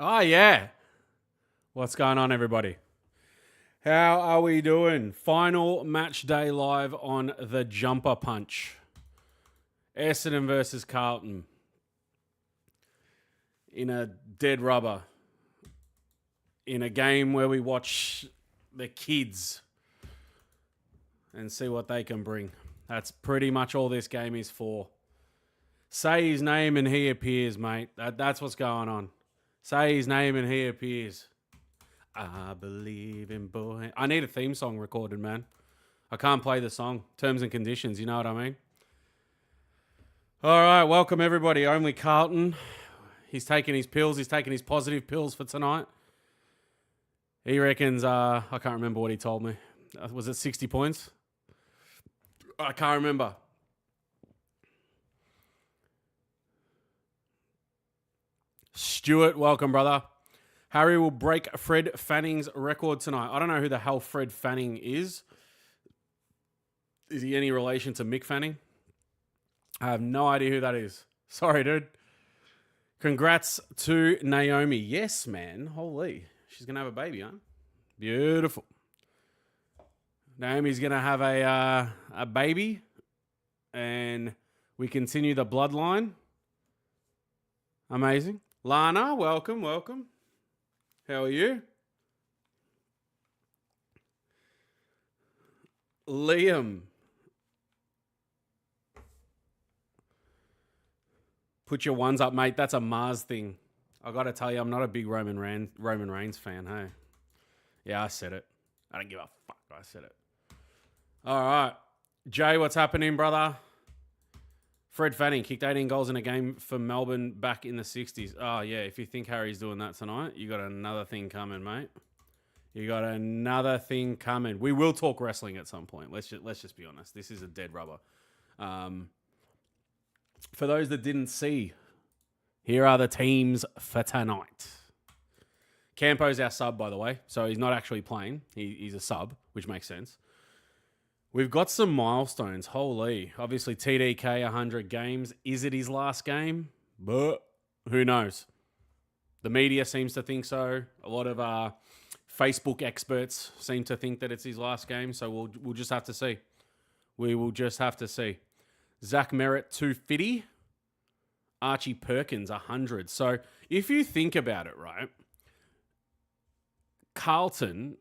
Oh, yeah. What's going on, everybody? How are we doing? Final match day live on the Jumper Punch. Essendon versus Carlton. In a dead rubber. In a game where we watch the kids and see what they can bring. That's pretty much all this game is for. Say his name and he appears, mate. That's what's going on. Say his name and he appears. I believe in boy. I need a theme song recorded, man. I can't play the song. Terms and conditions, you know what I mean? All right, welcome everybody. Only Carlton. He's taking his pills. He's taking his positive pills for tonight. He reckons, I can't remember what he told me. Was it 60 points? I can't remember. Stuart, welcome, brother. Harry will break Fred Fanning's record tonight. I don't know who the hell Fred Fanning is. Is he any relation to Mick Fanning? I have no idea who that is. Sorry, dude. Congrats to Naomi. Yes, man. Holy. She's going to have a baby, huh? Beautiful. Naomi's going to have a baby. And we continue the bloodline. Amazing. Lana, welcome, welcome. How are you? Liam. Put your ones up, mate. That's a Mars thing. I got to tell you, I'm not a big Roman Reigns fan, hey? Yeah, I said it. I don't give a fuck. I said it. All right. Jay, what's happening, brother? Fred Fanning kicked 18 goals in a game for Melbourne back in the 60s. Oh, yeah, if you think Harry's doing that tonight, you got another thing coming, mate. You got another thing coming. We will talk wrestling at some point. Let's just be honest. This is a dead rubber. For those that didn't see, here are the teams for tonight. Campo's our sub, by the way, so he's not actually playing. He's a sub, which makes sense. We've got some milestones. Holy. Obviously, TDK, 100 games. Is it his last game? But who knows? The media seems to think so. A lot of Facebook experts seem to think that it's his last game, so we'll just have to see. We will just have to see. Zach Merritt, 250. Archie Perkins, 100. So if you think about it, right, Carlton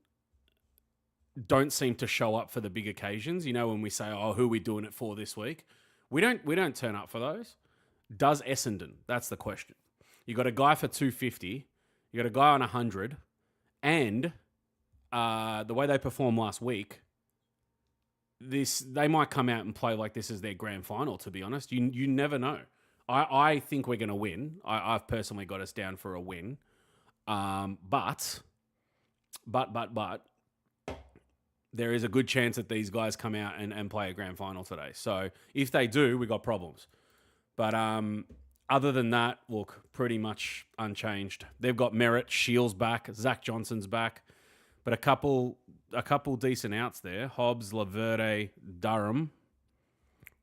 don't seem to show up for the big occasions. You know, when we say, oh, who are we doing it for this week? We don't turn up for those. Does Essendon? That's the question. You got a guy for 250. You got a guy on 100. And the way they performed last week, they might come out and play like this is their grand final, to be honest. You never know. I think we're going to win. I've personally got us down for a win. But there is a good chance that these guys come out and play a grand final today. So if they do, we got problems. But other than that, look, pretty much unchanged. They've got Merritt, Shields back, Zach Johnson's back, but a couple decent outs there. Hobbs, Laverde, Durham.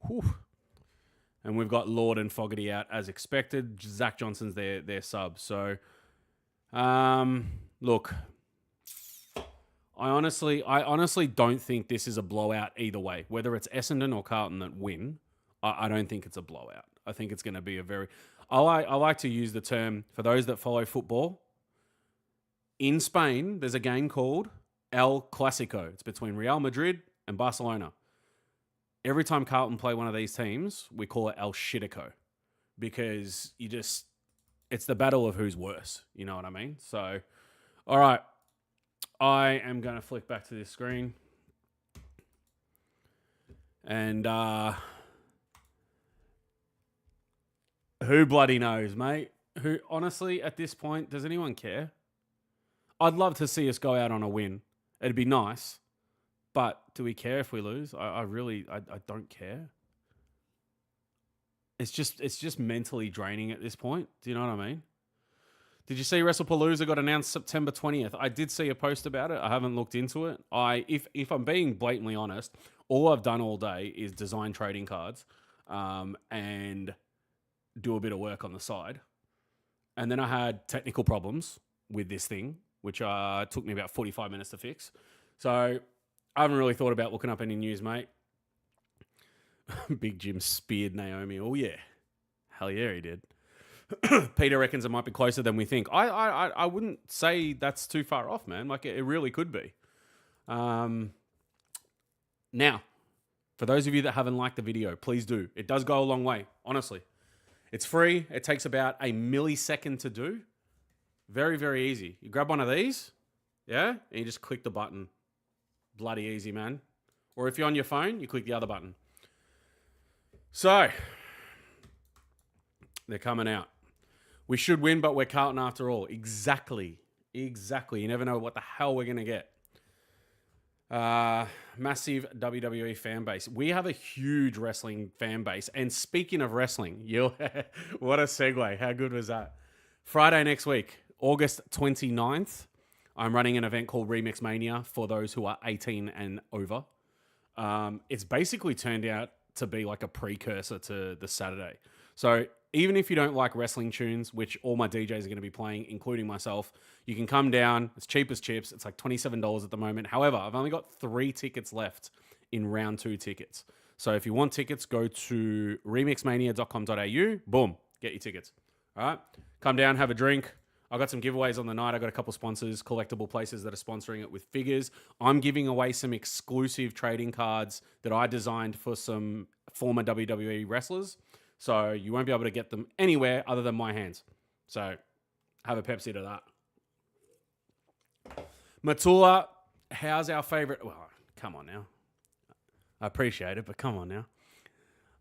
Whew. And we've got Lord and Fogarty out as expected. Zach Johnson's their sub. So, look, I honestly don't think this is a blowout either way. Whether it's Essendon or Carlton that win, I don't think it's a blowout. I think it's going to be a very... I like to use the term, for those that follow football, in Spain, there's a game called El Clásico. It's between Real Madrid and Barcelona. Every time Carlton play one of these teams, we call it El Shitico. Because it's the battle of who's worse. You know what I mean? So, all right. I am going to flick back to this screen. And who bloody knows, mate? Who, honestly, at this point, does anyone care? I'd love to see us go out on a win. It'd be nice. But do we care if we lose? I don't care. It's just mentally draining at this point. Do you know what I mean? Did you see WrestlePalooza got announced September 20th? I did see a post about it. I haven't looked into it. If I'm being blatantly honest, all I've done all day is design trading cards and do a bit of work on the side. And then I had technical problems with this thing, which took me about 45 minutes to fix. So I haven't really thought about looking up any news, mate. Big Jim speared Naomi. Oh, yeah. Hell yeah, he did. Peter reckons it might be closer than we think. I wouldn't say that's too far off, man. Like, it really could be. Now, for those of you that haven't liked the video, please do. It does go a long way, honestly. It's free. It takes about a millisecond to do. Very, very easy. You grab one of these, yeah, and you just click the button. Bloody easy, man. Or if you're on your phone, you click the other button. So, they're coming out. We should win, but we're Carlton after all. Exactly. You never know what the hell we're going to get. Massive WWE fan base. We have a huge wrestling fan base. And speaking of wrestling, what a segue. How good was that? Friday next week, August 29th, I'm running an event called Remix Mania for those who are 18 and over. It's basically turned out to be like a precursor to the Saturday. So even if you don't like wrestling tunes, which all my DJs are going to be playing, including myself, you can come down. It's cheap as chips. It's like $27 at the moment. However, I've only got 3 tickets left in round 2 tickets. So if you want tickets, go to remixmania.com.au. Boom, get your tickets. All right, come down, have a drink. I've got some giveaways on the night. I've got a couple sponsors, collectible places that are sponsoring it with figures. I'm giving away some exclusive trading cards that I designed for some former WWE wrestlers. So you won't be able to get them anywhere other than my hands. So have a Pepsi to that. Matula, how's our favorite? Well, come on now. I appreciate it, but come on now.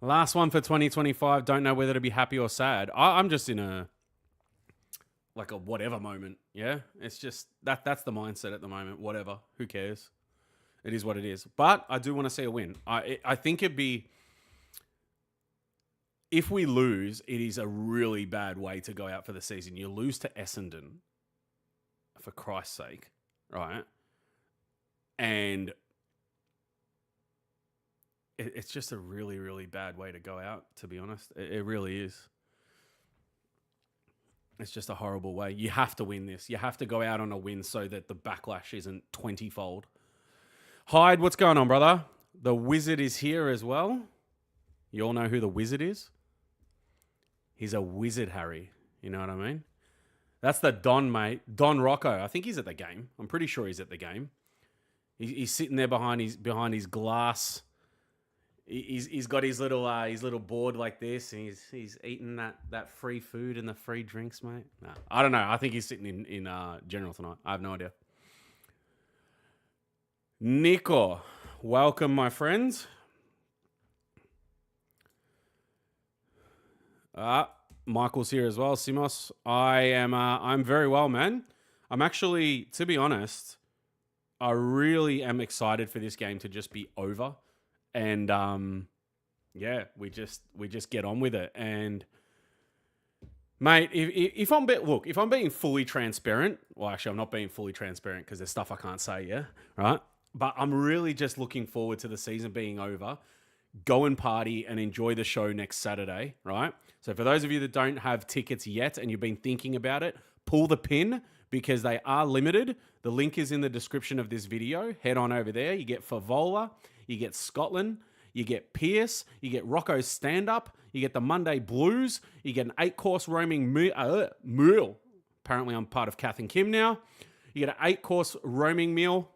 Last one for 2025. Don't know whether to be happy or sad. I'm just in a whatever moment. Yeah, it's just that's the mindset at the moment. Whatever. Who cares? It is what it is. But I do want to see a win. I think it'd be. If we lose, it is a really bad way to go out for the season. You lose to Essendon, for Christ's sake, right? And it's just a really, really bad way to go out, to be honest. It really is. It's just a horrible way. You have to win this. You have to go out on a win so that the backlash isn't 20-fold. Hyde, what's going on, brother? The Wizard is here as well. You all know who the Wizard is? He's a wizard, Harry. You know what I mean? That's the Don, mate. Don Rocco. I think he's at the game. I'm pretty sure he's at the game. He's sitting there behind his glass. He's got his little board like this, and he's eating that free food and the free drinks, mate. No, I don't know. I think he's sitting in General tonight. I have no idea. Nico, welcome, my friends. Michael's here as well. Simos, I'm very well, man. I'm actually, to be honest, I really am excited for this game to just be over, and yeah, we just get on with it. And mate, if I'm being fully transparent, well, actually, I'm not being fully transparent because there's stuff I can't say, yeah, right? But I'm really just looking forward to the season being over. Go and party and enjoy the show next Saturday, right? So for those of you that don't have tickets yet and you've been thinking about it, pull the pin because they are limited. The link is in the description of this video. Head on over there. You get Favola, you get Scotland, you get Pierce, you get Rocco's stand-up, you get the Monday Blues, you get an 8-course roaming meal. Apparently I'm part of Kath and Kim now. You get an 8-course roaming meal.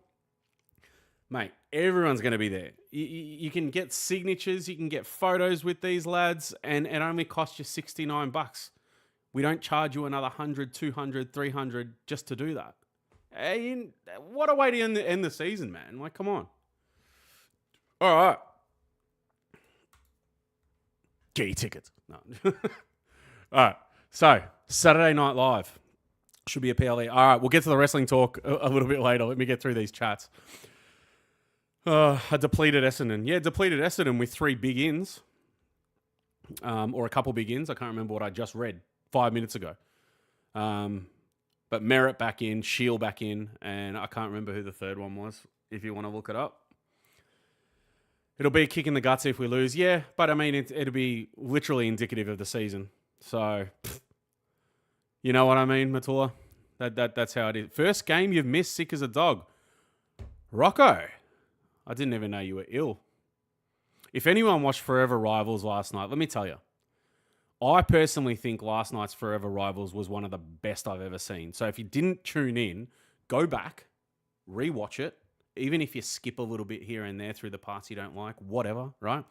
Mate, everyone's going to be there. You can get signatures, you can get photos with these lads, and it only costs you $69. We don't charge you another $100, $200, $300 just to do that. Hey, what a way to end the season, man. Like, come on. All right. Get your tickets. No. All right. So, Saturday Night Live. Should be a PLE. All right, we'll get to the wrestling talk a little bit later. Let me get through these chats. I depleted Essendon. Yeah, depleted Essendon with 3 big ins. Or a couple big ins. I can't remember what I just read 5 minutes ago. But Merritt back in, Shield back in, and I can't remember who the third one was, if you want to look it up. It'll be a kick in the guts if we lose. Yeah, but I mean, it'll be literally indicative of the season. So, You know what I mean, Matula? That's how it is. First game you've missed, sick as a dog. Rocco, I didn't even know you were ill. If anyone watched Forever Rivals last night, let me tell you, I personally think last night's Forever Rivals was one of the best I've ever seen. So if you didn't tune in, go back, rewatch it, even if you skip a little bit here and there through the parts you don't like, whatever, right?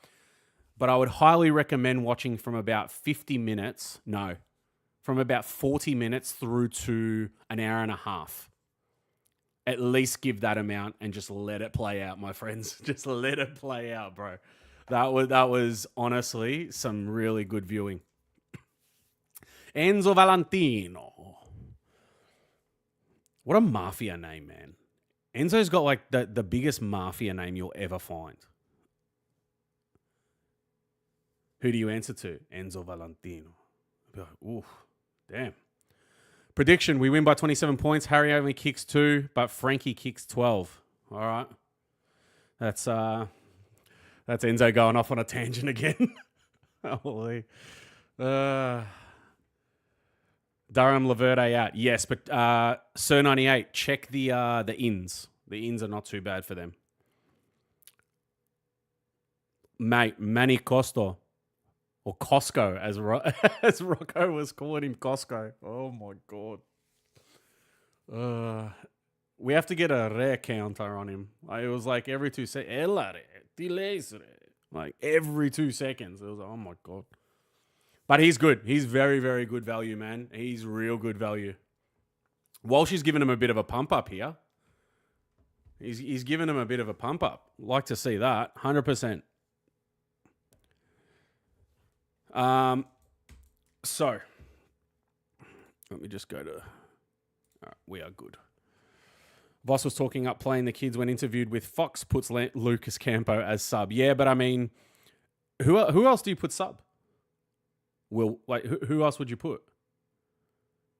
But I would highly recommend watching from about 50 minutes, no, from about 40 minutes through to an hour and a half. At least give that amount and just let it play out, my friends. Just let it play out, bro. That was honestly some really good viewing. Enzo Valentino. What a mafia name, man. Enzo's got like the biggest mafia name you'll ever find. Who do you answer to? Enzo Valentino. Oof, damn. Prediction, we win by 27 points. Harry only kicks 2, but Frankie kicks 12. All right. That's Enzo going off on a tangent again. Holy. Durham Laverde out. Yes, but Sir 98, check the ins. The ins are not too bad for them. Mate, Manny Costo. Or Costco, as Rocco was calling him Costco. Oh, my God. We have to get a rare counter on him. It was like every 2 seconds. Like every 2 seconds. It was like, oh, my God. But he's good. He's very, very good value, man. He's real good value. Walsh is giving him a bit of a pump up here. He's giving him a bit of a pump up. Like to see that. 100%. So let me just go to. All right, we are good. Voss was talking up playing the kids when interviewed with Fox. Puts Lucas Campo as sub. Yeah, but I mean, who else do you put sub? Who else would you put?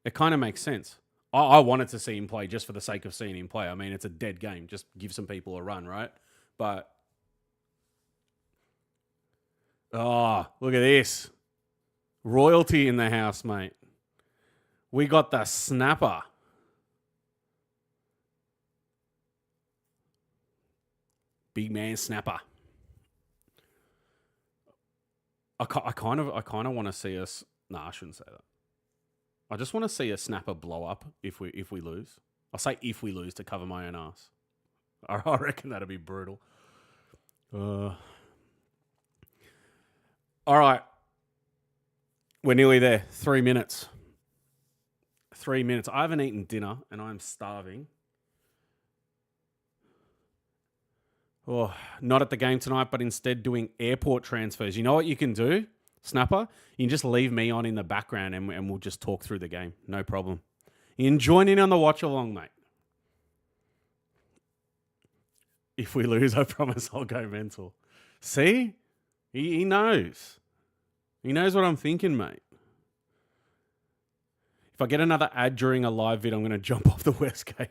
It kind of makes sense. I wanted to see him play just for the sake of seeing him play. I mean, it's a dead game. Just give some people a run, right? But oh, look at this. Royalty in the house, mate. We got the snapper. Big man snapper. I kind of want to see us. Nah, I shouldn't say that. I just want to see a snapper blow up if we lose. I'll say if we lose to cover my own ass. I reckon that'd be brutal. All right. We're nearly there. 3 minutes. 3 minutes. I haven't eaten dinner and I'm starving. Oh, not at the game tonight, but instead doing airport transfers. You know what you can do, Snapper? You can just leave me on in the background and we'll just talk through the game. No problem. You can join in on the watch along, mate. If we lose, I promise I'll go mental. See? He knows. He knows what I'm thinking, mate. If I get another ad during a live vid, I'm going to jump off the Westgate.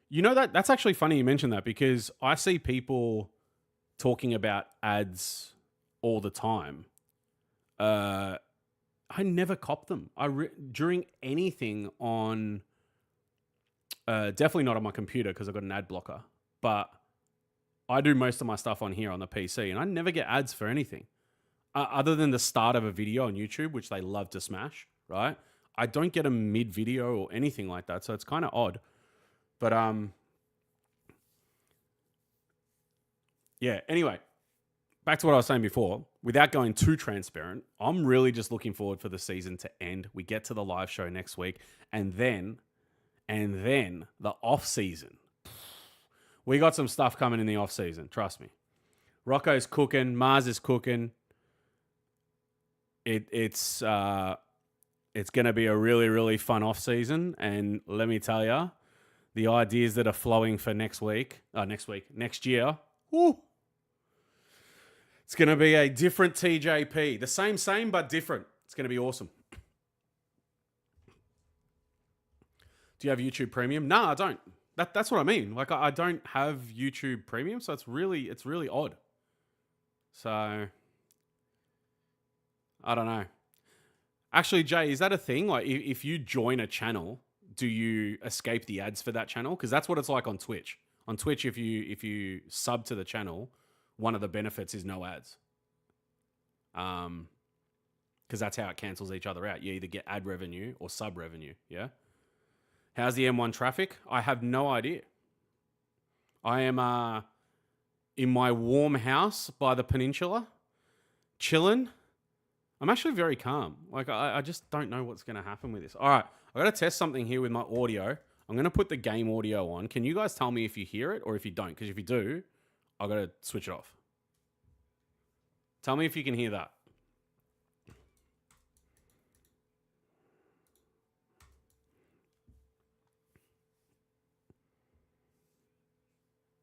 You know, that's actually funny you mentioned that because I see people talking about ads all the time. I never cop them. During anything on, definitely not on my computer because I've got an ad blocker, but I do most of my stuff on here on the PC and I never get ads for anything. Other than the start of a video on YouTube, which they love to smash, right? I don't get a mid-video or anything like that, so it's kind of odd. But, yeah, anyway, back to what I was saying before. Without going too transparent, I'm really just looking forward for the season to end. We get to the live show next week, and then the off-season. We got some stuff coming in the off-season, trust me. Rocco's cooking, Mars is cooking. It's going to be a really, really fun off-season, and let me tell you, the ideas that are flowing for next year, whoo, it's going to be a different TJP. The same, but different. It's going to be awesome. Do you have YouTube Premium? No, I don't. That's what I mean. Like, I don't have YouTube Premium, so it's really odd. So, I don't know. Actually, Jay, is that a thing? Like, if you join a channel, do you escape the ads for that channel? Because that's what it's like on Twitch. On Twitch, if you sub to the channel, one of the benefits is no ads. Because that's how it cancels each other out. You either get ad revenue or sub revenue. Yeah. How's the M1 traffic? I have no idea. I am in my warm house by the peninsula, chilling. I'm actually very calm. Like, I just don't know what's going to happen with this. All right, I got to test something here with my audio. I'm going to put the game audio on. Can you guys tell me if you hear it or if you don't? Because if you do, I've got to switch it off. Tell me if you can hear that.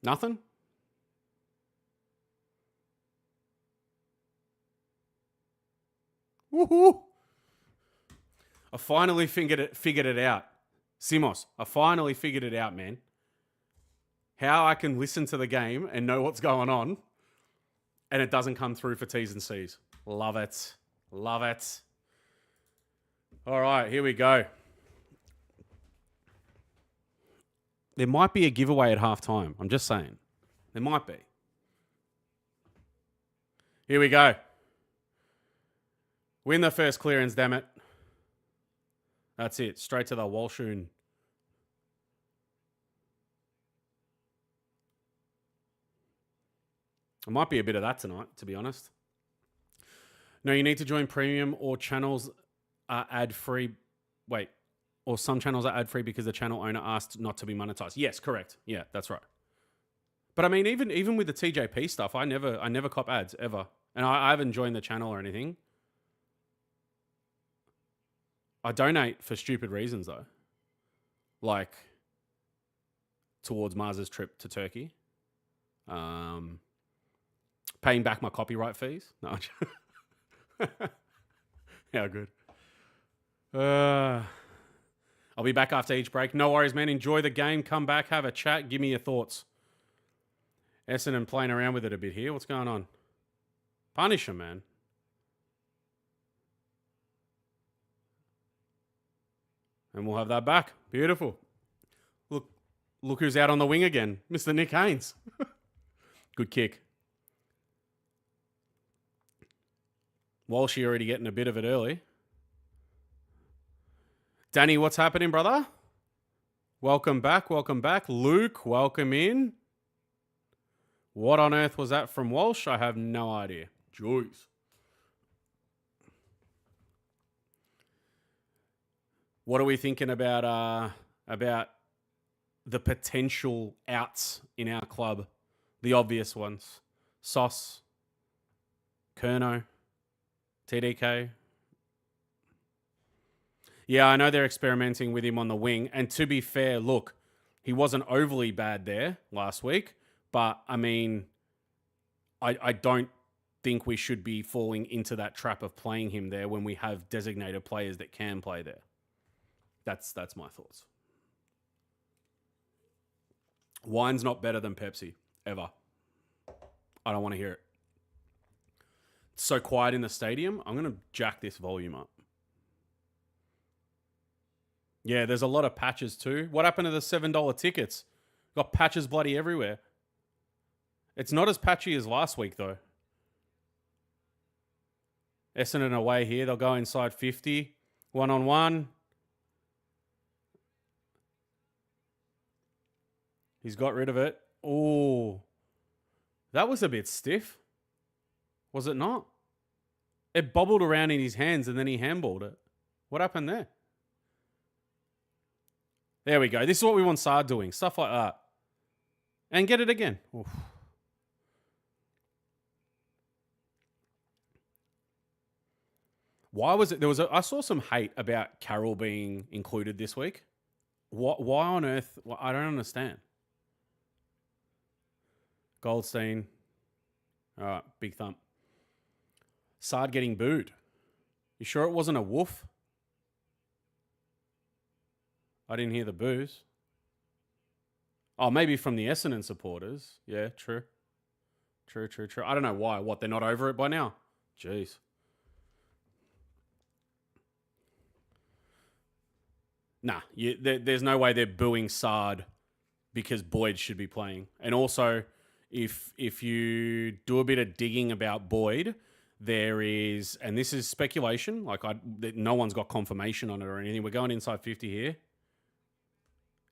Nothing? Woohoo! I finally figured it out. Simos, I finally figured it out, man. How I can listen to the game and know what's going on and it doesn't come through for T's and C's. Love it. Love it. All right, here we go. There might be a giveaway at halftime. I'm just saying. There might be. Here we go. Win the first clearance, damn it. That's it. Straight to the Walshoon. It might be a bit of that tonight, to be honest. No, you need to join premium or channels are ad-free. Wait. Or some channels are ad-free because the channel owner asked not to be monetized. Yes, correct. Yeah, that's right. But I mean, even with the TJP stuff, I never cop ads, ever. And I haven't joined the channel or anything. I donate for stupid reasons, though. Like, towards Mars's trip to Turkey. Paying back my copyright fees. No. How good. I'll be back after each break. No worries, man. Enjoy the game. Come back, have a chat. Give me your thoughts. Essendon playing around with it a bit here. What's going on? Punish him, man. And we'll have that back. Beautiful. Look who's out on the wing again. Mr. Nick Haynes. Good kick. Walshy already getting a bit of it early. Danny, what's happening, brother? Welcome back. Welcome back. Luke, welcome in. What on earth was that from Walsh? I have no idea. Jeez. What are we thinking about the potential outs in our club? The obvious ones. Sauce, Kerno, TDK. Yeah, I know they're experimenting with him on the wing. And to be fair, look, he wasn't overly bad there last week. But, I mean, I don't think we should be falling into that trap of playing him there when we have designated players that can play there. That's my thoughts. Wine's not better than Pepsi, ever. I don't want to hear it. It's so quiet in the stadium. I'm going to jack this volume up. Yeah, there's a lot of patches too. What happened to the $7 tickets? Got patches bloody everywhere. It's not as patchy as last week, though. Essendon away here. They'll go inside 50. 1-on-1. He's got rid of it. Oh, that was a bit stiff. Was it not? It bobbled around in his hands and then he handballed it. What happened there? There we go. This is what we want Saad doing. Stuff like that. And get it again. Oof. Why was it? I saw some hate about Carroll being included this week. Why on earth? I don't understand. Goldstein. All right, big thump. Saad getting booed. You sure it wasn't a woof? I didn't hear the boos. Oh, maybe from the Essendon supporters. Yeah, true. True. I don't know why. What, they're not over it by now? Jeez. Nah, there's no way they're booing Sard because Boyd should be playing. And also, if you do a bit of digging about Boyd, there is, and this is speculation, no one's got confirmation on it or anything. We're going inside 50 here.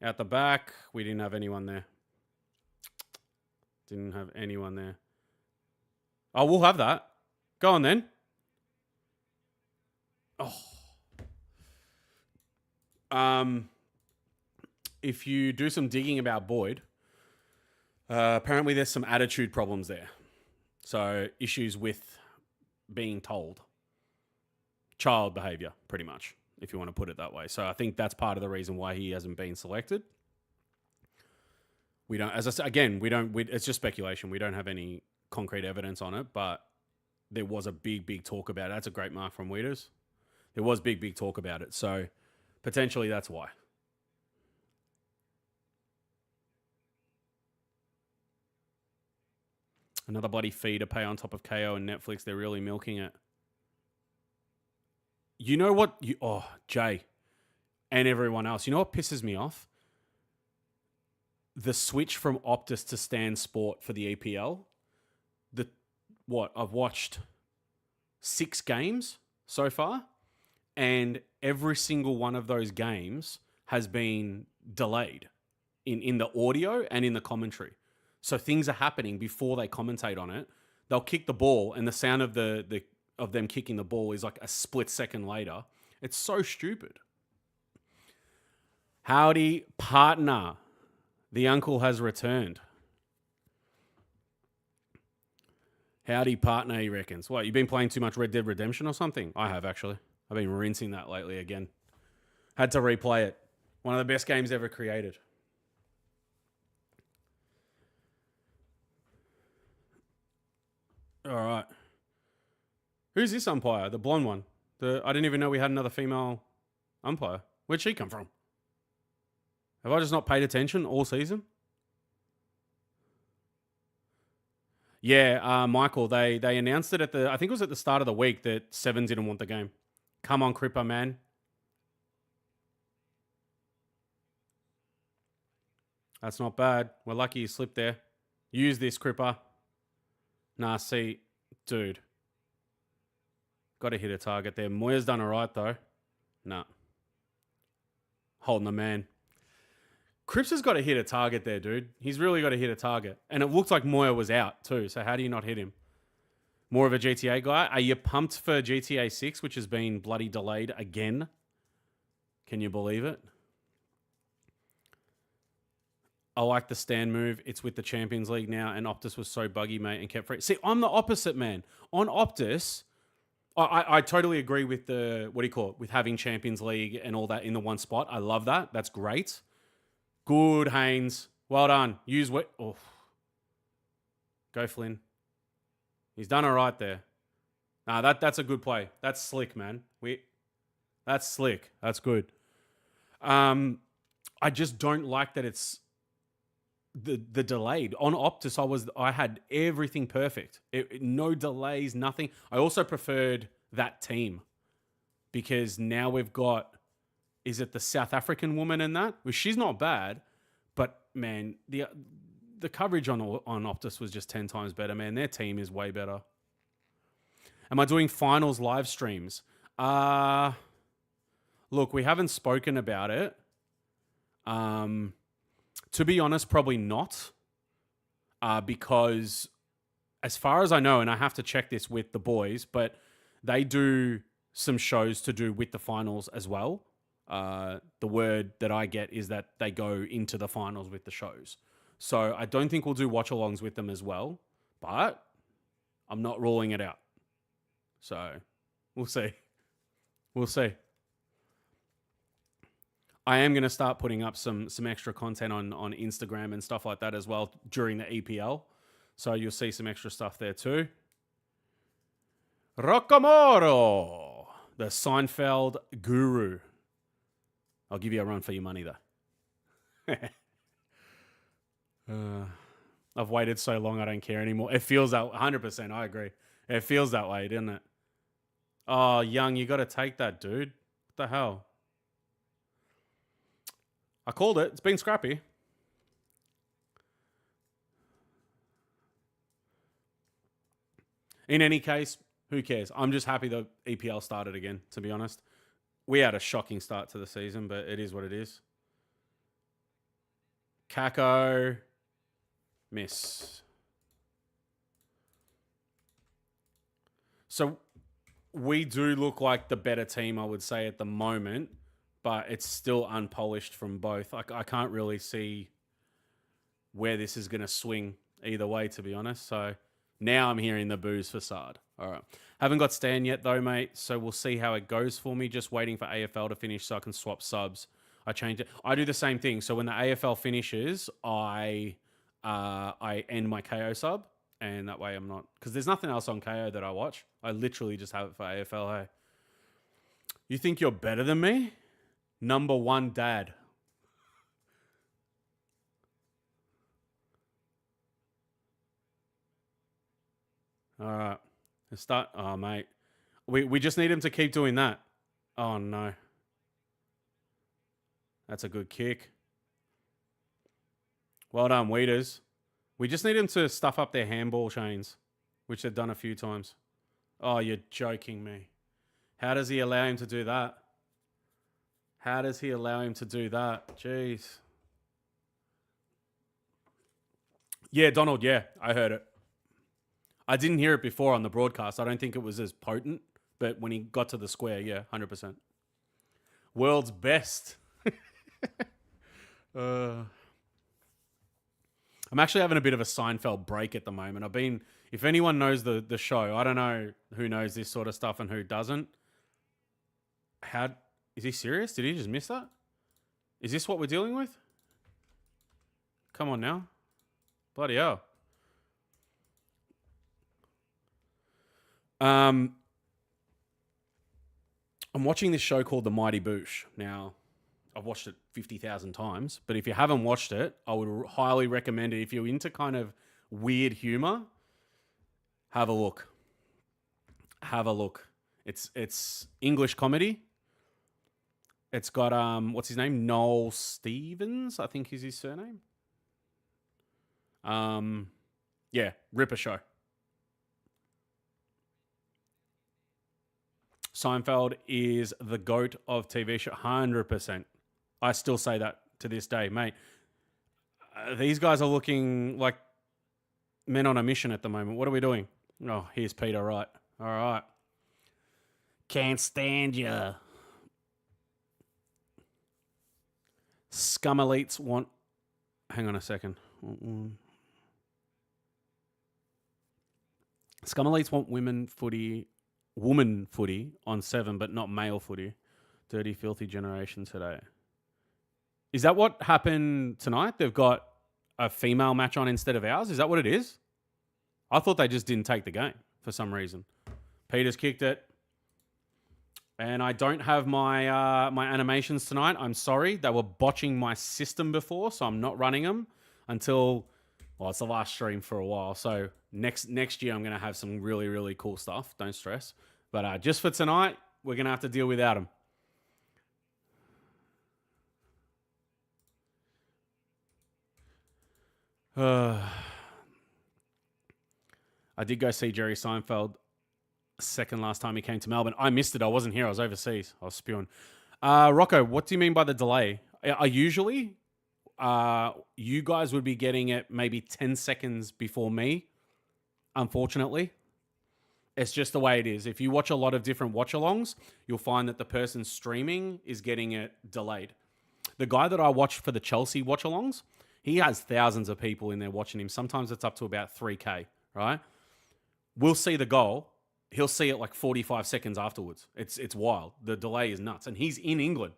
Out the back, we didn't have anyone there. Didn't have anyone there. Oh, we'll have that. Go on then. Oh. If you do some digging about Boyd, apparently there's some attitude problems there. So issues with being told. Child behavior, pretty much, if you want to put it that way. So I think that's part of the reason why he hasn't been selected. We don't, as I said, again, it's just speculation. We don't have any concrete evidence on it, but there was a big talk about it. That's a great mark from Weeders. There was big talk about it. So potentially that's why. Another bloody fee to pay on top of KO and Netflix. They're really milking it. You know what? Jay and everyone else. You know what pisses me off? The switch from Optus to Stan Sport for the EPL. I've watched 6 games so far, and every single one of those games has been delayed in the audio and in the commentary. So things are happening before they commentate on it. They'll kick the ball, and the sound of of them kicking the ball is like a split second later. It's so stupid. Howdy, partner. The uncle has returned. Howdy, partner, he reckons. What, you've been playing too much Red Dead Redemption or something? I have, actually. I've been rinsing that lately again. Had to replay it. One of the best games ever created. All right. Who's this umpire? The blonde one. I didn't even know we had another female umpire. Where'd she come from? Have I just not paid attention all season? Yeah, Michael, they announced it I think it was at the start of the week that Seven didn't want the game. Come on, Cripper, man. That's not bad. We're lucky you slipped there. Use this, Cripper. Nah, see, dude. Got to hit a target there. Moya's done all right, though. Nah. Holding the man. Cripps has got to hit a target there, dude. He's really got to hit a target. And it looked like Moya was out, too. So how do you not hit him? More of a GTA guy? Are you pumped for GTA 6, which has been bloody delayed again? Can you believe it? I like the stand move. It's with the Champions League now, and Optus was so buggy, mate, and kept free. See, I'm the opposite, man. On Optus, I totally agree with with having Champions League and all that in the one spot. I love that. That's great. Good, Haynes. Well done. Use what? Oh. Go, Flynn. He's done all right there. Nah, that's a good play. That's slick, man. That's slick. That's good. I just don't like that it's the delayed. On Optus, I had everything perfect. No delays, nothing. I also preferred that team because now we've got, is it the South African woman in that? Well, she's not bad, but man, the coverage on Optus was just 10 times better, man. Their team is way better. Am I doing finals live streams? Look, we haven't spoken about it. To be honest, probably not. Because as far as I know, and I have to check this with the boys, but they do some shows to do with the finals as well. The word that I get is that they go into the finals with the shows. So I don't think we'll do watch-alongs with them as well, but I'm not ruling it out. So we'll see. We'll see. I am going to start putting up some extra content on Instagram and stuff like that as well during the EPL. So you'll see some extra stuff there too. Rockamoro, the Seinfeld guru. I'll give you a run for your money though. I've waited so long I don't care anymore. It feels that 100%. I agree. It feels that way, doesn't it? Oh, Young, you got to take that, dude. What the hell? I called it. It's been scrappy. In any case, who cares? I'm just happy the EPL started again, to be honest. We had a shocking start to the season, but it is what it is. Kako. Miss. So we do look like the better team, I would say, at the moment, but it's still unpolished from both. I can't really see where this is going to swing either way, to be honest. So now I'm hearing the booze facade. All right. Haven't got Stan yet, though, mate, so we'll see how it goes for me. Just waiting for AFL to finish so I can swap subs. I change it. I do the same thing. So when the AFL finishes, I end my KO sub, and that way I'm not... Because there's nothing else on KO that I watch. I literally just have it for AFL, hey. You think you're better than me? Number one dad. All right. Let's start. Oh, mate. We just need him to keep doing that. Oh, no. That's a good kick. Well done, Weeders. We just need him to stuff up their handball chains, which they've done a few times. Oh, you're joking me. How does he allow him to do that? How does he allow him to do that? Jeez. Yeah, Donald, yeah, I heard it. I didn't hear it before on the broadcast. I don't think it was as potent, but when he got to the square, yeah, 100%. World's best. I'm actually having a bit of a Seinfeld break at the moment. If anyone knows the show, I don't know who knows this sort of stuff and who doesn't. Is he serious? Did he just miss that? Is this what we're dealing with? Come on now. Bloody hell. I'm watching this show called The Mighty Boosh. Now, I've watched it 50,000 times, but if you haven't watched it, I would highly recommend it. If you're into kind of weird humor, have a look. Have a look. It's English comedy. It's got what's his name? Noel Stevens, I think is his surname. Yeah, ripper show. Seinfeld is the GOAT of TV show, 100%. I still say that to this day, mate. These guys are looking like men on a mission at the moment. What are we doing? Oh, here's Peter, right. All right. Can't stand ya. Scum elites want... Hang on a second. Scum elites want woman footy on 7, but not male footy. Dirty, filthy generation today. Is that what happened tonight? They've got a female match on instead of ours? Is that what it is? I thought they just didn't take the game for some reason. Peter's kicked it. And I don't have my my animations tonight. I'm sorry. They were botching my system before, so I'm not running them until... Well, it's the last stream for a while. So next year, I'm going to have some really, really cool stuff. Don't stress. But just for tonight, we're going to have to deal without them. I did go see Jerry Seinfeld second last time he came to Melbourne. I missed it. I wasn't here. I was overseas. I was spewing. Rocco, what do you mean by the delay? Usually, you guys would be getting it maybe 10 seconds before me, unfortunately. It's just the way it is. If you watch a lot of different watch-alongs, you'll find that the person streaming is getting it delayed. The guy that I watch for the Chelsea watch-alongs, he has thousands of people in there watching him. Sometimes it's up to about 3K, right? We'll see the goal. He'll see it like 45 seconds afterwards. It's wild. The delay is nuts. And he's in England.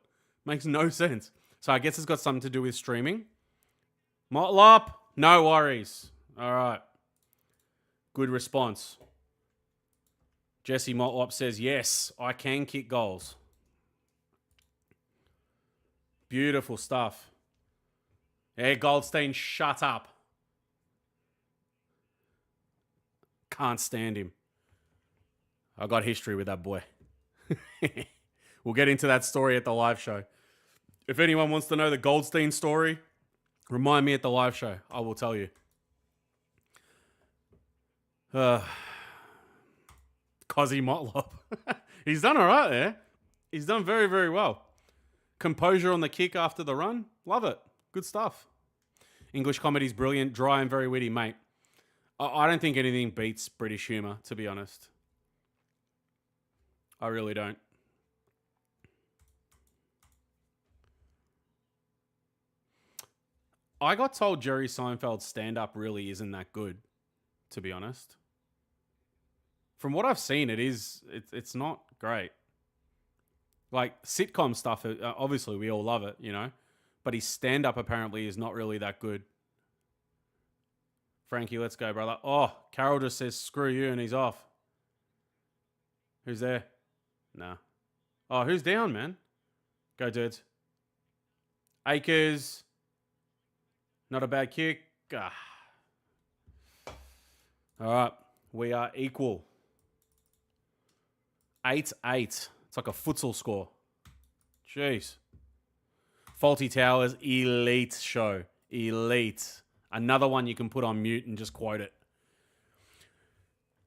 Makes no sense. So I guess it's got something to do with streaming. Motlop, no worries. All right. Good response. Jesse Motlop says, yes, I can kick goals. Beautiful stuff. Hey, Goldstein, shut up. Can't stand him. I got history with that boy. We'll get into that story at the live show. If anyone wants to know the Goldstein story, remind me at the live show. I will tell you. Cozzy Motlop. He's done all right there. He's done very, very well. Composure on the kick after the run. Love it. Good stuff. English comedy's brilliant, dry and very witty, mate. I don't think anything beats British humour, to be honest. I really don't. I got told Jerry Seinfeld's stand-up really isn't that good, to be honest. From what I've seen, it's not great. Like, sitcom stuff, obviously we all love it, you know. But his stand-up apparently is not really that good. Frankie, let's go, brother. Oh, Carol just says, screw you, and he's off. Who's there? Nah. Oh, who's down, man? Go, dudes. Akers. Not a bad kick. Ah. All right. We are equal. 8-8. It's like a futsal score. Jeez. Faulty Towers, elite show. Elite. Another one you can put on mute and just quote it.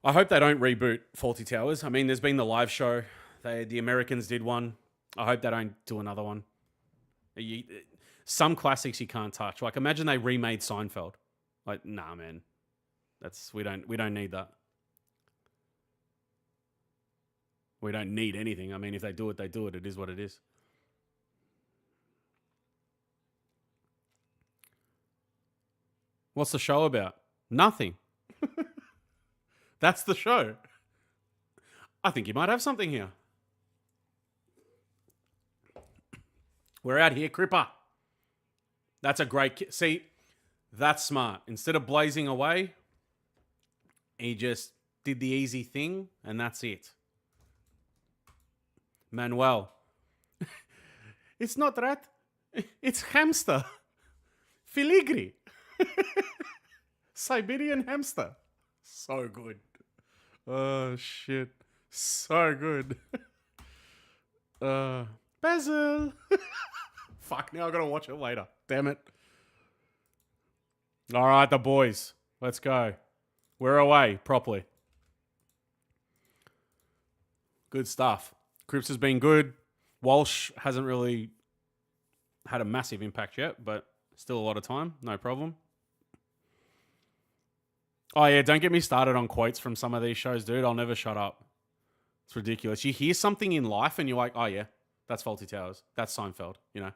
I hope they don't reboot Faulty Towers. I mean, there's been the live show. The Americans did one. I hope they don't do another one. Some classics you can't touch. Like, imagine they remade Seinfeld. Like, nah, man. We don't need that. We don't need anything. I mean, if they do it, they do it. It is what it is. What's the show about? Nothing. That's the show. I think you might have something here. We're out here, Cripper. That's a great... See, that's smart. Instead of blazing away, he just did the easy thing, and that's it. Manuel. It's not rat. It's hamster. Filigree. Siberian hamster. So good. Oh, shit. So good. Basil. Fuck, now I've got to watch it later. Damn it. All right, the boys. Let's go. We're away properly. Good stuff. Cripps has been good. Walsh hasn't really had a massive impact yet, but still a lot of time. No problem. Oh, yeah, don't get me started on quotes from some of these shows, dude. I'll never shut up. It's ridiculous. You hear something in life and you're like, oh, yeah, that's Faulty Towers. That's Seinfeld, you know.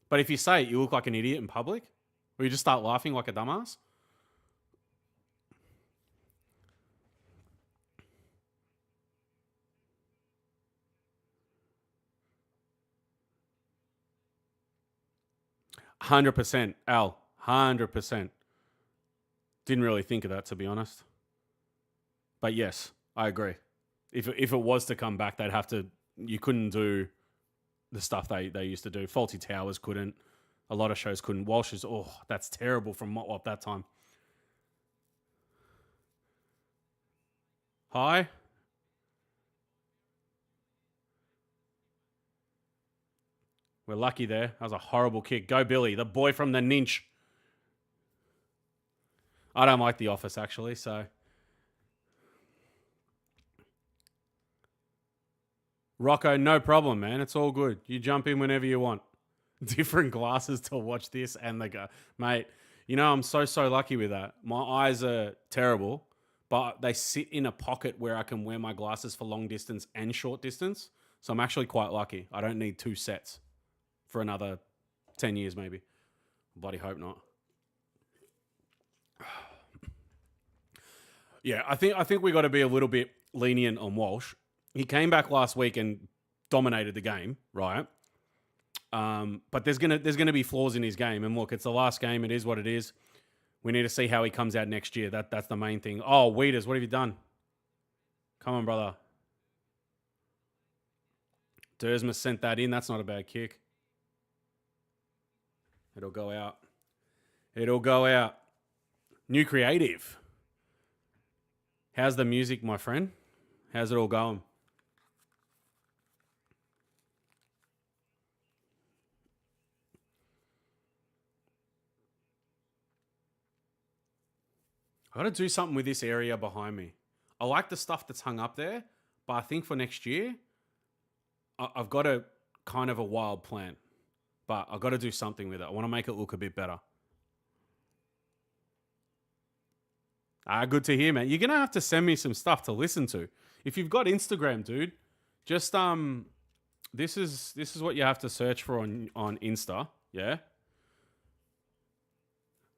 But if you say it, you look like an idiot in public, or you just start laughing like a dumbass. %, Al. 100%. Didn't really think of that, to be honest. But yes, I agree. If it was to come back, they'd have to... You couldn't do the stuff they used to do. Faulty Towers couldn't. A lot of shows couldn't. Walsh is... Oh, that's terrible from Motlop that time. Hi? We're lucky there. That was a horrible kick. Go, Billy. The boy from the Ninch. I don't like The Office, actually, so... Rocco, no problem, man. It's all good. You jump in whenever you want. Different glasses to watch this and the go. Mate, you know, I'm so lucky with that. My eyes are terrible, but they sit in a pocket where I can wear my glasses for long distance and short distance. So I'm actually quite lucky. I don't need 2 sets for another 10 years, maybe. Bloody hope not. Yeah, I think we got to be a little bit lenient on Walsh. He came back last week and dominated the game, right? But there's gonna be flaws in his game. And look, it's the last game. It is what it is. We need to see how he comes out next year. That's the main thing. Oh, Weeders, what have you done? Come on, brother. Dersma sent that in. That's not a bad kick. It'll go out. It'll go out. New creative. How's the music, my friend? How's it all going? I got to do something with this area behind me. I like the stuff that's hung up there, but I think for next year, I've got a kind of a wild plan, but I've got to do something with it. I want to make it look a bit better. Good to hear, man. You're going to have to send me some stuff to listen to. If you've got Instagram, dude, just this is what you have to search for on Insta, yeah?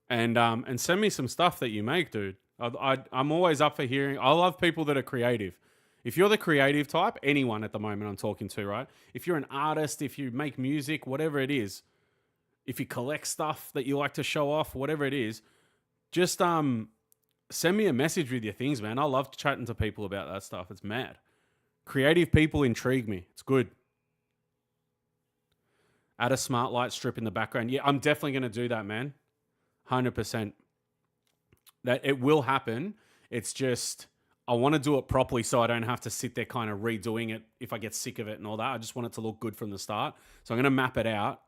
And send me some stuff that you make, dude. I'm always up for hearing. I love people that are creative. If you're the creative type, anyone at the moment I'm talking to, right? If you're an artist, if you make music, whatever it is, if you collect stuff that you like to show off, whatever it is, just send me a message with your things, man. I love chatting to people about that stuff. It's mad. Creative people intrigue me. It's good. Add a smart light strip in the background. Yeah, I'm definitely going to do that, man. 100%. That it will happen. It's just I want to do it properly so I don't have to sit there kind of redoing it if I get sick of it and all that. I just want it to look good from the start. So I'm going to map it out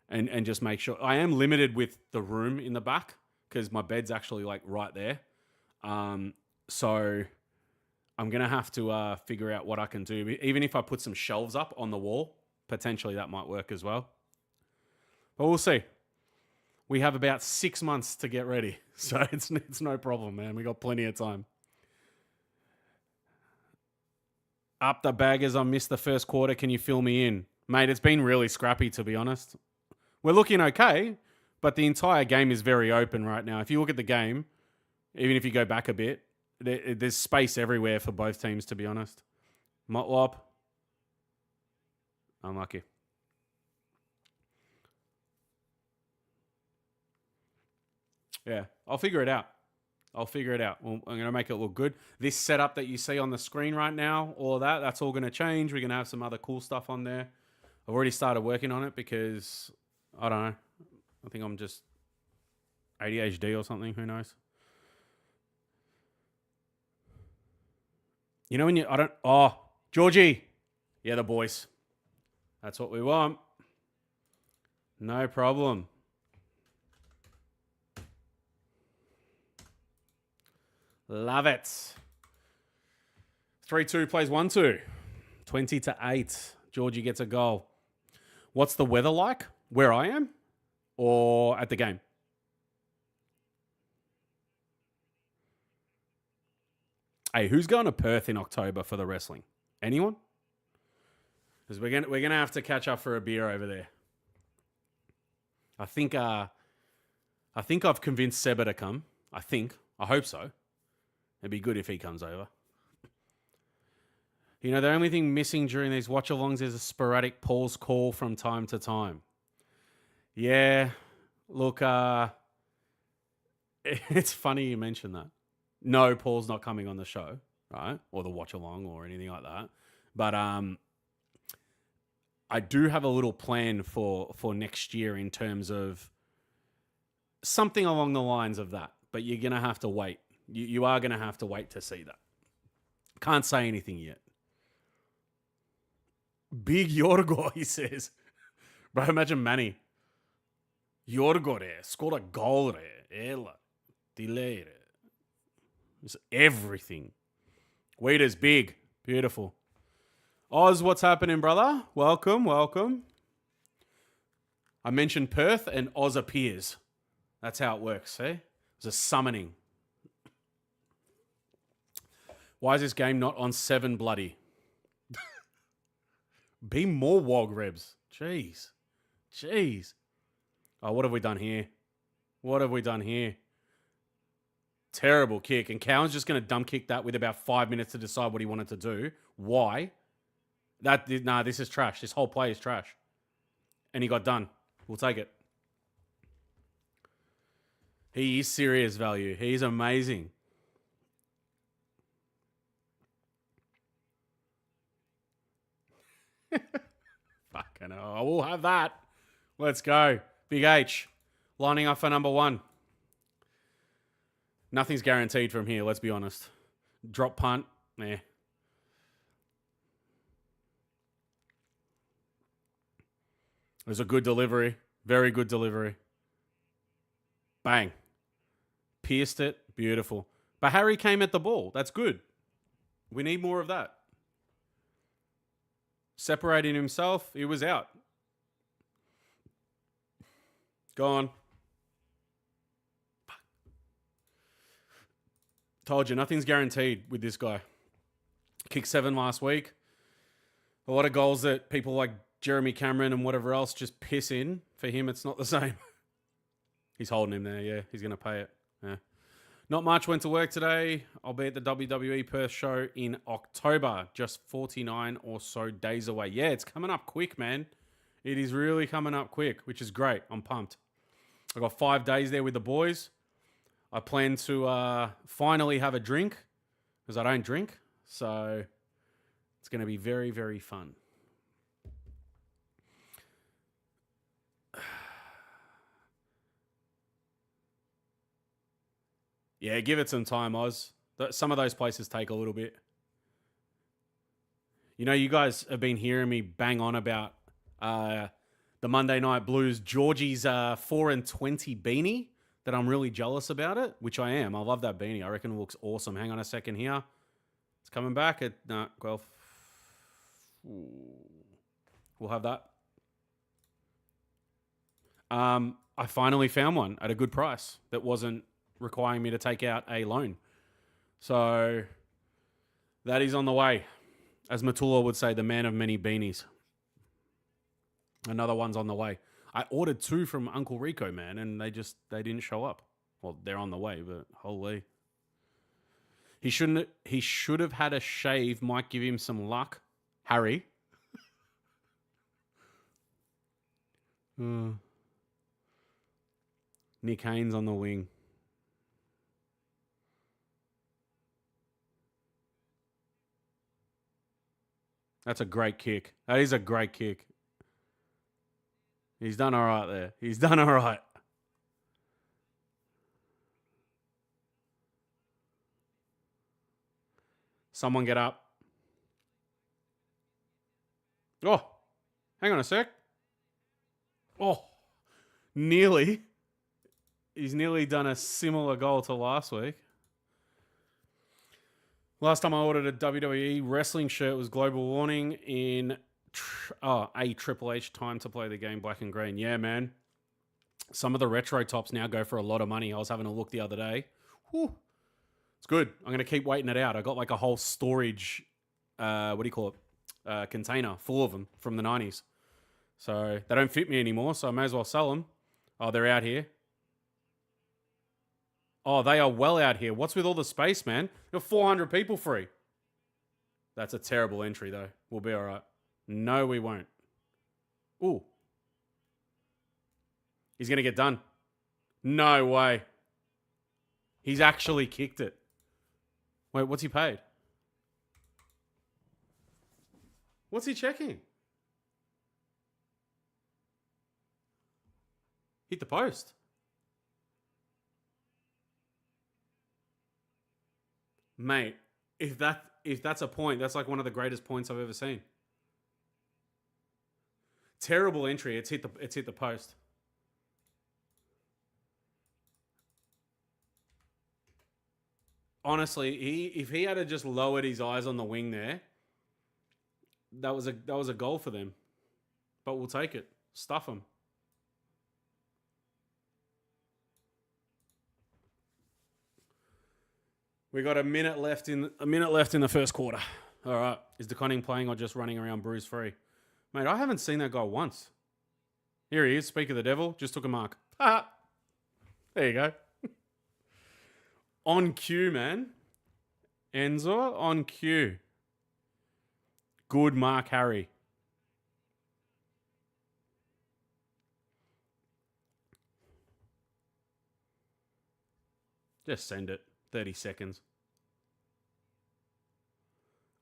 and just make sure. I am limited with the room in the back because my bed's actually like right there. So I'm going to have to figure out what I can do. Even if I put some shelves up on the wall, potentially that might work as well. But we'll see. We have about 6 months to get ready. So it's no problem, man. We got plenty of time. Up the baggers. I missed the first quarter. Can you fill me in? Mate, it's been really scrappy, to be honest. We're looking okay, but the entire game is very open right now. If you look at the game, even if you go back a bit, there's space everywhere for both teams, to be honest. Motlop. Unlucky. Yeah, I'll figure it out. Well, I'm going to make it look good. This setup that you see on the screen right now, all of that, that's all going to change. We're going to have some other cool stuff on there. I've already started working on it because, I don't know, I think I'm just ADHD or something. Who knows? You know when Georgie. Yeah, the boys. That's what we want. No problem. Love it. 3-2 plays 1-2. 20-8. Georgie gets a goal. What's the weather like? Where I am? Or at the game? Hey, who's going to Perth in October for the wrestling? Anyone? Because we're gonna have to catch up for a beer over there. I think I've convinced Seba to come. I hope so. It'd be good if he comes over. You know, the only thing missing during these watch-alongs is a sporadic Paul's call from time to time. Yeah, look, it's funny you mentioned that. No, Paul's not coming on the show, right? Or the watch-along or anything like that. But I do have a little plan for next year in terms of something along the lines of that. But you're going to have to wait. You are going to have to wait to see that. Can't say anything yet. Big Yorgo, he says. Bro, imagine Manny. Yorgo there. Scored a goal there. Ella. Delay there. It's everything. Waiter's big. Beautiful. Oz, what's happening, brother? Welcome. I mentioned Perth and Oz appears. That's how it works, see? It's a summoning. Why is this game not on 7 bloody? Be more wog rebs. Jeez. Oh, what have we done here? Terrible kick. And Cowan's just going to dump kick that with about 5 minutes to decide what he wanted to do. Why? This is trash. This whole play is trash. And he got done. We'll take it. He is serious value. He's amazing. Fucking hell. I will have that. Let's go. Big H. Lining up for number 1. Nothing's guaranteed from here, let's be honest. Drop punt. Nah. It was a good delivery. Very good delivery. Bang. Pierced it. Beautiful. But Harry came at the ball. That's good. We need more of that. Separating himself, he was out. Go on. Told you, nothing's guaranteed with this guy. Kicked 7 last week. A lot of goals that people like Jeremy Cameron and whatever else just piss in. For him, it's not the same. He's holding him there, yeah. He's going to pay it. Yeah. Not much went to work today. I'll be at the WWE Perth show in October. Just 49 or so days away. Yeah, it's coming up quick, man. It is really coming up quick, which is great. I'm pumped. I got 5 days there with the boys. I plan to finally have a drink because I don't drink. So it's going to be very, very fun. Yeah, give it some time, Oz. Some of those places take a little bit. You know, you guys have been hearing me bang on about the Monday Night Blues Georgie's 4-20 beanie. That I'm really jealous about it, which I am. I love that beanie. I reckon it looks awesome. Hang on a second here. It's coming back. We'll have that. I finally found one at a good price that wasn't requiring me to take out a loan. So that is on the way. As Matula would say, the man of many beanies. Another one's on the way. I ordered 2 from Uncle Rico, man, and they didn't show up. Well, they're on the way, but holy. He should have had a shave. Might give him some luck. Harry. Nick Haynes on the wing. That's a great kick. That is a great kick. He's done all right there. He's done all right. Someone get up. Oh, hang on a sec. Oh, nearly. He's nearly done a similar goal to last week. Last time I ordered a WWE wrestling shirt was Global Warning in a Triple H time to play the game black and green. Yeah, man. Some of the retro tops now go for a lot of money. I was having a look the other day. Whew. It's good. I'm going to keep waiting it out. I got like a whole storage, container full of them from the 90s. So they don't fit me anymore, so I may as well sell them. Oh, they're out here. Oh, they are well out here. What's with all the space, man? You're 400 people free. That's a terrible entry, though. We'll be all right. No, we won't. Ooh. He's going to get done. No way. He's actually kicked it. Wait, what's he paid? What's he checking? Hit the post. Mate, if that's a point, that's like one of the greatest points I've ever seen. Terrible entry. It's hit the post. Honestly, if he had just lowered his eyes on the wing there, that was a goal for them. But we'll take it. Stuff them. We got a minute left in the first quarter. All right. Is DeConning playing or just running around bruise free? Mate, I haven't seen that guy once. Here he is. Speak of the devil. Just took a mark. Ah. There you go. On cue, man. Enzo on cue. Good mark, Harry. Just send it. 30 seconds.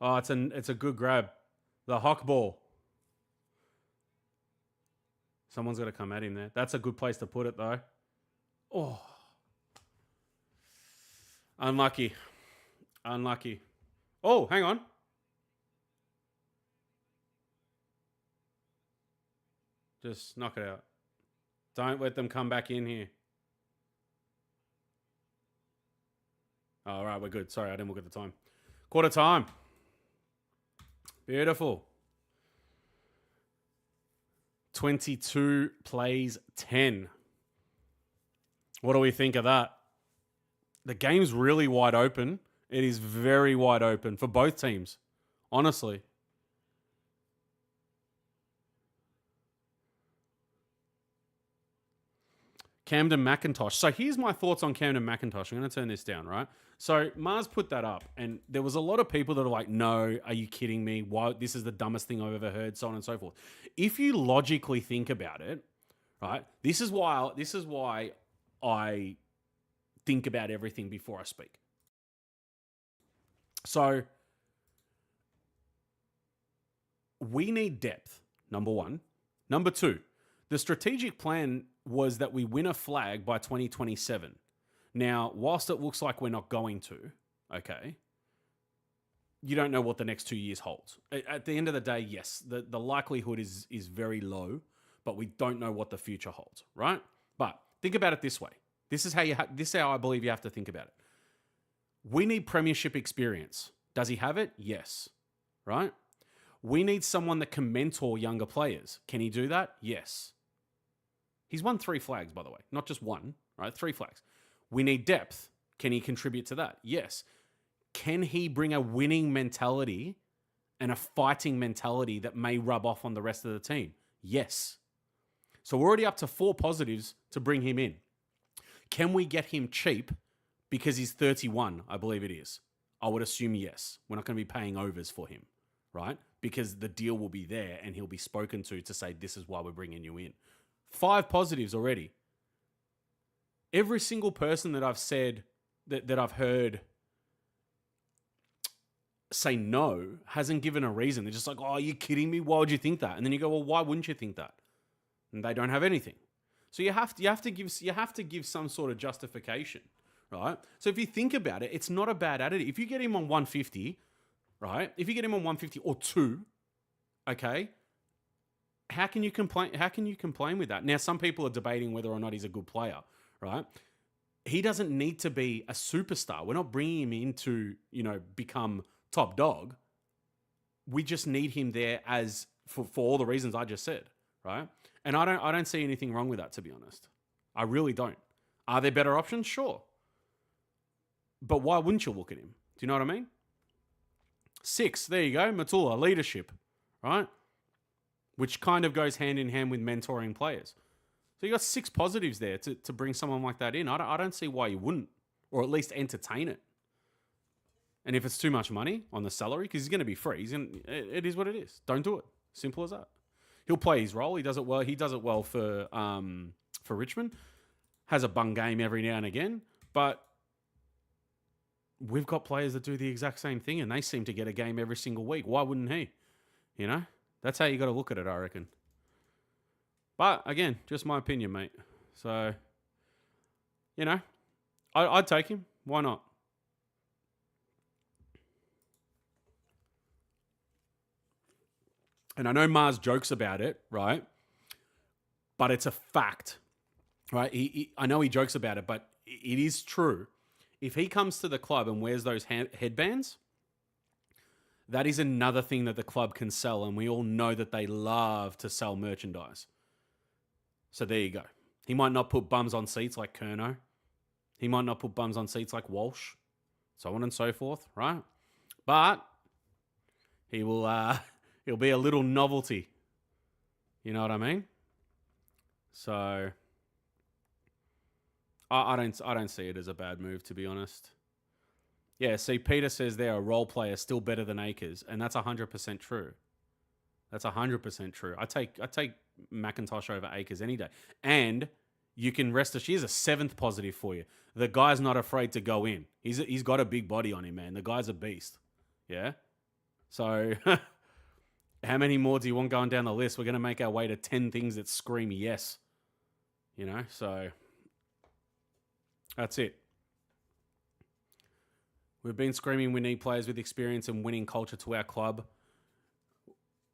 Oh, it's a good grab. The hawk ball. Someone's got to come at him there. That's a good place to put it, though. Oh. Unlucky. Oh, hang on. Just knock it out. Don't let them come back in here. All right, we're good. Sorry, I didn't look at the time. Quarter time. Beautiful. 22 plays 10. What do we think of that? The game's really wide open. It is very wide open for both teams, honestly. Camden McIntosh. So here's my thoughts on Camden McIntosh. I'm going to turn this down, right? So Mars put that up, and there was a lot of people that are like, no, are you kidding me? Why? This is the dumbest thing I've ever heard, so on and so forth. If you logically think about it, right, this is why I think about everything before I speak. So we need depth, number one. Number two, the strategic plan was that we win a flag by 2027. Now, whilst it looks like we're not going to, okay, you don't know what the next 2 years holds. At the end of the day, yes, the likelihood is very low, but we don't know what the future holds, right? But think about it this way. This is how I believe you have to think about it. We need premiership experience. Does he have it? Yes, right? We need someone that can mentor younger players. Can he do that? Yes. He's won 3 flags, by the way. Not just one, right? 3 flags. We need depth. Can he contribute to that? Yes. Can he bring a winning mentality and a fighting mentality that may rub off on the rest of the team? Yes. So we're already up to 4 positives to bring him in. Can we get him cheap because he's 31, I believe it is? I would assume yes. We're not going to be paying overs for him, right? Because the deal will be there and he'll be spoken to say, this is why we're bringing you in. 5 positives already. Every single person that I've said, that I've heard say no, hasn't given a reason. They're just like, oh, are you kidding me? Why would you think that? And then you go, well, why wouldn't you think that? And they don't have anything. So you have to give some sort of justification, right? So if you think about it, it's not a bad attitude. If you get him on 150, right? If you get him on 150 or 2, okay, how can you complain? How can you complain with that? Now, some people are debating whether or not he's a good player, right? He doesn't need to be a superstar. We're not bringing him in to, become top dog. We just need him there as for all the reasons I just said, right? And I don't see anything wrong with that, to be honest. I really don't. Are there better options? Sure. But why wouldn't you look at him? Do you know what I mean? 6, there you go, Matula, leadership, right? Which kind of goes hand in hand with mentoring players. So you got 6 positives there to bring someone like that in. I don't see why you wouldn't, or at least entertain it. And if it's too much money on the salary, because he's going to be free, it is what it is. Don't do it. Simple as that. He'll play his role. He does it well. He does it well for Richmond. Has a bung game every now and again, but we've got players that do the exact same thing, and they seem to get a game every single week. Why wouldn't he? That's how you got to look at it, I reckon. But again, just my opinion, mate. So, I'd take him. Why not? And I know Mars jokes about it, right? But it's a fact, right? I know he jokes about it, but it is true. If he comes to the club and wears those headbands, that is another thing that the club can sell, and we all know that they love to sell merchandise. So there you go. He might not put bums on seats like Kerno. He might not put bums on seats like Walsh, so on and so forth, right? But he will. He'll be a little novelty. You know what I mean? So I don't see it as a bad move, to be honest. Yeah, see, Peter says they're a role player still better than Akers, and that's 100% true. That's 100% true. I take McIntosh over Akers any day. And you can rest assured, here's a 7th positive for you. The guy's not afraid to go in. He's got a big body on him, man. The guy's a beast. Yeah? So, how many more do you want going down the list? We're going to make our way to 10 things that scream yes. So that's it. We've been screaming we need players with experience and winning culture to our club.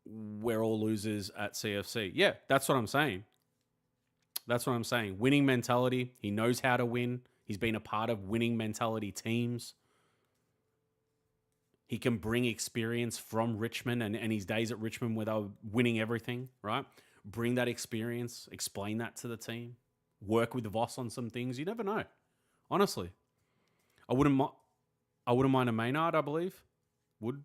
We're all losers at CFC. Yeah, that's what I'm saying. That's what I'm saying. Winning mentality. He knows how to win. He's been a part of winning mentality teams. He can bring experience from Richmond and his days at Richmond where they were winning everything, right? Bring that experience, explain that to the team, work with Voss on some things. You never know. Honestly. I wouldn't mind a Maynard, I believe.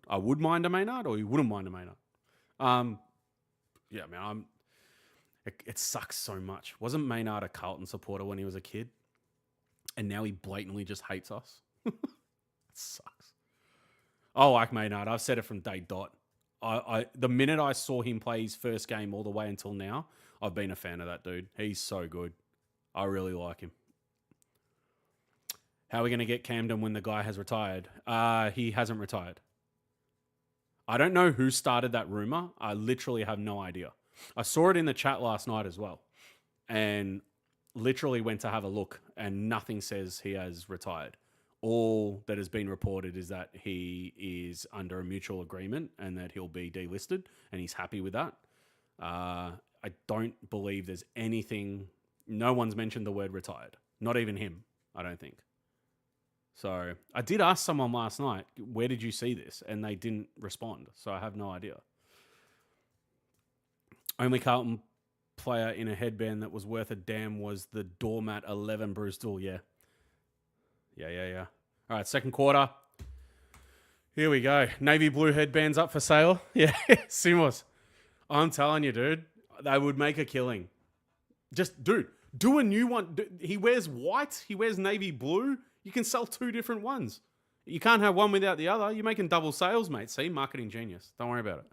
I would mind a Maynard, or you wouldn't mind a Maynard. Yeah, man, it sucks so much. Wasn't Maynard a Carlton supporter when he was a kid? And now he blatantly just hates us? It sucks. I like Maynard. I've said it from day dot. The minute I saw him play his first game all the way until now, I've been a fan of that dude. He's so good. I really like him. How are we going to get Camden when the guy has retired? He hasn't retired. I don't know who started that rumor. I literally have no idea. I saw it in the chat last night as well. And literally went to have a look and nothing says he has retired. All that has been reported is that he is under a mutual agreement and that he'll be delisted and he's happy with that. I don't believe there's anything. No one's mentioned the word retired. Not even him, I don't think. So I did ask someone last night, where did you see this? And they didn't respond. So I have no idea. Only Carlton player in a headband that was worth a damn was the doormat 11 Bruce Dool. Yeah. Yeah. All right, second quarter. Here we go. Navy blue headbands up for sale. Yeah, Simos. I'm telling you, dude, they would make a killing. Just, dude, do a new one. He wears white. He wears navy blue. You can sell two different ones. You can't have one without the other. You're making double sales, mate. See, marketing genius. Don't worry about it.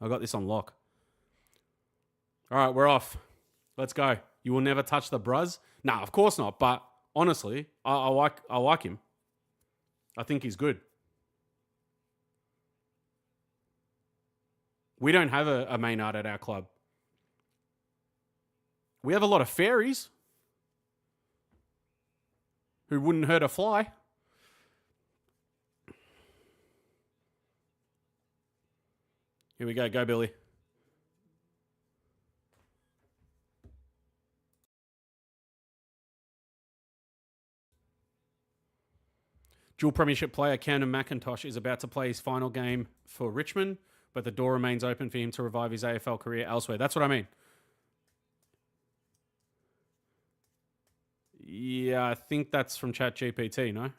I got this on lock. All right, we're off. Let's go. You will never touch the Bruz? Nah, of course not. But honestly, I like him. I think he's good. We don't have a Maynard at our club. We have a lot of fairies who wouldn't hurt a fly. Here we go. Go, Billy. Dual premiership player Camden McIntosh is about to play his final game for Richmond, but the door remains open for him to revive his AFL career elsewhere. That's what I mean. Yeah, I think that's from ChatGPT, no?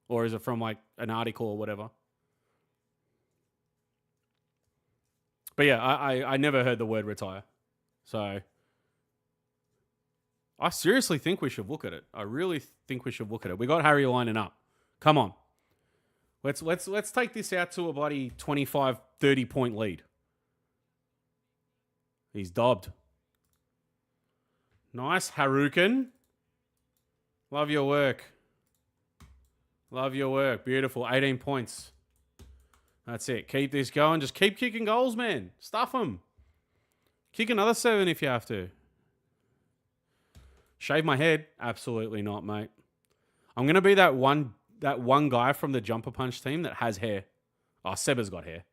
Or is it from like an article or whatever? But yeah, I never heard the word retire. So I seriously think we should look at it. I really think we should look at it. We got Harry lining up. Come on. Let's take this out to a bloody 25, 30 point lead. He's dobbed. Nice, Harukin. Love your work. Love your work. Beautiful. 18 points. That's it. Keep this going. Just keep kicking goals, man. Stuff them. Kick another 7 if you have to. Shave my head? Absolutely not, mate. I'm going to be that one guy from the Jumper Punch team that has hair. Oh, Seba's got hair.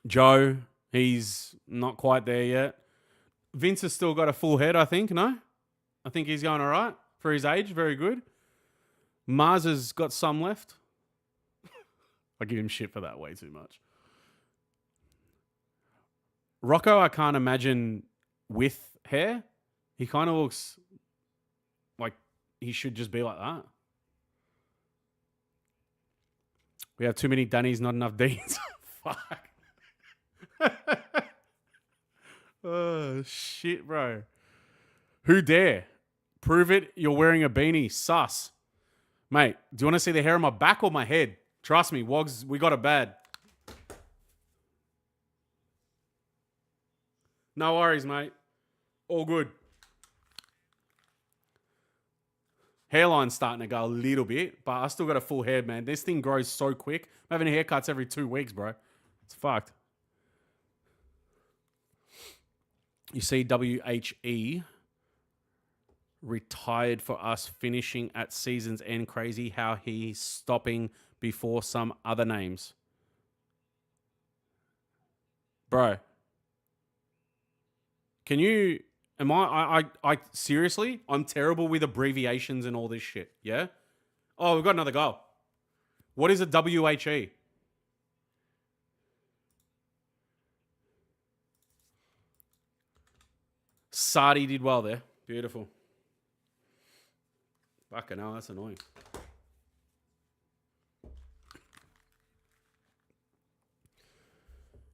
Joe, he's not quite there yet. Vince has still got a full head, I think, no? I think he's going all right for his age. Very good. Mars has got some left. I give him shit for that way too much. Rocco, I can't imagine with hair. He kind of looks like he should just be like that. We have too many Dannies, not enough Deans. Fuck. Oh, shit, bro. Who dare? Prove it. You're wearing a beanie. Sus. Mate, do you want to see the hair on my back or my head? Trust me, Wogs, we got it bad. No worries, mate. All good. Hairline's starting to go a little bit, but I still got a full head, man. This thing grows so quick. I'm having haircuts every 2 weeks, bro. It's fucked. You see WHE retired for us finishing at season's end. Crazy how he's stopping before some other names. Bro. Can you... I seriously, I'm terrible with abbreviations and all this shit, yeah? Oh, we've got another goal. What is a WHE? Sadi did well there. Beautiful. Fucking hell, that's annoying.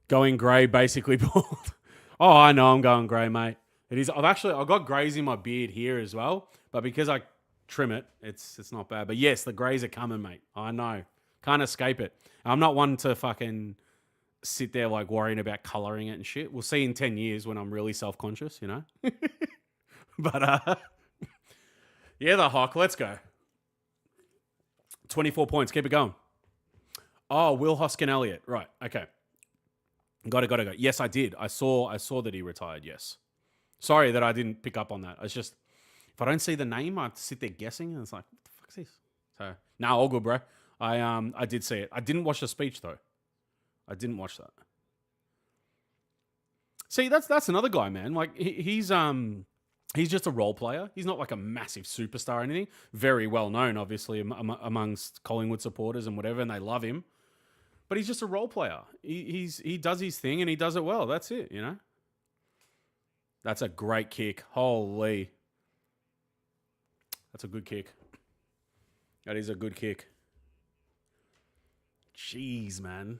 Going grey, basically bald. Oh, I know I'm going grey, mate. It is. I've got greys in my beard here as well, but because I trim it, it's not bad. But yes, the greys are coming, mate. I know. Can't escape it. I'm not one to fucking sit there like worrying about colouring it and shit. We'll see in 10 years when I'm really self-conscious, you know? But yeah, the Hawk, let's go. 24 points, keep it going. Oh, Will Hoskin Elliott. Right, okay. Got it. Yes, I did. I saw that he retired, yes. Sorry that I didn't pick up on that. It's just, if I don't see the name, I have to sit there guessing, and it's like, what the fuck is this? So, nah, all good, bro. I did see it. I didn't watch the speech, though. I didn't watch that. See, that's another guy, man. Like he's just a role player. He's not like a massive superstar or anything. Very well known, obviously, amongst Collingwood supporters and whatever, and they love him. But he's just a role player. He does his thing and he does it well. That's it, you know. That's a great kick. Holy, that's a good kick. That is a good kick. Jeez, man.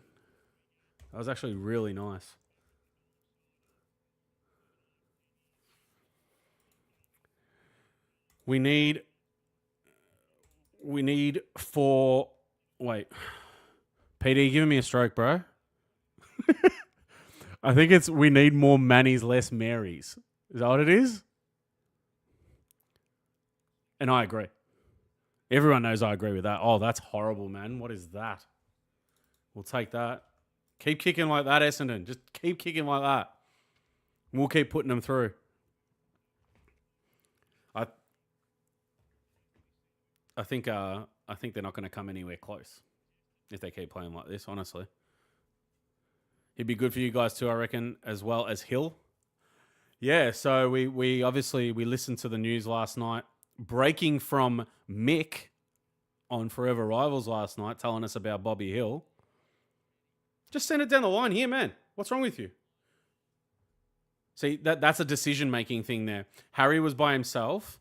That was actually really nice. We need 4. Wait. Peter, you giving me a stroke, bro? I think it's we need more Mannies, less Marys. Is that what it is? And I agree. Everyone knows I agree with that. Oh, that's horrible, man. What is that? We'll take that. Keep kicking like that, Essendon. Just keep kicking like that. We'll keep putting them through. I think they're not going to come anywhere close if they keep playing like this, honestly. He'd be good for you guys too, I reckon, as well as Hill. Yeah, so we obviously listened to the news last night, breaking from Mick on Forever Rivals last night, telling us about Bobby Hill. Just send it down the line here, man. What's wrong with you? See, that's a decision-making thing there. Harry was by himself.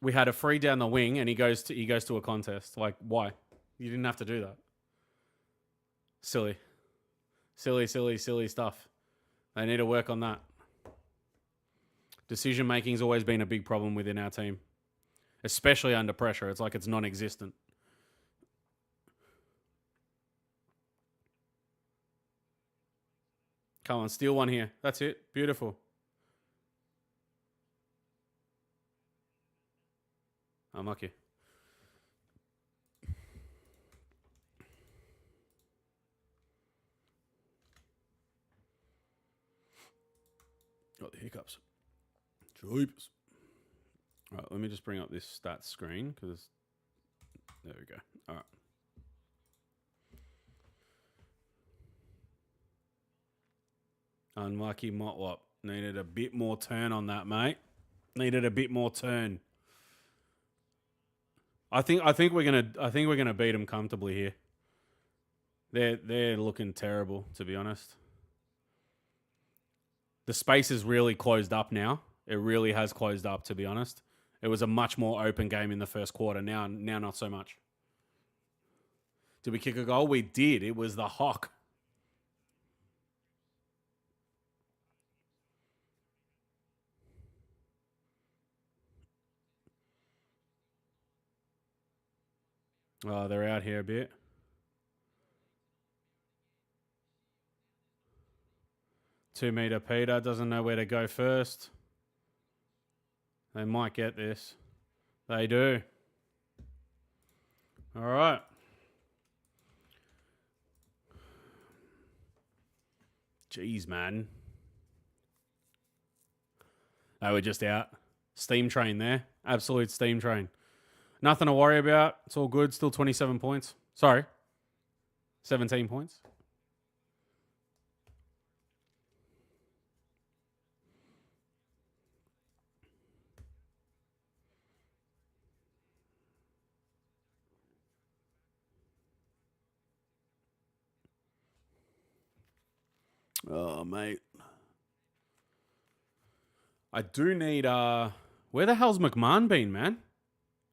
We had a free down the wing, and he goes to a contest. Like, why? You didn't have to do that. Silly stuff. They need to work on that. Decision making's always been a big problem within our team, especially under pressure. It's like it's non-existent. Come on, steal one here. That's it. Beautiful. Unlucky. Got the hiccups. Jeepers. All right, let me just bring up this stats screen because there we go. All right. Unlucky Motlop. Needed a bit more turn on that, mate. Needed a bit more turn. I think we're gonna beat them comfortably here. They're looking terrible, to be honest. The space is really closed up now. It really has closed up, to be honest. It was a much more open game in the first quarter. Now not so much. Did we kick a goal? We did. It was the Hawk. Oh, they're out here a bit. Two-meter Peter doesn't know where to go first. They might get this. They do. All right. Jeez, man. They were just out. Steam train there. Absolute steam train. Nothing to worry about. It's all good. Still 27 points. Sorry. 17 points. Oh, mate. I do need... Where the hell's McMahon been, man?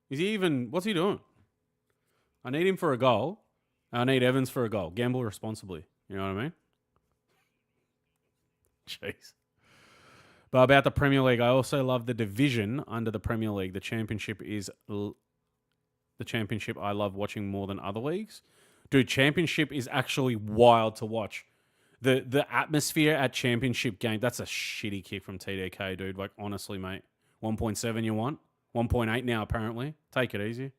Is he even... What's he doing? I need him for a goal. I need Evans for a goal. Gamble responsibly. You know what I mean? Jeez. But about the Premier League, I also love the division under the Premier League. The Championship is the Championship I love watching more than other leagues. Dude, Championship is actually wild to watch. The atmosphere at Championship game, that's a shitty kick from TDK, dude. Like, honestly, mate. 1.7 you want? 1.8 now, apparently. Take it easy.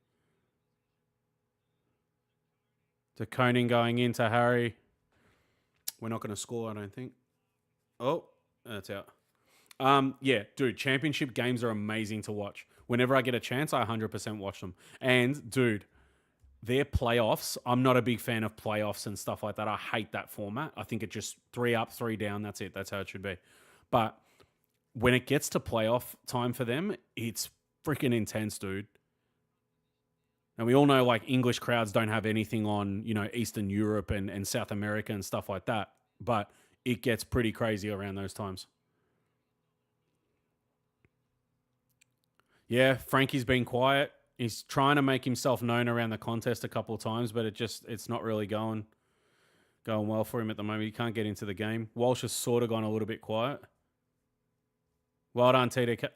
To Koning going into Harry. We're not going to score, I don't think. Oh, that's out. Yeah, dude, Championship games are amazing to watch. Whenever I get a chance, I 100% watch them. And, dude, their playoffs, I'm not a big fan of playoffs and stuff like that. I hate that format. I think it just 3 up, 3 down. That's it. That's how it should be. But when it gets to playoff time for them, it's freaking intense, dude. And we all know, like, English crowds don't have anything on, you know, Eastern Europe and South America and stuff like that. But it gets pretty crazy around those times. Yeah, Frankie's been quiet. He's trying to make himself known around the contest a couple of times, but it's not really going well for him at the moment. He can't get into the game. Walsh has sort of gone a little bit quiet. Well done, TDK.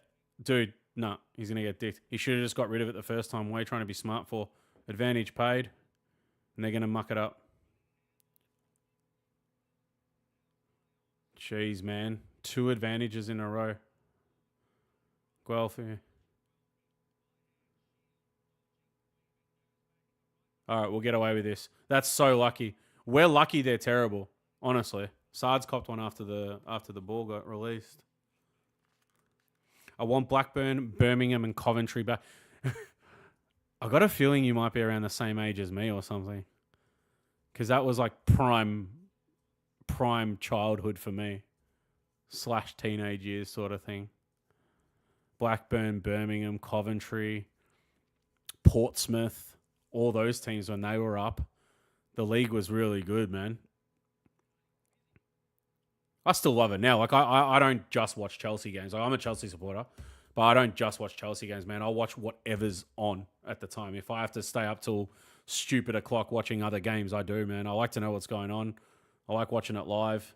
Dude, no, he's going to get dicked. He should have just got rid of it the first time. What are you trying to be smart for? Advantage paid, and they're going to muck it up. Jeez, man. 2 advantages in a row. Guelph. All right, we'll get away with this. That's so lucky. We're lucky they're terrible, honestly. Sards copped one after the ball got released. I want Blackburn, Birmingham, and Coventry back. I got a feeling you might be around the same age as me or something. Because that was like prime childhood for me. / teenage years sort of thing. Blackburn, Birmingham, Coventry, Portsmouth. All those teams, when they were up, the league was really good, man. I still love it now. Like, I don't just watch Chelsea games. Like, I'm a Chelsea supporter, but I don't just watch Chelsea games, man. I'll watch whatever's on at the time. If I have to stay up till stupid o'clock watching other games, I do, man. I like to know what's going on. I like watching it live.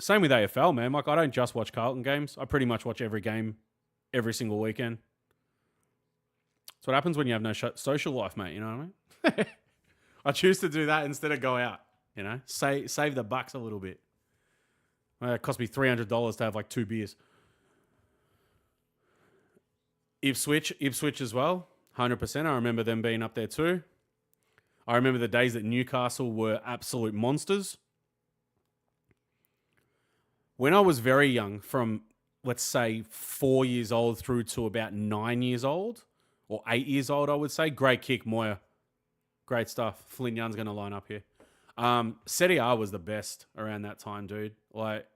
Same with AFL, man. Like, I don't just watch Carlton games. I pretty much watch every game every single weekend. That's what happens when you have no social life, mate. You know what I mean? I choose to do that instead of go out. You know, save the bucks a little bit. It cost me $300 to have like 2 beers. Ipswich as well, 100%. I remember them being up there too. I remember the days that Newcastle were absolute monsters. When I was very young, from let's say 4 years old through to about 9 years old, or 8 years old, I would say. Great kick, Moya. Great stuff. Flynn Young's going to line up here. Serie A was the best around that time, dude. Like,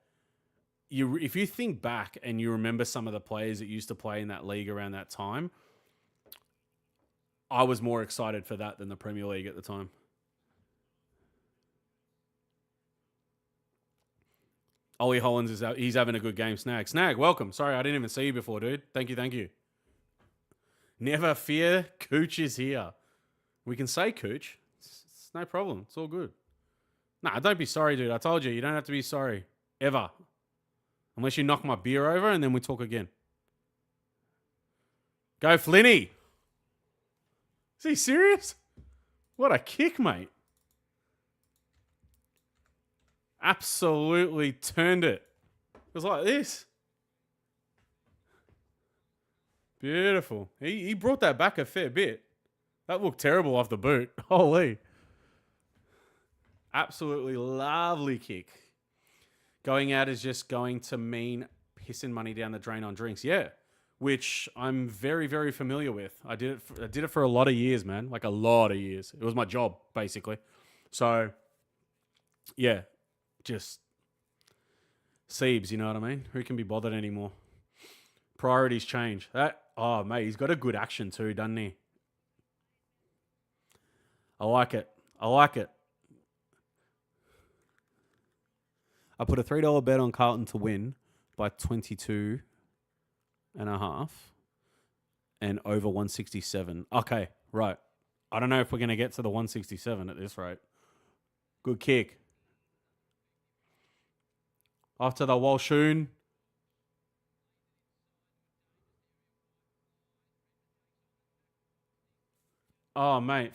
if you think back and you remember some of the players that used to play in that league around that time, I was more excited for that than the Premier League at the time. Ollie Hollins, he's having a good game. Snag, welcome. Sorry, I didn't even see you before, dude. Thank you. Never fear, Cooch is here. We can say Cooch. It's no problem. It's all good. Nah, don't be sorry, dude. I told you don't have to be sorry. Ever. Unless you knock my beer over and then we talk again. Go Flinny. Is he serious? What a kick, mate. Absolutely turned it. It was like this. Beautiful. He brought that back a fair bit. That looked terrible off the boot. Holy. Absolutely lovely kick. Going out is just going to mean pissing money down the drain on drinks. Yeah. Which I'm very, very familiar with. I did it for a lot of years, man. Like a lot of years. It was my job, basically. So, yeah. Just Siebes, you know what I mean? Who can be bothered anymore? Priorities change. Oh, mate, he's got a good action too, doesn't he? I like it. I put a $3 bet on Carlton to win by 22.5 and over 167. Okay, right. I don't know if we're going to get to the 167 at this rate. Good kick. After the Walshoon. Oh, mate.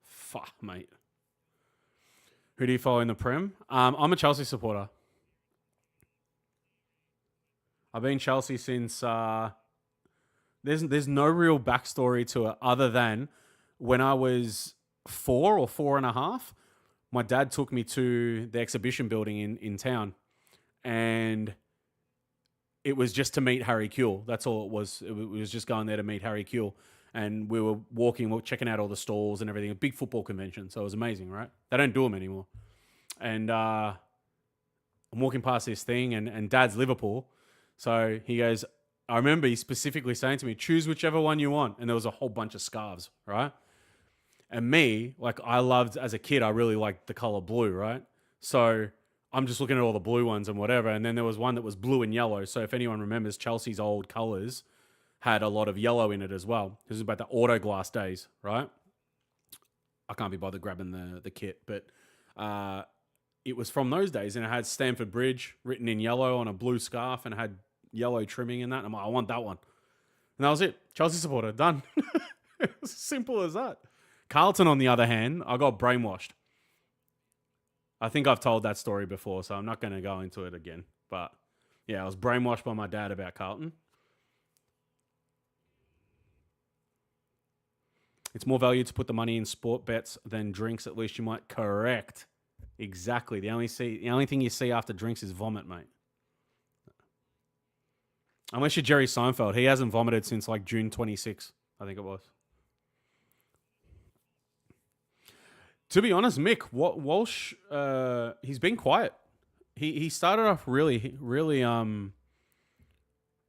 Fuck, mate. Who do you follow in the Prem? I'm a Chelsea supporter. I've been Chelsea since... There's no real backstory to it other than when I was 4 or 4.5, my dad took me to the exhibition building in town. And it was just to meet Harry Kewell. That's all it was. It was just going there to meet Harry Kewell. And we were checking out all the stalls and everything. A big football convention. So it was amazing, right? They don't do them anymore. And I'm walking past this thing and Dad's Liverpool. So he goes, I remember he specifically saying to me, choose whichever one you want. And there was a whole bunch of scarves, right? And me, like I loved, as a kid, I really liked the color blue, right? So I'm just looking at all the blue ones and whatever. And then there was one that was blue and yellow. So if anyone remembers, Chelsea's old colors had a lot of yellow in it as well. This is about the auto glass days, right? I can't be bothered grabbing the kit, but it was from those days. And it had Stamford Bridge written in yellow on a blue scarf and it had yellow trimming in that. And I'm like, I want that one. And that was it. Chelsea supporter, done. It was as simple as that. Carlton, on the other hand, I got brainwashed. I think I've told that story before, so I'm not going to go into it again. But yeah, I was brainwashed by my dad about Carlton. It's more value to put the money in sport bets than drinks. At least you might. Correct. Exactly. The only thing you see after drinks is vomit, mate. Unless you're Jerry Seinfeld. He hasn't vomited since like June 26, I think it was. To be honest, Mick, Walsh, he's been quiet. He started off really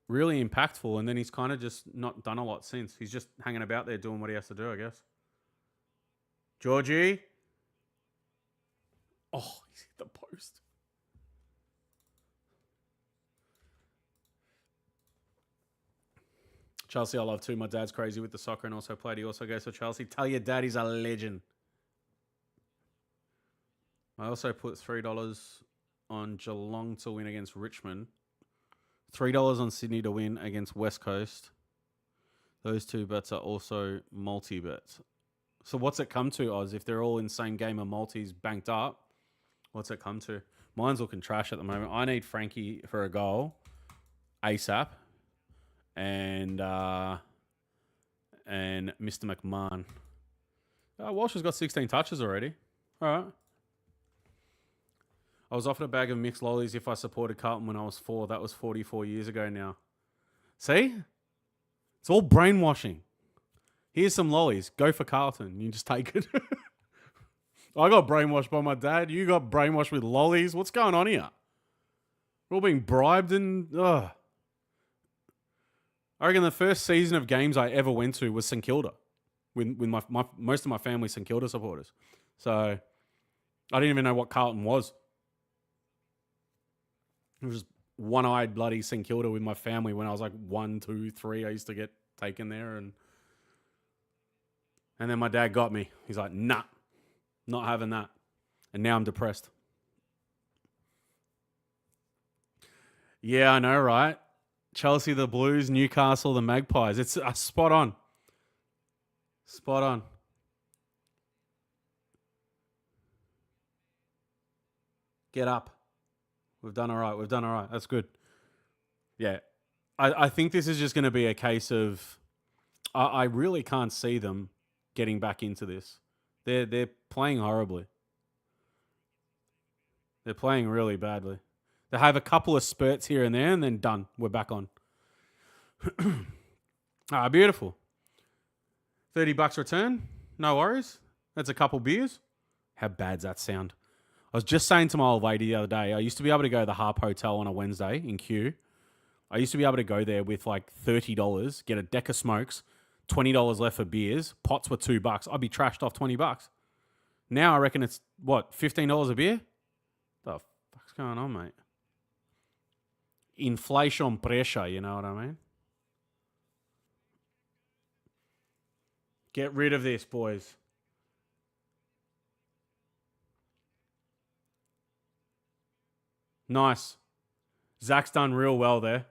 impactful, and then he's kind of just not done a lot since. He's just hanging about there doing what he has to do, I guess. Georgie. Oh, he's hit the post. Chelsea I love too. My dad's crazy with the soccer and also played. He also goes for Chelsea. Tell your dad he's a legend. I also put $3 on Geelong to win against Richmond. $3 on Sydney to win against West Coast. Those two bets are also multi-bets. So what's it come to, Oz? If they're all in the same game of multis banked up, what's it come to? Mine's looking trash at the moment. I need Frankie for a goal ASAP. And Mr. McMahon. Walsh has got 16 touches already. All right. I was offered a bag of mixed lollies if I supported Carlton when I was 4. That was 44 years ago now. See? It's all brainwashing. Here's some lollies. Go for Carlton. You just take it. I got brainwashed by my dad. You got brainwashed with lollies. What's going on here? We're all being bribed and... I reckon the first season of games I ever went to was St Kilda. With my most of my family St Kilda supporters. So I didn't even know what Carlton was. It was one-eyed bloody St Kilda with my family when I was like 1, 2, 3. I used to get taken there. And then my dad got me. He's like, nah, not having that. And now I'm depressed. Yeah, I know, right? Chelsea, the Blues, Newcastle, the Magpies. It's spot on. Spot on. Get up. We've done all right. That's good. Yeah. I think this is just going to be a case of... I really can't see them getting back into this. They're playing horribly. They're playing really badly. They have a couple of spurts here and there and then done. We're back on. Beautiful. $30 return. No worries. That's a couple beers. How bad's that sound? I was just saying to my old lady the other day, I used to be able to go to the Harp Hotel on a Wednesday in Kew. I used to be able to go there with like $30, get a deck of smokes, $20 left for beers. Pots were $2. I'd be trashed off $20. Now I reckon it's, what, $15 a beer? The fuck's going on, mate? Inflation pressure, you know what I mean? Get rid of this, boys. Nice. Zach's done real well there.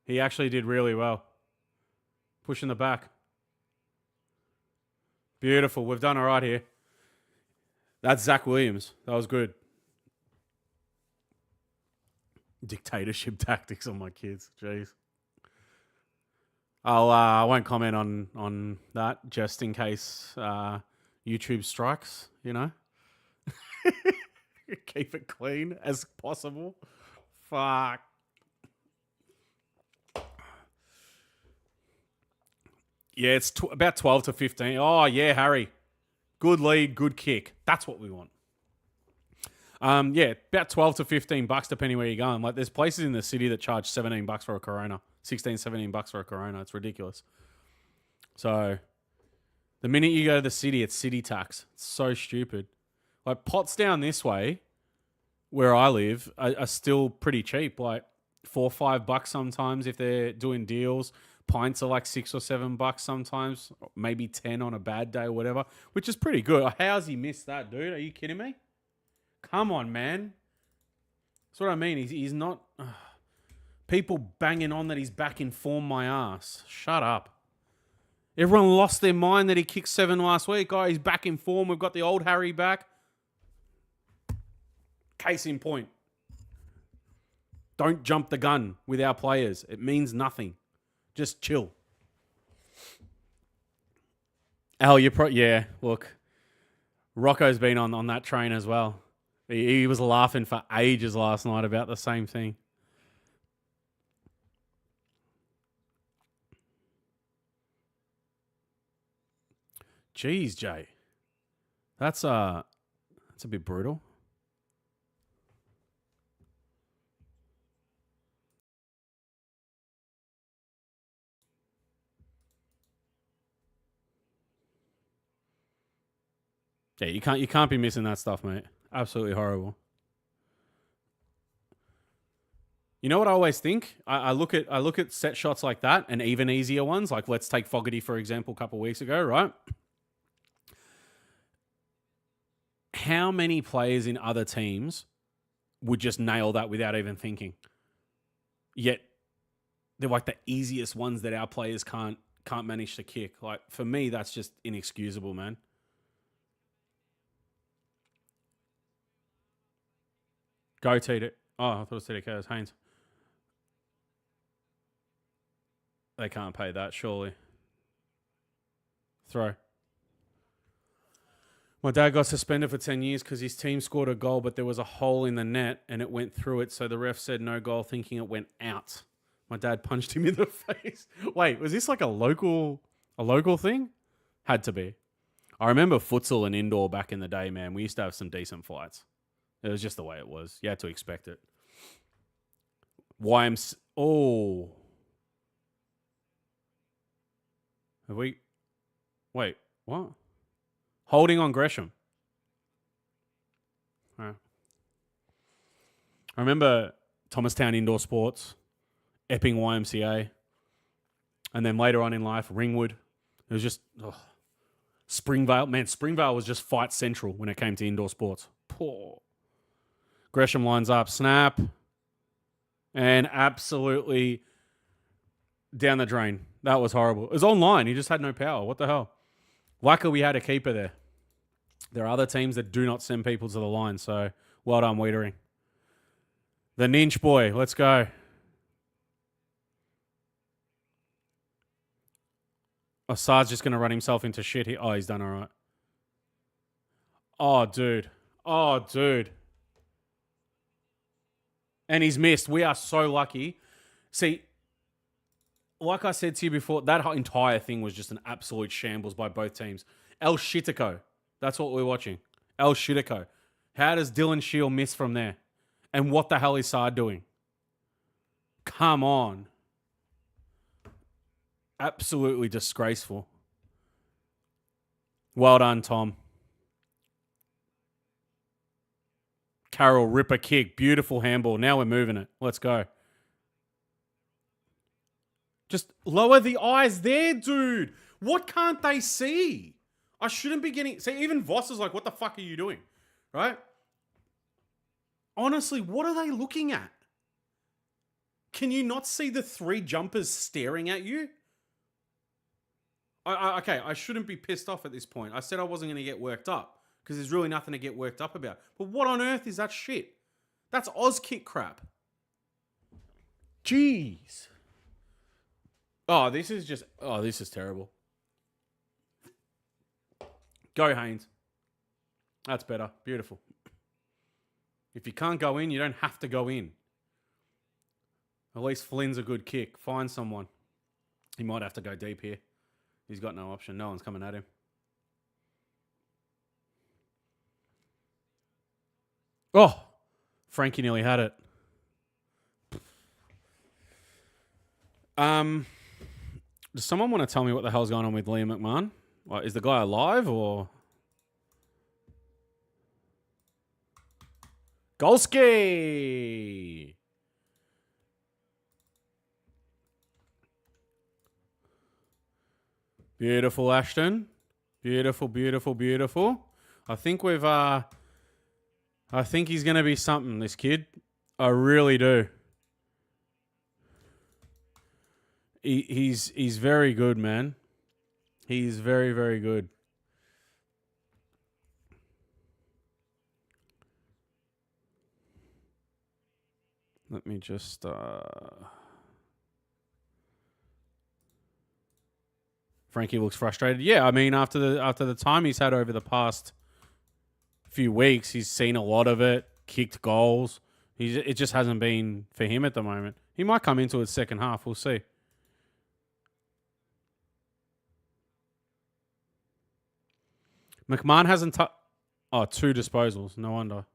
He actually did really well. Pushing the back. Beautiful. We've done all right here. That's Zach Williams. That was good. Dictatorship tactics on my kids. Jeez. I won't comment on that just in case YouTube strikes, you know. Keep it clean as possible. Fuck. Yeah, it's about 12 to 15. Oh, yeah, Harry. Good lead, good kick. That's what we want. Yeah, about 12 to $15 depending where you're going. Like, there's places in the city that charge $17 for a Corona. $16-17 for a Corona. It's ridiculous. So, the minute you go to the city, it's city tax. It's so stupid. Like, pots down this way, where I live, are still pretty cheap. Like, $4 or $5 sometimes if they're doing deals. Pints are like $6 or $7 sometimes. Maybe 10 on a bad day or whatever, which is pretty good. How's he missed that, dude? Are you kidding me? Come on, man. That's what I mean. He's not... people banging on that he's back in form, my ass. Shut up. Everyone lost their mind that he kicked 7 last week. Oh, he's back in form. We've got the old Harry back. Case in point. Don't jump the gun with our players. It means nothing. Just chill. Al, yeah, look. Rocco's been on that train as well. He was laughing for ages last night about the same thing. Jeez, Jay. That's a bit brutal. Yeah, you can't be missing that stuff, mate. Absolutely horrible. You know what I always think? I look at set shots like that and even easier ones, like let's take Fogarty for example a couple of weeks ago, right? How many players in other teams would just nail that without even thinking? Yet they're like the easiest ones that our players can't manage to kick. Like for me, that's just inexcusable, man. Go TD. Oh, I thought it was TDK. It was Haynes. They can't pay that, surely. Throw. My dad got suspended for 10 years because his team scored a goal, but there was a hole in the net and it went through it. So the ref said no goal, thinking it went out. My dad punched him in the face. Wait, was this like a local thing? Had to be. I remember futsal and indoor back in the day, man. We used to have some decent fights. It was just the way it was. You had to expect it. Oh. Have we... Wait, what? Holding on Gresham. Right. I remember Thomastown Indoor Sports, Epping YMCA, and then later on in life, Ringwood. It was just... Springvale. Man, Springvale was just fight central when it came to indoor sports. Poor. Gresham lines up, snap, and absolutely down the drain. That was horrible. It was online. He just had no power. What the hell? Luckily, we had a keeper there. There are other teams that do not send people to the line, so well done, Wiedering. The Ninch boy, let's go. Assad's just going to run himself into shit here. Oh, he's done all right. Oh, dude. And he's missed. We are so lucky. See, like I said to you before, that entire thing was just an absolute shambles by both teams. El Shitiko. That's what we're watching. El Shitiko. How does Dylan Shield miss from there? And what the hell is Saad doing? Come on. Absolutely disgraceful. Well done, Tom. Carroll, ripper kick. Beautiful handball. Now we're moving it. Let's go. Just lower the eyes there, dude. What can't they see? I shouldn't be getting... See, even Voss is like, what the fuck are you doing? Right? Honestly, what are they looking at? Can you not see the 3 jumpers staring at you? Okay, I shouldn't be pissed off at this point. I said I wasn't going to get worked up because there's really nothing to get worked up about. But what on earth is that shit? That's Auskick crap. Jeez. Oh, this is terrible. Go, Haynes. That's better. Beautiful. If you can't go in, you don't have to go in. At least Flynn's a good kick. Find someone. He might have to go deep here. He's got no option. No one's coming at him. Oh, Frankie nearly had it. Does someone want to tell me what the hell's going on with Liam McMahon? Like, is the guy alive or... Golski! Beautiful, Ashton. Beautiful, beautiful, beautiful. I think we've... I think he's going to be something, this kid. I really do. He's very good, man. He's very, very good. Let me just... Frankie looks frustrated. Yeah, I mean, after the time he's had over the past few weeks, he's seen a lot of it, kicked goals. It just hasn't been for him at the moment. He might come into his second half. We'll see. McMahon hasn't... 2 disposals. No wonder.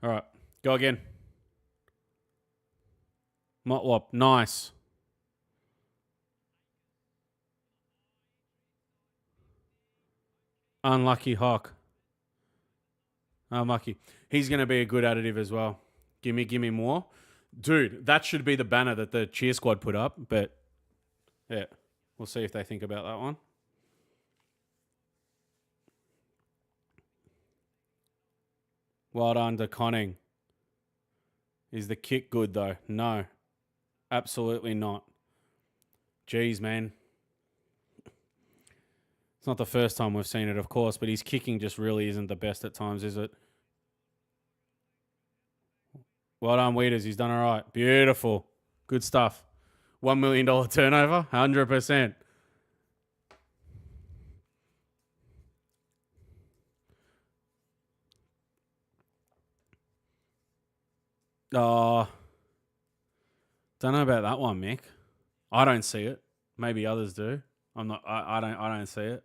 All right. Go again. Motlop. Nice. Unlucky Hawk. Unlucky. He's going to be a good additive as well. Gimme more. Dude, that should be the banner that the cheer squad put up. But, yeah. We'll see if they think about that one. Well done to Conning. Is the kick good, though? No. Absolutely not. Jeez, man. It's not the first time we've seen it, of course, but his kicking just really isn't the best at times, is it? Well done, Weeders. He's done all right. Beautiful. Good stuff. $1 million turnover? 100%. Oh, don't know about that one, Mick. I don't see it. Maybe others do. I don't see it.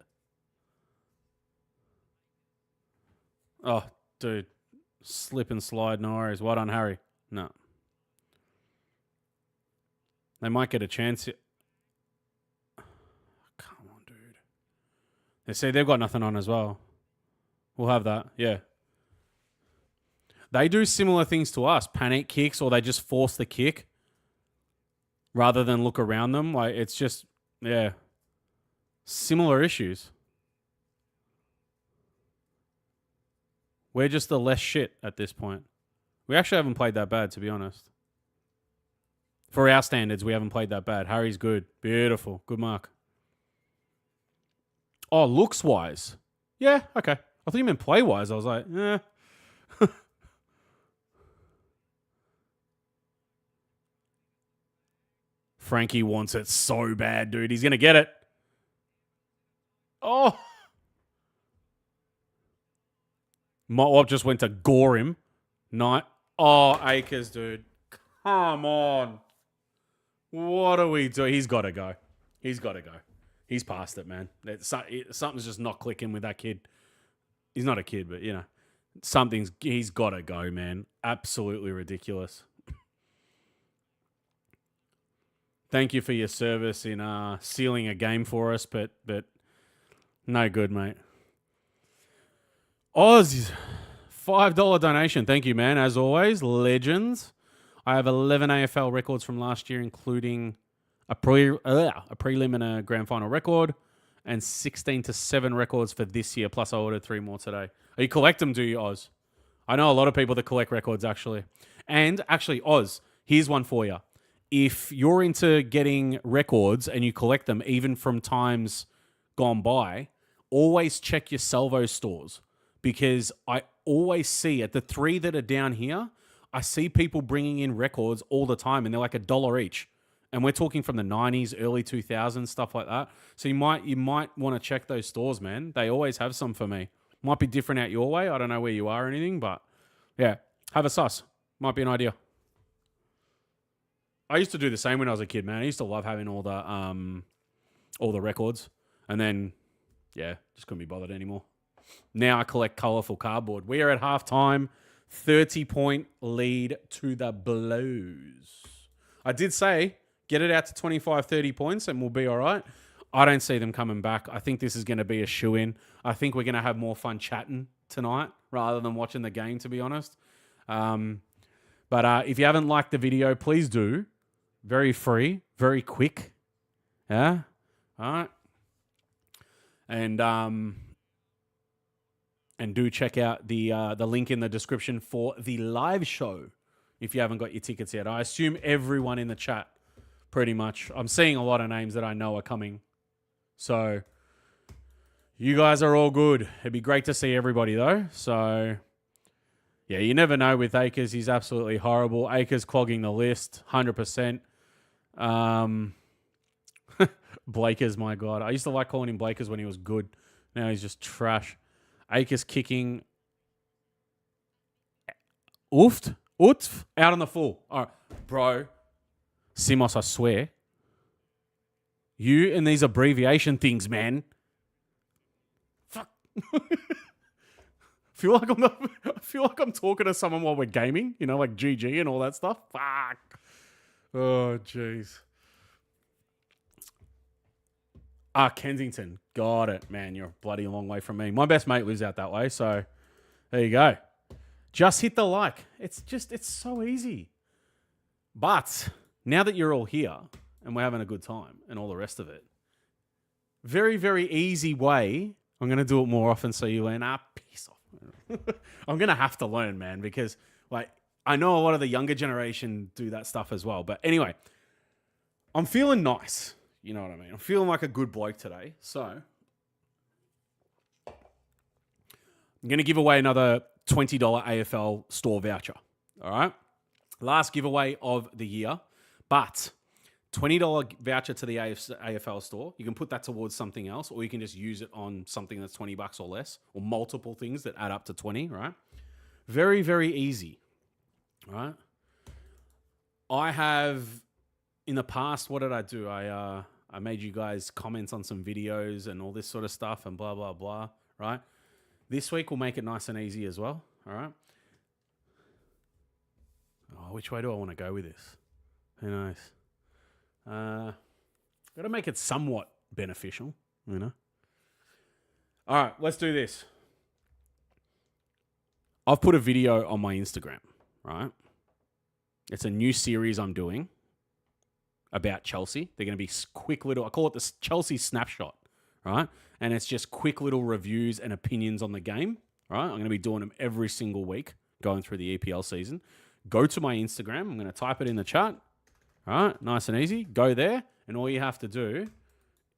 Oh, dude. Slip and slide, no worries. Well done, Harry. No. They might get a chance here. Come on, dude. They see they've got nothing on as well. We'll have that. Yeah. They do similar things to us. Panic kicks, or they just force the kick rather than look around them. Like, it's just, yeah. Similar issues. We're just the less shit at this point. We actually haven't played that bad, to be honest. For our standards, we haven't played that bad. Harry's good. Beautiful. Good mark. Oh, looks-wise. Yeah, okay. I thought you meant play-wise. I was like, eh. Frankie wants it so bad, dude. He's going to get it. Oh. Motlop just went to gore him. Oh, Akers, dude. Come on. What are we doing? He's got to go. He's got to go. He's past it, man. Something's just not clicking with that kid. He's not a kid, but, you know. He's got to go, man. Absolutely ridiculous. Thank you for your service in sealing a game for us, but No good, mate. Oz, $5 donation. Thank you, man. As always, legends. I have 11 AFL records from last year, including a prelim and a grand final record, and 16 to 7 records for this year. Plus, I ordered 3 more today. Oh, you collect them, do you, Oz? I know a lot of people that collect records, actually. And actually, Oz, here's one for you. If you're into getting records and you collect them, even from times gone by, always check your Salvo stores, because I always see at the 3 that are down here, I see people bringing in records all the time, and they're like $1 each. And we're talking from the 90s, early 2000s, stuff like that. So you might want to check those stores, man. They always have some for me. Might be different out your way. I don't know where you are or anything, but yeah, have a sus. Might be an idea. I used to do the same when I was a kid, man. I used to love having all the records, and then yeah, just couldn't be bothered anymore. Now I collect colourful cardboard. We are at halftime, 30-point lead to the Blues. I did say get it out to 25, 30 points, and we'll be all right. I don't see them coming back. I think this is going to be a shoe-in. I think we're going to have more fun chatting tonight rather than watching the game, to be honest. But if you haven't liked the video, please do. Very free, very quick. Yeah? All right. And do check out the link in the description for the live show if you haven't got your tickets yet. I assume everyone in the chat, pretty much. I'm seeing a lot of names that I know are coming. So you guys are all good. It'd be great to see everybody, though. So yeah, you never know with Akers. He's absolutely horrible. Akers clogging the list, 100%. Blakers, my God. I used to like calling him Blakers when he was good. Now he's just trash. Akers kicking. Oofed? Utf? Out on the full. All right. Bro. Simos, I swear. You and these abbreviation things, man. Fuck. I feel like I'm talking to someone while we're gaming, you know, like GG and all that stuff. Fuck. Oh, jeez. Kensington. Got it. Man, you're a bloody long way from me. My best mate lives out that way, so there you go. Just hit the like. It's so easy. But now that you're all here and we're having a good time and all the rest of it, very, very easy way. I'm going to do it more often so you learn. Piece off. I'm going to have to learn, man, because like I know a lot of the younger generation do that stuff as well. But anyway, I'm feeling nice. You know what I mean? I'm feeling like a good bloke today. So I'm going to give away another $20 AFL store voucher. All right? Last giveaway of the year. But $20 voucher to the AFL store. You can put that towards something else, or you can just use it on something that's $20 or less, or multiple things that add up to 20, right? Very, very easy. All right? I have... In the past, what did I do? I made you guys comment on some videos and all this sort of stuff and blah, blah, blah, right? This week, we'll make it nice and easy as well, all right? Oh, which way do I want to go with this? Who knows? Got to make it somewhat beneficial, you know? All right, let's do this. I've put a video on my Instagram, right? It's a new series I'm doing about Chelsea. They're going to be quick little, I call it the Chelsea snapshot, right? And it's just quick little reviews and opinions on the game, right? I'm going to be doing them every single week going through the EPL season. Go to my Instagram. I'm going to type it in the chat, all right? Nice and easy. Go there, and all you have to do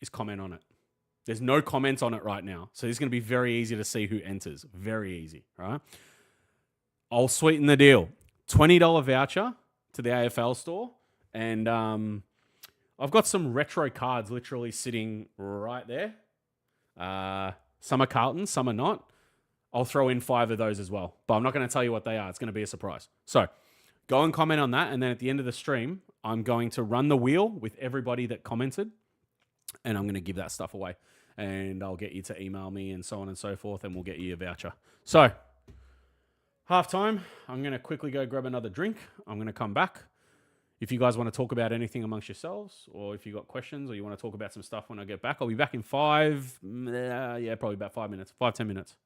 is comment on it. There's no comments on it right now, so it's going to be very easy to see who enters. Very easy, right? I'll sweeten the deal. $20 voucher to the AFL store. And I've got some retro cards literally sitting right there. Some are Carlton, some are not. I'll throw in 5 of those as well. But I'm not going to tell you what they are. It's going to be a surprise. So go and comment on that. And then at the end of the stream, I'm going to run the wheel with everybody that commented. And I'm going to give that stuff away. And I'll get you to email me and so on and so forth. And we'll get you a voucher. So halftime, I'm going to quickly go grab another drink. I'm going to come back. If you guys want to talk about anything amongst yourselves, or if you got questions, or you want to talk about some stuff when I get back, I'll be back in probably about 5 minutes, 5-10 minutes.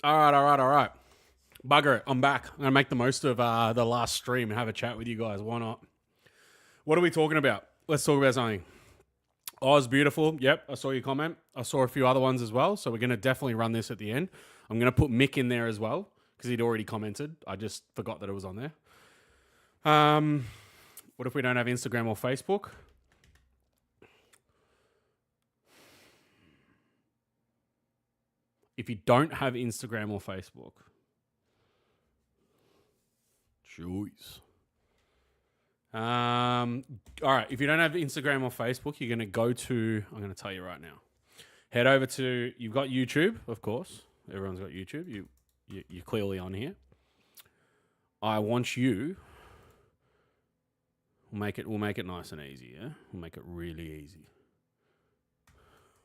All right. Bugger it. I'm back. I'm going to make the most of the last stream and have a chat with you guys. Why not? What are we talking about? Let's talk about something. Oz, beautiful. Yep, I saw your comment. I saw a few other ones as well. So we're going to definitely run this at the end. I'm going to put Mick in there as well because he'd already commented. I just forgot that it was on there. What if we don't have Instagram or Facebook? If you don't have Instagram or Facebook, choice. All right. If you don't have Instagram or Facebook, you're going to go to, I'm going to tell you right now, head over to, you've got YouTube, of course. Everyone's got YouTube. You're clearly on here. I want you, we'll make it nice and easy. Yeah. We'll make it really easy.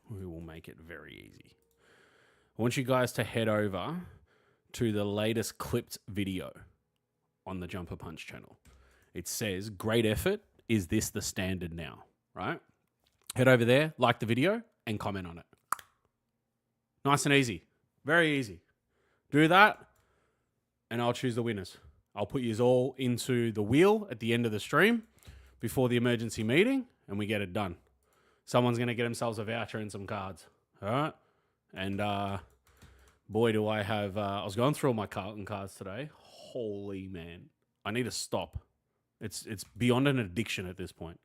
We will make it very easy. I want you guys to head over to the latest clipped video on the Jumper Punch channel. It says, great effort. Is this the standard now? Right? Head over there, like the video, and comment on it. Nice and easy. Very easy. Do that, and I'll choose the winners. I'll put you all into the wheel at the end of the stream before the emergency meeting, and we get it done. Someone's going to get themselves a voucher and some cards. All right? And boy, do I have... I was going through all my Carlton cards today. Holy man. I need to stop. It's beyond an addiction at this point.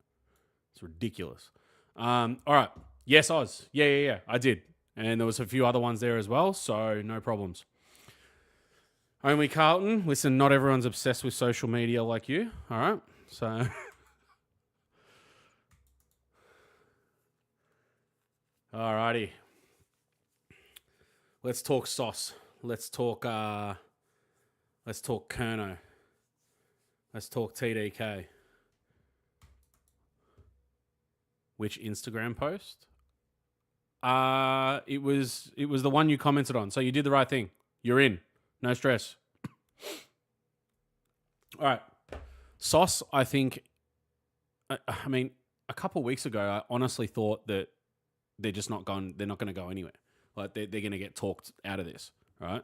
It's ridiculous. All right. Yes, Oz. Yeah. I did. And there was a few other ones there as well, so no problems. Only Carlton. Listen, not everyone's obsessed with social media like you. All right, so alrighty. Let's talk sauce. Let's talk Kerno. Let's talk TDK. Which Instagram post? It was the one you commented on. So you did the right thing. You're in. No stress. All right. Sauce, I think, I mean, a couple of weeks ago, I honestly thought that they're just not going, they're not going to go anywhere. Like they're going to get talked out of this, right?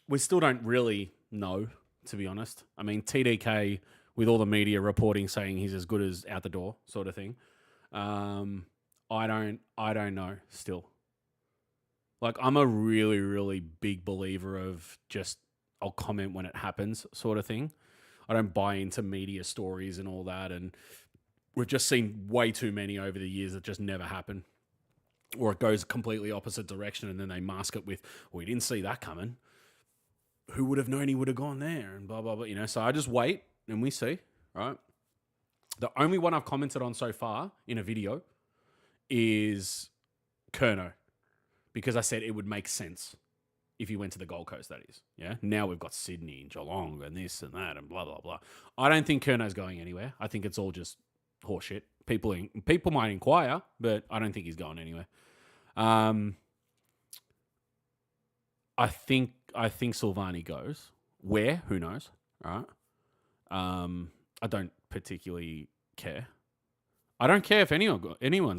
We still don't really know, to be honest. I mean, TDK, with all the media reporting saying he's as good as out the door sort of thing. I don't know still. Like, I'm a really, really big believer of just, I'll comment when it happens sort of thing. I don't buy into media stories and all that. And we've just seen way too many over the years that just never happen. Or it goes completely opposite direction and then they mask it with, we didn't see that coming. Who would have known he would have gone there? And blah, blah, blah. You know, so I just wait and we see, right? The only one I've commented on so far in a video is Kerno. Because I said it would make sense if you went to the Gold Coast, that is. Yeah. Now we've got Sydney and Geelong and this and that and blah, blah, blah. I don't think Kerno's going anywhere. I think it's all just horseshit. People might inquire, but I don't think he's going anywhere. I think Silvani goes. Where? Who knows? All right. I don't particularly care. I don't care if anyone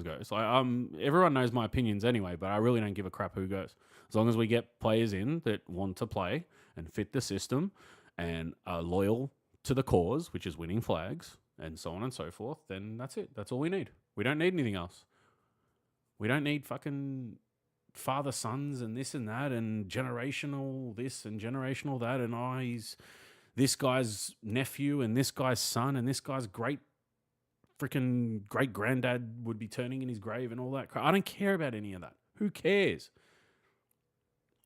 goes. Like, everyone knows my opinions anyway, but I really don't give a crap who goes. As long as we get players in that want to play and fit the system and are loyal to the cause, which is winning flags and so on and so forth, then that's it. That's all we need. We don't need anything else. We don't need fucking father sons and this and that and generational this and generational that and he's this guy's nephew and this guy's son and this guy's freaking great granddad would be turning in his grave and all that crap. I don't care about any of that. Who cares?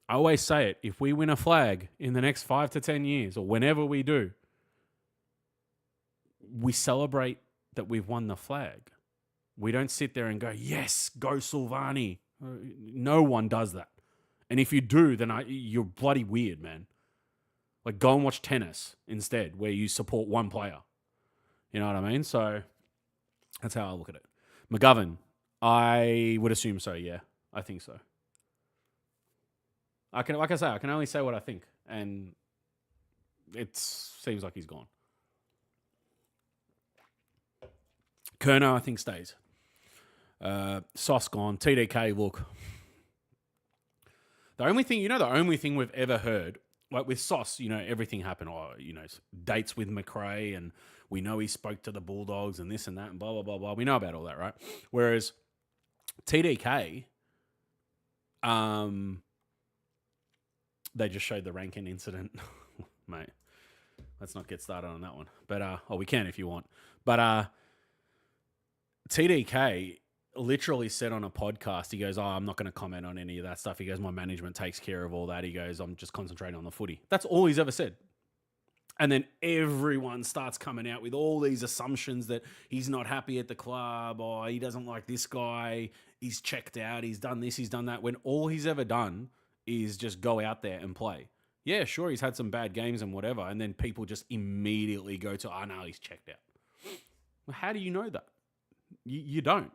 I always say it. If we win a flag in the next 5 to 10 years or whenever we do, we celebrate that we've won the flag. We don't sit there and go, yes, go Silvani. No one does that. And if you do, then you're bloody weird, man. Like, go and watch tennis instead, where you support one player. You know what I mean? So that's how I look at it. McGovern, I would assume so, yeah. I think so. Like I say, I can only say what I think. And it seems like he's gone. Kerno, I think, stays. Sauce gone. TDK, look. The only thing we've ever heard, like with Sauce, everything happened. Dates with McRae, and we know he spoke to the Bulldogs and this and that and blah, blah, blah, blah. We know about all that, right? Whereas TDK, they just showed the Rankin incident. Mate, let's not get started on that one. But, we can if you want. But TDK literally said on a podcast, he goes, I'm not going to comment on any of that stuff. He goes, my management takes care of all that. He goes, I'm just concentrating on the footy. That's all he's ever said. And then everyone starts coming out with all these assumptions that he's not happy at the club, or he doesn't like this guy, he's checked out, he's done this, he's done that, when all he's ever done is just go out there and play. Yeah, sure, he's had some bad games and whatever, and then people just immediately go to, no, he's checked out. Well, how do you know that? You don't.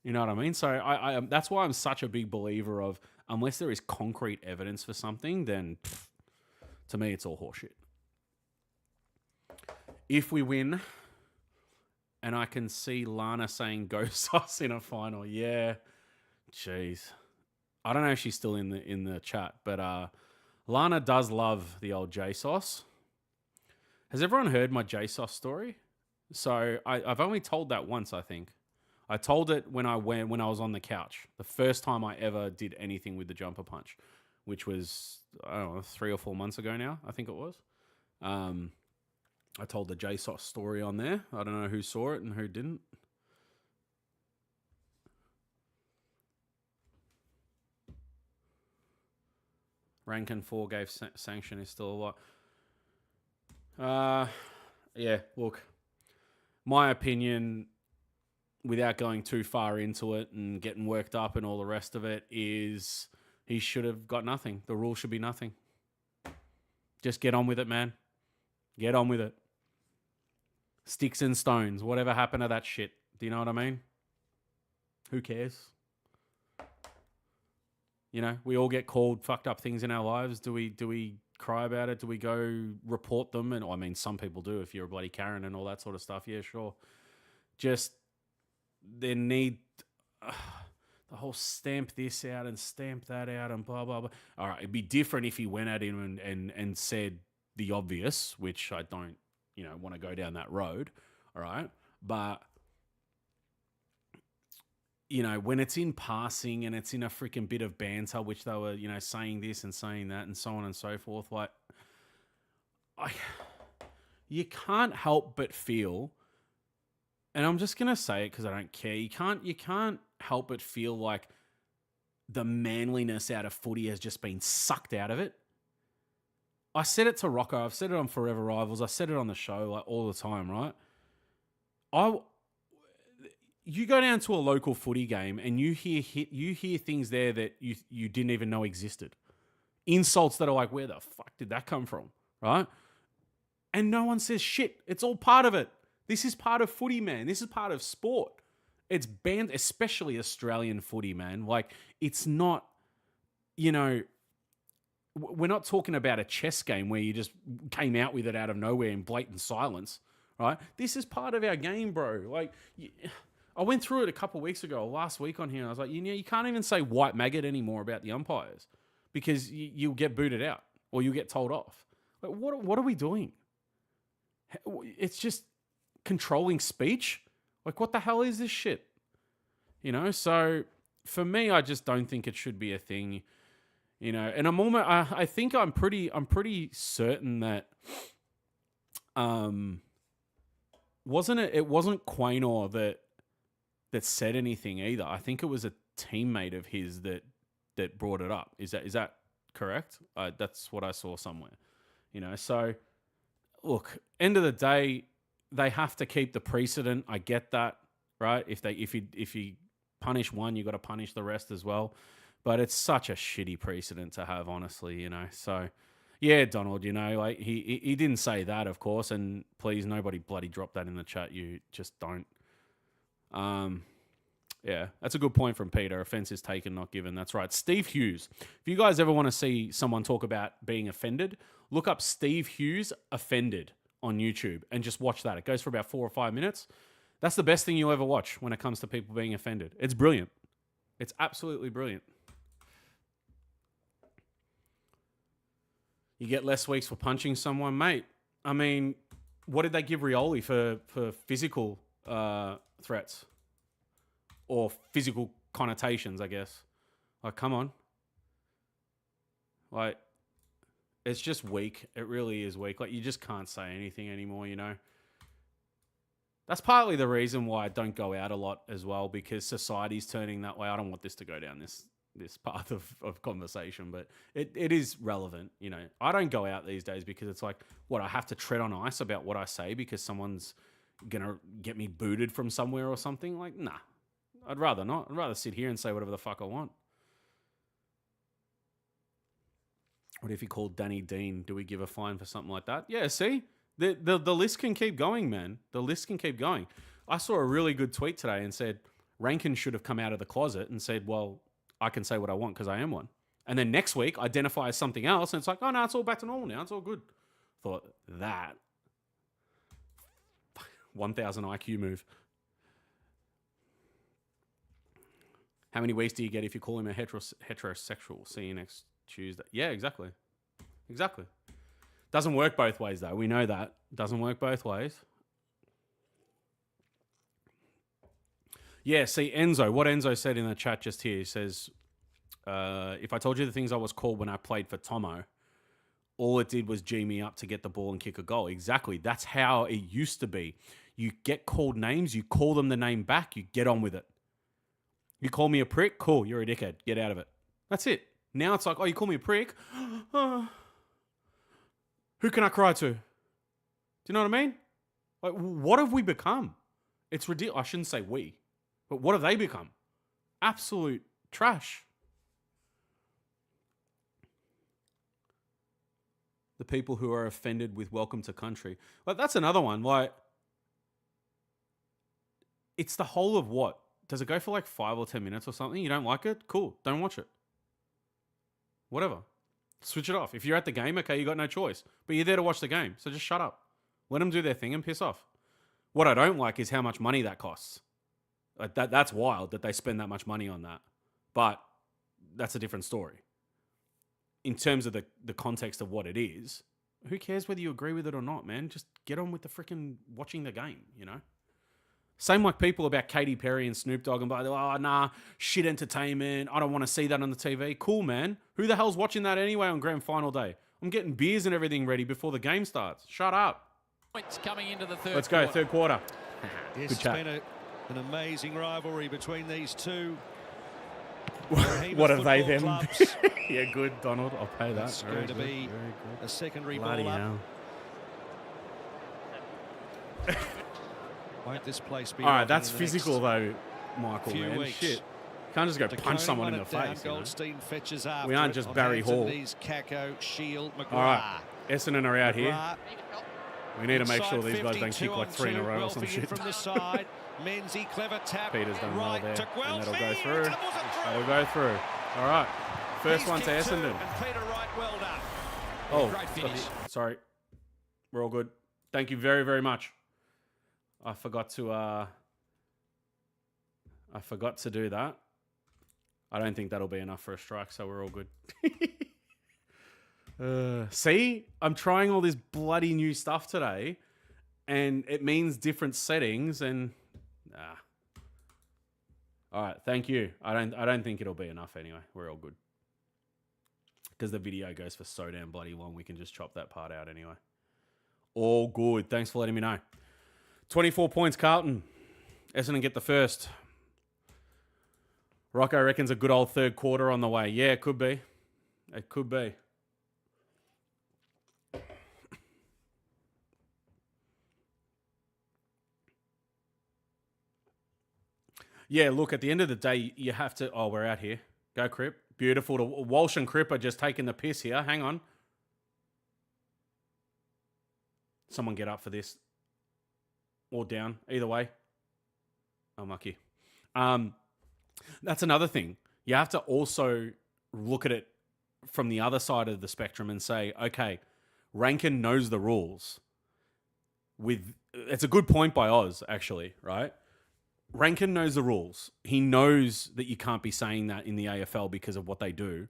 You know what I mean? So I that's why I'm such a big believer of, unless there is concrete evidence for something, then to me it's all horseshit. If we win, and I can see Lana saying go Sauce in a final, yeah, jeez. I don't know if she's still in the chat, but Lana does love the old J Sauce. Has everyone heard my J Sauce story? So I've only told that once, I think. I told it when I was on the couch. The first time I ever did anything with the jumper punch, which was, I don't know, 3 or 4 months ago now, I think it was. I told the J-Sauce story on there. I don't know who saw it and who didn't. Rankin 4 gave sanction is still a lot. Yeah, look, my opinion, without going too far into it and getting worked up and all the rest of it, is he should have got nothing. The rule should be nothing. Just get on with it, man. Get on with it. Sticks and stones. Whatever happened to that shit? Do you know what I mean? Who cares? You know, we all get called fucked up things in our lives. Do we cry about it? Do we go report them? And I mean, some people do if you're a bloody Karen and all that sort of stuff. Yeah, sure. Just there need the whole stamp this out and stamp that out and blah, blah, blah. All right, it'd be different if he went at him and said the obvious, which I don't, want to go down that road. All right. But, when it's in passing and it's in a freaking bit of banter, which they were, saying this and saying that and so on and so forth, like, you can't help but feel, and I'm just going to say it because I don't care, you can't help but feel like the manliness out of footy has just been sucked out of it. I said it to Rocco. I've said it on Forever Rivals. I said it on the show like all the time, right? You go down to a local footy game and you hear things there that you didn't even know existed. Insults that are like, where the fuck did that come from, right? And no one says shit. It's all part of it. This is part of footy, man. This is part of sport. It's banned, especially Australian footy, man. Like, it's not, we're not talking about a chess game where you just came out with it out of nowhere in blatant silence, right? This is part of our game, bro. Like, I went through it a couple of weeks ago, last week on here, and I was like, you can't even say white maggot anymore about the umpires because you'll get booted out or you'll get told off. Like, what are we doing? It's just controlling speech. Like, what the hell is this shit? So for me, I just don't think it should be a thing. And I think I'm pretty certain that, it wasn't Quaynor that said anything either. I think it was a teammate of his that brought it up. Is that correct? That's what I saw somewhere. So look, end of the day, they have to keep the precedent. I get that, right? If you punish one, you got to punish the rest as well. But it's such a shitty precedent to have, honestly, So, yeah, Donald, like he didn't say that, of course, and please, nobody bloody drop that in the chat. You just don't. Yeah, that's a good point from Peter. Offense is taken, not given. That's right. Steve Hughes. If you guys ever want to see someone talk about being offended, look up Steve Hughes offended on YouTube and just watch that. It goes for about 4 or 5 minutes. That's the best thing you'll ever watch when it comes to people being offended. It's brilliant. It's absolutely brilliant. You get less weeks for punching someone, mate. I mean, what did they give Rioli for physical threats? Or physical connotations, I guess. Like, come on. Like, it's just weak. It really is weak. Like, you just can't say anything anymore, That's partly the reason why I don't go out a lot as well, because society's turning that way. I don't want this to go down this path of conversation, but it is relevant, I don't go out these days because it's like, what, I have to tread on ice about what I say because someone's going to get me booted from somewhere or something? Like, nah. I'd rather not. I'd rather sit here and say whatever the fuck I want. What if he called Danny Dean? Do we give a fine for something like that? Yeah, see? The list can keep going, man. The list can keep going. I saw a really good tweet today and said, Rankin should have come out of the closet and said, well, I can say what I want because I am one. And then next week, identify as something else, and it's like, oh, no, it's all back to normal now. It's all good. Thought, that 1,000 IQ move. How many weeks do you get if you call him a heterosexual? See you next Tuesday. Yeah, exactly. Exactly. Doesn't work both ways, though. We know that. Doesn't work both ways. Yeah, see, Enzo. What Enzo said in the chat just here, he says, if I told you the things I was called when I played for Tomo, all it did was G me up to get the ball and kick a goal. Exactly. That's how it used to be. You get called names, you call them the name back, you get on with it. You call me a prick? Cool, you're a dickhead. Get out of it. That's it. Now it's like, oh, you call me a prick? Who can I cry to? Do you know what I mean? Like, what have we become? It's ridiculous. I shouldn't say we, but what have they become? Absolute trash. The people who are offended with welcome to country. Like, that's another one. Like, it's the whole of what? Does it go for like 5 or 10 minutes or something? You don't like it? Cool. Don't watch it. Whatever. Switch it off. If you're at the game, okay, you got no choice. But you're there to watch the game. So just shut up. Let them do their thing and piss off. What I don't like is how much money that costs. Like that's wild that they spend that much money on that. But that's a different story. In terms of the context of what it is, who cares whether you agree with it or not, man? Just get on with the freaking watching the game, you know? Same like people about Katy Perry and Snoop Dogg and like, oh, nah, shit entertainment. I don't want to see that on the TV. Cool, man. Who the hell's watching that anyway on grand final day? I'm getting beers and everything ready before the game starts. Shut up. Points coming into the third Let's go, quarter. third quarter. Yes, Good chat. it's been an amazing rivalry between these two. What are they then? Yeah, good, Donald. I'll pay that. It's going to be a secondary Bloody ball up. Hell. Won't this place be All right, rocking that's in the physical next though, Michael, few man. weeks? Shit. Can't just go To punch Cone someone won in the it down. face. You know? Goldstein fetches after We aren't it just on Barry hands and Hall. knees, Kayo, Shield, McGrath. All right, Essendon are out here. McGrath. We need to make Inside sure these guys 50, don't kick like 3 in a row or some Guelphy in shit. from the side. Menzies, clever tap. Peter's done well right there, to and that'll go Guelphy. through. Doubles it That'll go through. All right, first He's one to kicked two, Essendon. and Peter Wright well done. Oh, Great finish. sorry. We're all good. Thank you very, very much. I forgot to do that. I don't think that'll be enough for a strike, so we're all good. See, I'm trying all this bloody new stuff today, and it means different settings. And all right, thank you. I don't think it'll be enough anyway. We're all good because the video goes for so damn bloody long. We can just chop that part out anyway. All good. Thanks for letting me know. 24 points, Carlton. Essendon get the first. Rocco reckons a good old third quarter on the way. Yeah, it could be. It could be. Yeah, look, at the end of the day, you have to... Oh, we're out here. Go, Crip. Beautiful. Walsh and Crip are just taking the piss here. Hang on. Someone get up for this. Or down. Either way. Unlucky. That's another thing. You have to also look at it from the other side of the spectrum and say, okay, Rankin knows the rules. It's a good point by Oz, actually, right? Rankin knows the rules. He knows that you can't be saying that in the AFL because of what they do.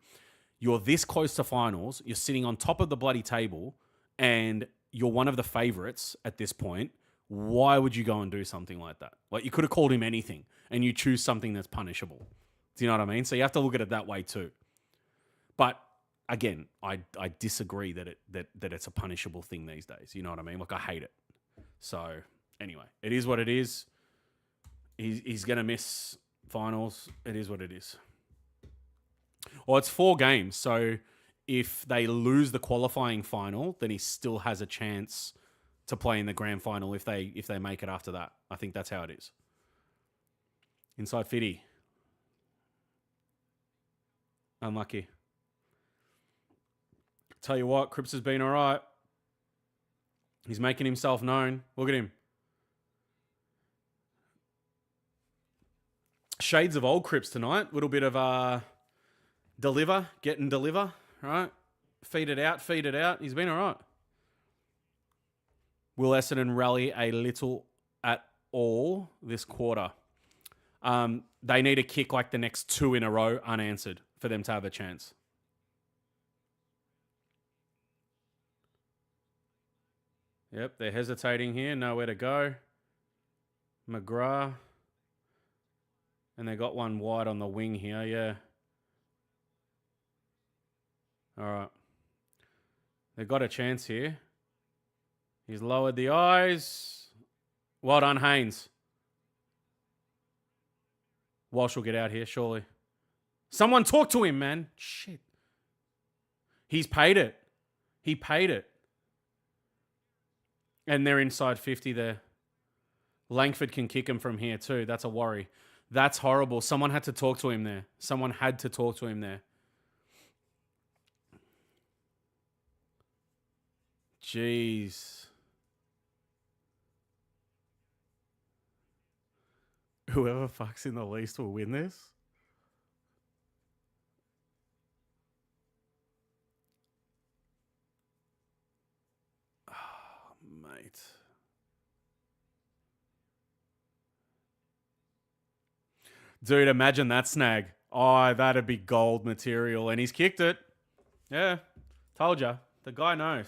You're this close to finals. You're sitting on top of the bloody table and you're one of the favourites at this point. Why would you go and do something like that? Like, you could have called him anything and you choose something that's punishable. Do you know what I mean? So you have to look at it that way too. But again, I disagree that it's a punishable thing these days. You know what I mean? Like, I hate it. So anyway, it is what it is. He's going to miss finals. It is what it is. Well, it's 4 games. So if they lose the qualifying final, then he still has a chance to play in the grand final if they make it after that. I think that's how it is. Inside Fitty. Unlucky. Tell you what, Cripps has been all right. He's making himself known. Look at him. Shades of old Cripps tonight. Little bit of get and deliver, right? Feed it out. He's been all right. Will Essendon rally a little at all this quarter? They need to kick like the next 2 in a row unanswered for them to have a chance. Yep, they're hesitating here. Nowhere to go. McGrath. And they got one wide on the wing here, yeah. All right. They've got a chance here. He's lowered the eyes. Well done, Haynes. Walsh will get out here, surely. Someone talk to him, man. Shit. He's paid it. He paid it. And they're inside 50 there. Langford can kick him from here too. That's a worry. That's horrible. Someone had to talk to him there. Someone had to talk to him there. Jeez. Whoever fucks in the least will win this. Oh, mate. Dude, imagine that snag. Oh, that'd be gold material. And he's kicked it. Yeah. Told ya. The guy knows.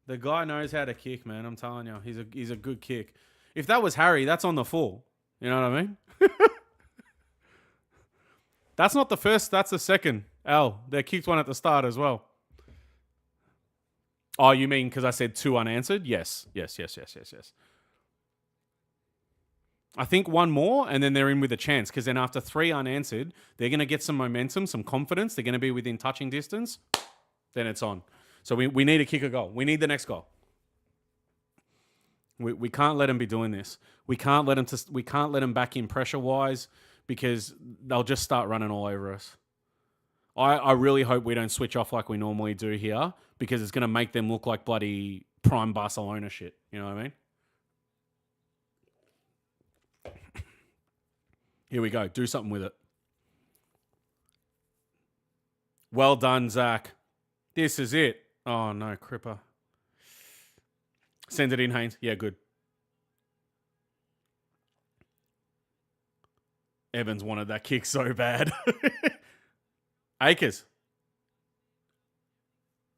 The guy knows how to kick, man. I'm telling you. He's a good kick. If that was Harry, that's on the full. You know what I mean? That's not the first. That's the second. They kicked one at the start as well. Oh, you mean because I said 2 unanswered? Yes. I think one more, and then they're in with a chance. Because then after 3 unanswered, they're going to get some momentum, some confidence. They're going to be within touching distance. Then it's on. So we need to kick a goal. We need the next goal. We can't let them be doing this. We can't let them back in pressure wise because they'll just start running all over us. I really hope we don't switch off like we normally do here because it's going to make them look like bloody prime Barcelona shit. You know what I mean? Here we go. Do something with it. Well done, Zach. This is it. Oh, no, Cripper. Send it in, Haynes. Yeah, good. Evans wanted that kick so bad. Akers.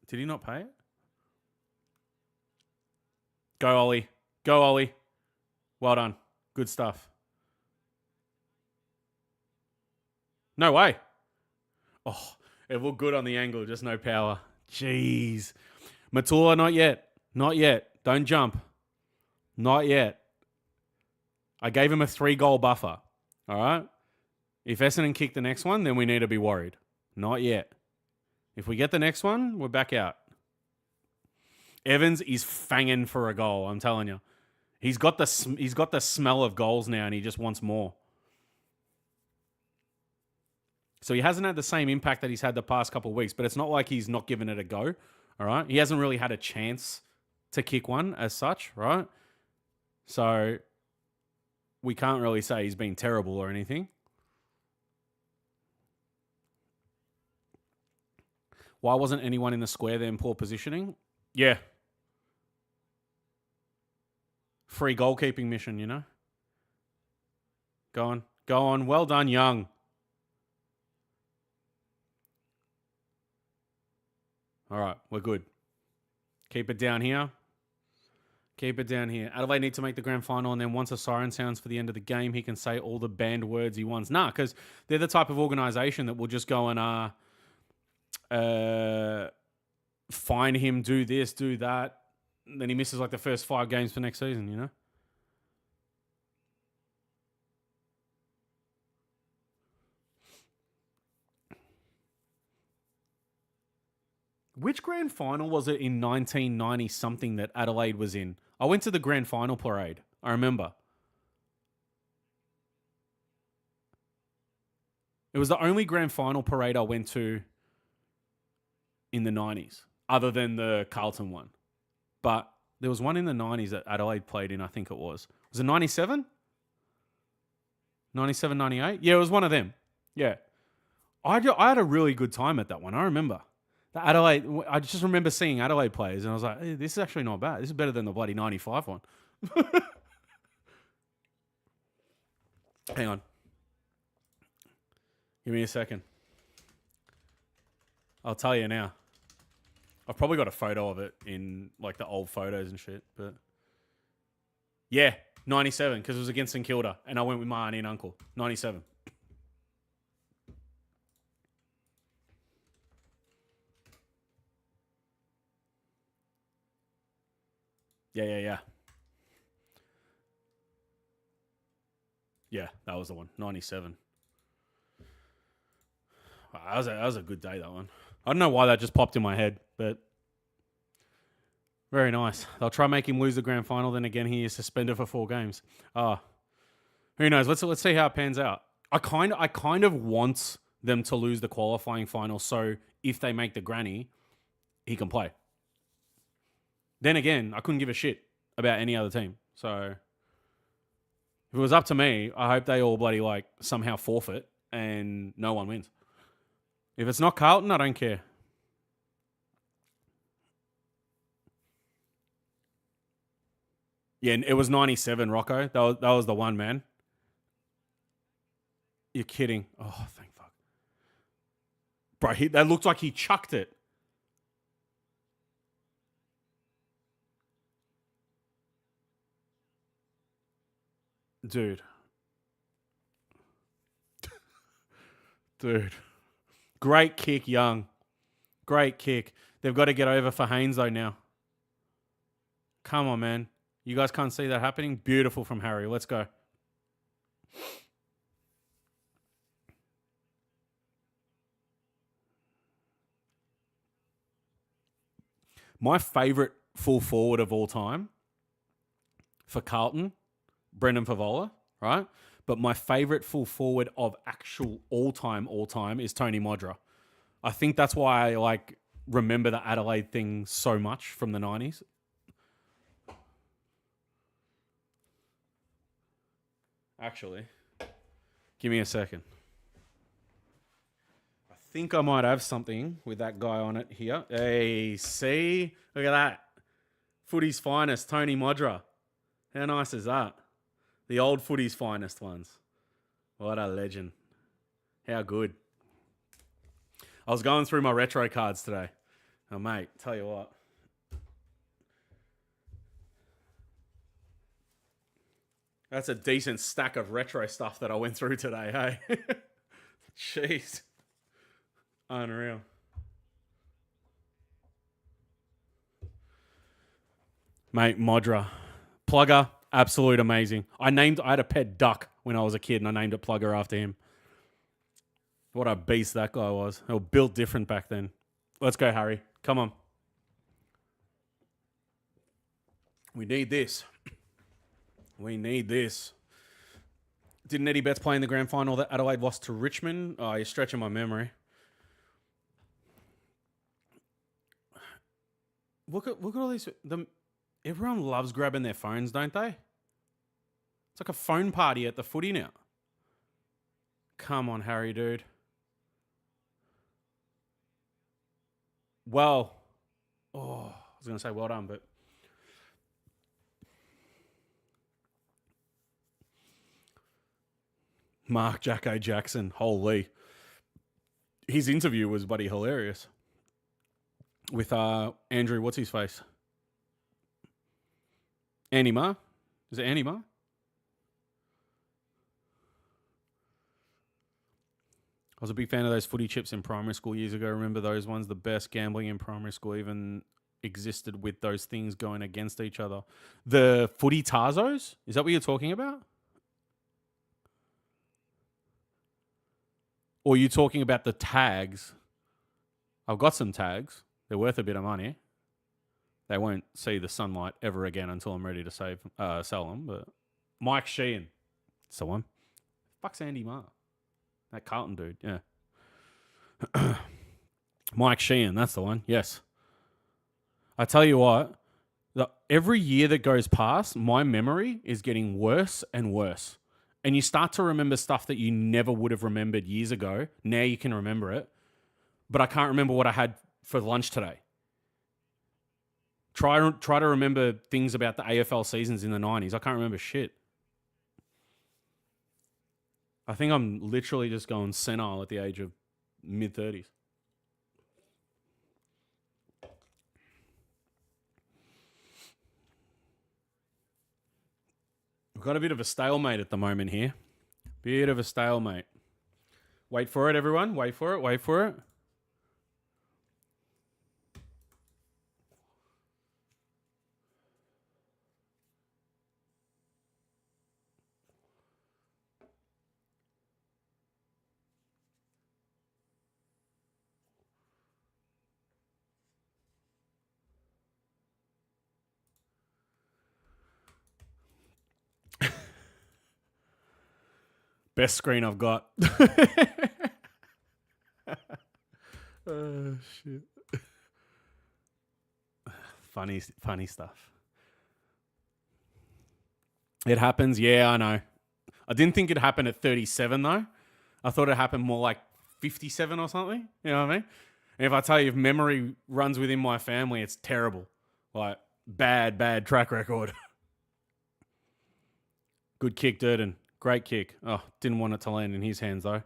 Did he not pay it? Go, Ollie. Go, Ollie. Well done. Good stuff. No way. Oh, it looked good on the angle, just no power. Jeez. Matula, not yet. Not yet. Don't jump. Not yet. I gave him a 3-goal buffer. All right? If Essendon kick the next one, then we need to be worried. Not yet. If we get the next one, we're back out. Evans is fanging for a goal, I'm telling you. He's got the smell of goals now, and he just wants more. So he hasn't had the same impact that he's had the past couple of weeks, but it's not like he's not giving it a go, all right? He hasn't really had a chance to kick one as such, right? So we can't really say he's been terrible or anything. Why wasn't anyone in the square there in poor positioning? Yeah. Free goalkeeping mission, you know? Go on. Go on. Well done, Young. All right, we're good. Keep it down here. Keep it down here. Adelaide need to make the grand final, and then once a siren sounds for the end of the game, he can say all the banned words he wants. Nah, because they're the type of organisation that will just go and fine him, do this, do that. And then he misses like the first 5 games for next season, you know? Which grand final was it in 1990 something that Adelaide was in? I went to the grand final parade. I remember. It was the only grand final parade I went to in the 90s, other than the Carlton one. But there was one in the 90s that Adelaide played in, I think it was. Was it 97? 97, 98? Yeah, it was one of them. Yeah. I had a really good time at that one. I remember. The Adelaide, I just remember seeing Adelaide players and I was like, hey, this is actually not bad. This is better than the bloody 95 one. Hang on. Give me a second. I'll tell you now. I've probably got a photo of it in like the old photos and shit, but yeah, 97 because it was against St Kilda and I went with my auntie and uncle. 97. Yeah. Yeah, that was the one. 97. That was a good day, that one. I don't know why that just popped in my head, but very nice. They'll try make him lose the grand final. Then again, he is suspended for 4 games. Who knows? Let's see how it pans out. I kind of want them to lose the qualifying final, so if they make the granny, he can play. Then again, I couldn't give a shit about any other team. So if it was up to me, I hope they all bloody like somehow forfeit and no one wins. If it's not Carlton, I don't care. Yeah, it was 97, Rocco. That was the one, man. You're kidding. Oh, thank fuck. Bro, that looked like he chucked it. Dude. Dude. Great kick, Young. Great kick. They've got to get over for Haynes, though, now. Come on, man. You guys can't see that happening? Beautiful from Harry. Let's go. My favourite full forward of all time for Carlton, Brendan Favola, right? But my favourite full forward of actual all time is Tony Modra. I think that's why I remember the Adelaide thing so much from the 90s. Actually, give me a second. I think I might have something with that guy on it here. Hey, see? Look at that. Footy's finest, Tony Modra. How nice is that? The old Footy's finest ones. What a legend. How good. I was going through my retro cards today. Oh, mate, tell you what. That's a decent stack of retro stuff that I went through today, hey? Jeez. Unreal. Mate, Modra. Plugger, absolute amazing. I had a pet duck when I was a kid and I named it Plugger after him. What a beast that guy was. They were built different back then. Let's go, Harry. Come on. We need this. We need this. Didn't Eddie Betts play in the grand final that Adelaide lost to Richmond? Oh, you're stretching my memory. Look at all these. Everyone loves grabbing their phones, don't they? It's like a phone party at the footy now. Come on, Harry, dude. Well, I was going to say well done, but Mark Jacko Jackson, holy. His interview was bloody hilarious. With Andrew, what's his face? Andy Marr? Is it Andy Marr? I was a big fan of those footy chips in primary school years ago. Remember those ones? The best gambling in primary school even existed with those things going against each other. The footy Tarzos? Is that what you're talking about? Or are you talking about the tags? I've got some tags. They're worth a bit of money. They won't see the sunlight ever again until I'm ready to sell them. But Mike Sheehan. That's the one. Fuck's Andy Marr. That Carlton dude, yeah. Mike Sheehan, that's the one. Yes. I tell you what, every year that goes past, my memory is getting worse and worse. And you start to remember stuff that you never would have remembered years ago. Now you can remember it. But I can't remember what I had for lunch today. Try to remember things about the AFL seasons in the 90s. I can't remember shit. I think I'm literally just going senile at the age of mid-30s. We've got a bit of a stalemate at the moment here. Bit of a stalemate. Wait for it, everyone. Wait for it. Wait for it. Best screen I've got. Oh, shit. Funny stuff. It happens. Yeah, I know. I didn't think it happened at 37, though. I thought it happened more like 57 or something. You know what I mean? And if I tell you, if memory runs within my family, it's terrible. Like, bad track record. Good kick, Durden. Great kick. Oh, didn't want it to land in his hands, though.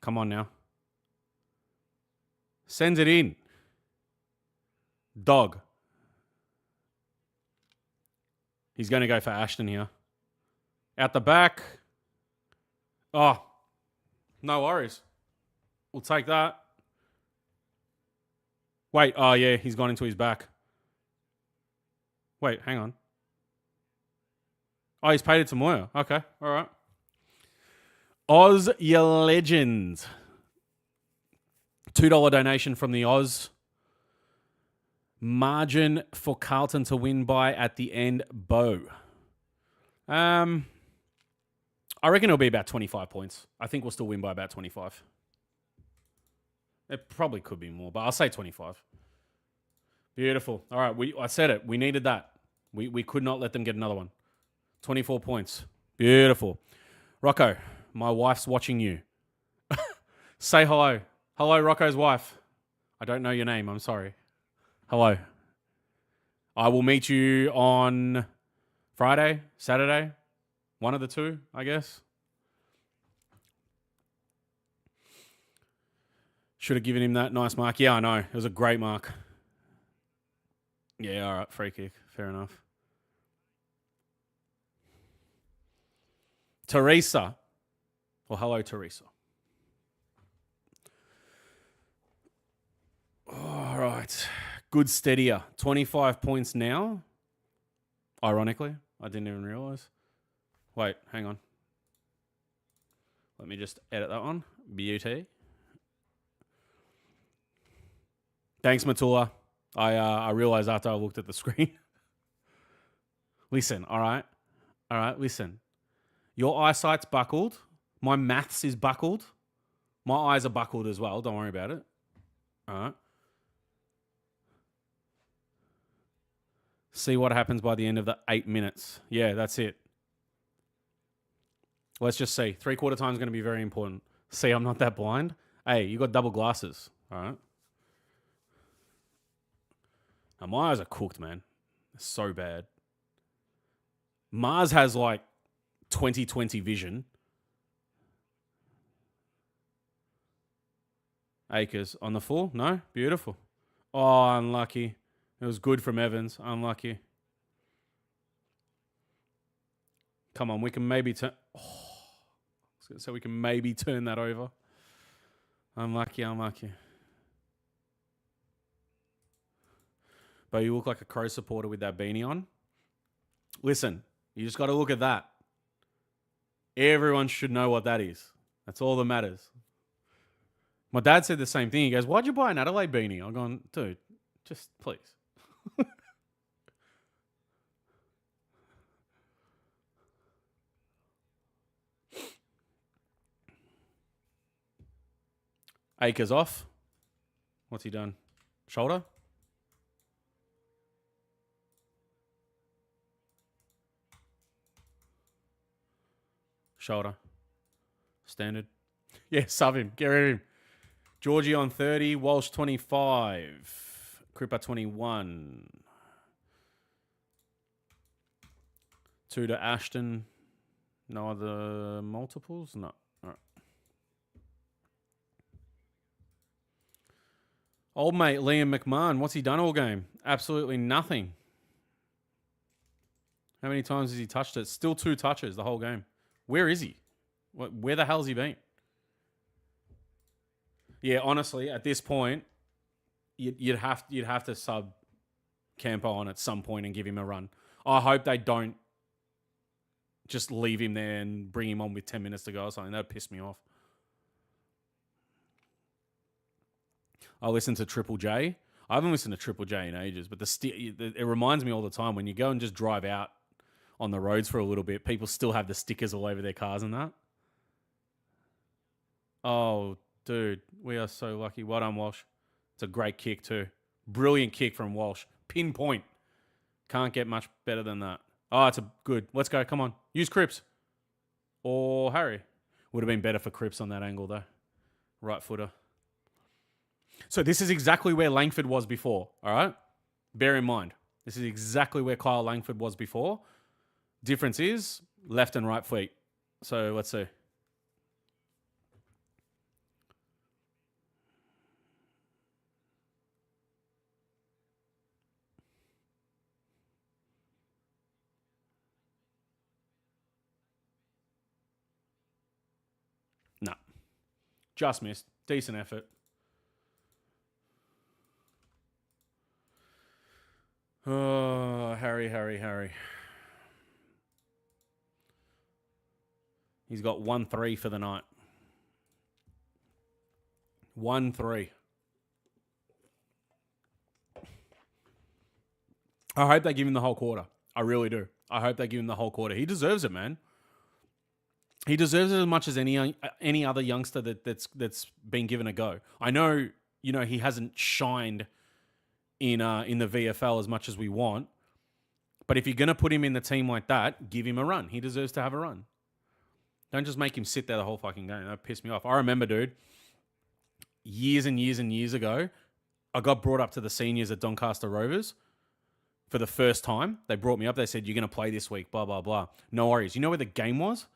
Come on now. Sends it in. Dog. He's going to go for Ashton here. Out the back. Oh, no worries. We'll take that. Wait, oh yeah, he's gone into his back. Wait, hang on. Oh, he's paid it to Moya. Okay, all right. Oz, you legend. $2 donation from the Oz. Margin for Carlton to win by at the end, Bo. I reckon it'll be about 25 points. I think we'll still win by about 25. It probably could be more, but I'll say 25. Beautiful. All right, I said it. We needed that. We could not let them get another one. 24 points. Beautiful. Rocco, my wife's watching you. Say hello. Hello, Rocco's wife. I don't know your name. I'm sorry. Hello. I will meet you on Friday, Saturday. One of the two, I guess. Should have given him that nice mark. Yeah, I know. It was a great mark. Yeah, all right. Free kick. Fair enough. Teresa. Well, hello, Teresa. All right. Good steadier. 25 points now. Ironically, I didn't even realise. Wait, hang on. Let me just edit that one. Beauty. Thanks, Matula. I realised after I looked at the screen. Listen, all right? All right, listen. Your eyesight's buckled. My maths is buckled. My eyes are buckled as well. Don't worry about it. All right. See what happens by the end of the 8 minutes. Yeah, that's it. Let's just see. 3/4 time is going to be very important. See, I'm not that blind. Hey, you got double glasses. All right. Now, my eyes are cooked, man. They're so bad. Mars has like 20/20 vision. Acres on the full? No? Beautiful. Oh, unlucky. It was good from Evans. Unlucky. Come on, we can maybe turn... Oh, so we can maybe turn that over. Unlucky. But you look like a Crow supporter with that beanie on. Listen, you just got to look at that. Everyone should know what that is. That's all that matters. My dad said the same thing. He goes, why'd you buy an Adelaide beanie? I'm going, dude, just please. Acres off. What's he done? Shoulder? Shoulder. Standard. Yeah, sub him. Get rid of him. Georgie on 30. Walsh 25. Cripper 21. 2 to Ashton. No other multiples? No. All right. Old mate Liam McMahon. What's he done all game? Absolutely nothing. How many times has he touched it? Still 2 touches the whole game. Where is he? Where the hell's he been? Yeah, honestly, at this point, you'd have to sub Campo on at some point and give him a run. I hope they don't just leave him there and bring him on with 10 minutes to go or something. That'd piss me off. I listen to Triple J. I haven't listened to Triple J in ages, but it reminds me all the time when you go and just drive out on the roads for a little bit, people still have the stickers all over their cars and that. Oh, dude, we are so lucky. Well done, Walsh. It's a great kick too. Brilliant kick from Walsh. Pinpoint. Can't get much better than that. Oh, it's a good. Let's go. Come on. Use Cripps. Or Harry. Would have been better for Cripps on that angle though. Right footer. So this is exactly where Langford was before. All right? Bear in mind. This is exactly where Kyle Langford was before. Difference is left and right feet. So let's see. No. Just missed. Decent effort. Oh, Harry. He's got 1-3 for the night. 1-3. I hope they give him the whole quarter. I really do. I hope they give him the whole quarter. He deserves it, man. He deserves it as much as any other youngster that's been given a go. I know, he hasn't shined in the VFL as much as we want, but if you're gonna put him in the team like that, give him a run. He deserves to have a run. Don't just make him sit there the whole fucking game. That pissed me off. I remember, dude, years and years and years ago, I got brought up to the seniors at Doncaster Rovers for the first time. They brought me up. They said, you're going to play this week, blah, blah, blah. No worries. You know where the game was?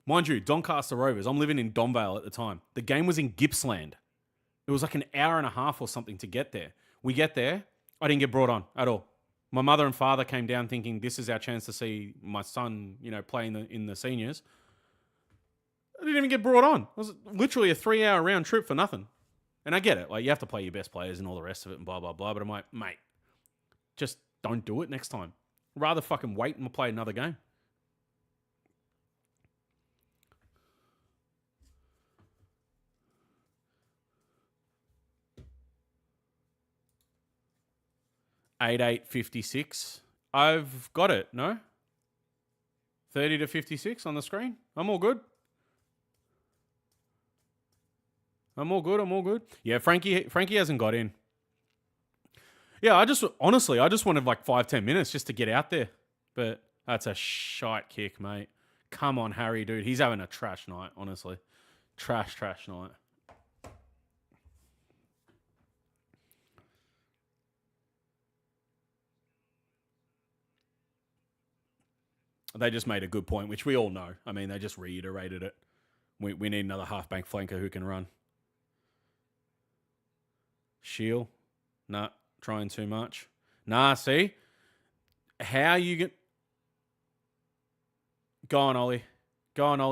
Mind you, Doncaster Rovers. I'm living in Donvale at the time. The game was in Gippsland. It was like an hour and a half or something to get there. We get there. I didn't get brought on at all. My mother and father came down thinking this is our chance to see my son, play in the seniors. I didn't even get brought on. It was literally a 3-hour round trip for nothing. And I get it. Like, you have to play your best players and all the rest of it and blah, blah, blah. But I'm like, mate, just don't do it next time. Rather fucking wait and we'll play another game. $88.56. I've got it, no? 30 to 56 on the screen. I'm all good. I'm all good. Yeah, Frankie hasn't got in. Yeah, I just wanted like 5-10 minutes just to get out there. But that's a shite kick, mate. Come on, Harry, dude. He's having a trash night, honestly. Trash night. They just made a good point, which we all know. I mean, they just reiterated it. We need another half-bank flanker who can run. Shield. Nah, trying too much. Nah, see? How you get... Go on, Ollie.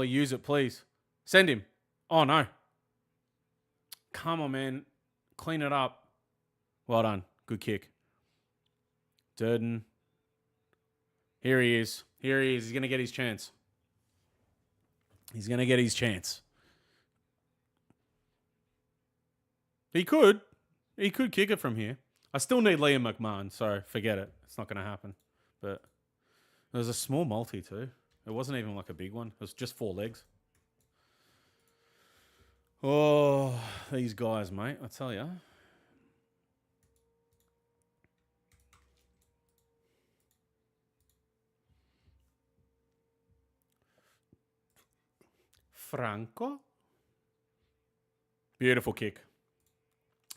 Use it, please. Send him. Oh, no. Come on, man. Clean it up. Well done. Good kick. Durden. Here he is. He's going to get his chance. He could kick it from here. I still need Liam McMahon, so forget it. It's not going to happen. But there was a small multi too. It wasn't even like a big one. It was just 4 legs. Oh, these guys, mate. I tell you. Franco. Beautiful kick.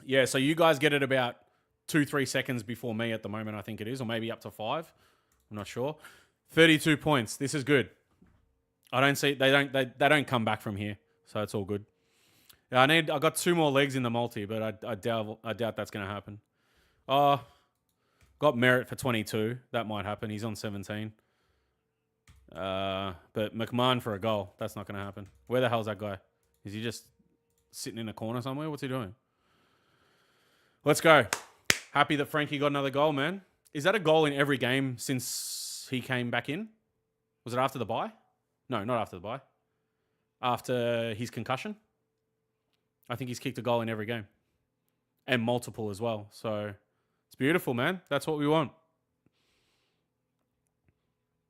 Yeah, so you guys get it about 2-3 seconds before me at the moment, I think it is, or maybe up to 5. I'm not sure. 32 points. This is good. I don't see they don't come back from here, so it's all good. Yeah, I got 2 more legs in the multi, but I doubt that's going to happen. Got Merritt for 22. That might happen. He's on 17. But McMahon for a goal. That's not going to happen. Where the hell's that guy? Is he just sitting in a corner somewhere? What's he doing? Let's go. Happy that Frankie got another goal, man. Is that a goal in every game since he came back in? Was it after the bye? No, not after the bye. After his concussion? I think he's kicked a goal in every game. And multiple as well. So it's beautiful, man. That's what we want.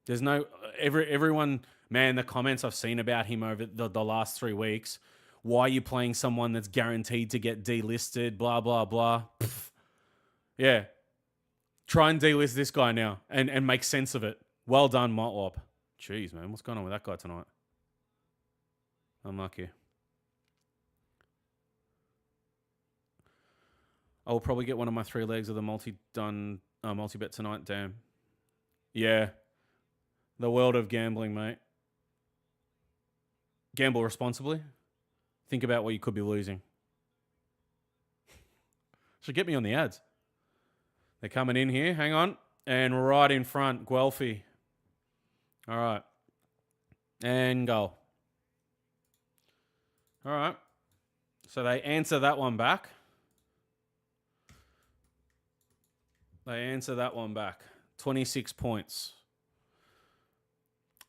There's no... Everyone... Man, the comments I've seen about him over the last 3 weeks Why are you playing someone that's guaranteed to get delisted? Blah, blah, blah. Pfft. Yeah. Try and delist this guy now and make sense of it. Well done, Motlop. Jeez, man. What's going on with that guy tonight? Unlucky. I will probably get one of my 3 legs of the multi-bet tonight. Damn. Yeah. The world of gambling, mate. Gamble responsibly. Think about what you could be losing. Should get me on the ads. They're coming in here. Hang on. And right in front, Guelphy. All right. And goal. All right. So they answer that one back. 26 points.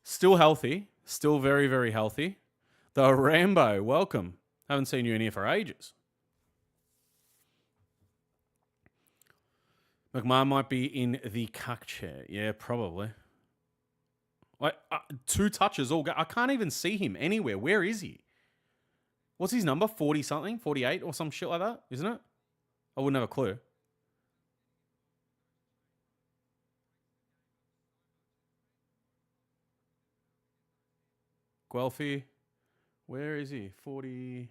Still healthy. Still very, very healthy. The Rambo, welcome. Haven't seen you in here for ages. McMahon might be in the cuck chair. Yeah, probably. Like 2 touches all go. I can't even see him anywhere. Where is he? What's his number? 40 something? 48 or some shit like that, isn't it? I wouldn't have a clue. Guelphy. Where is he? 40.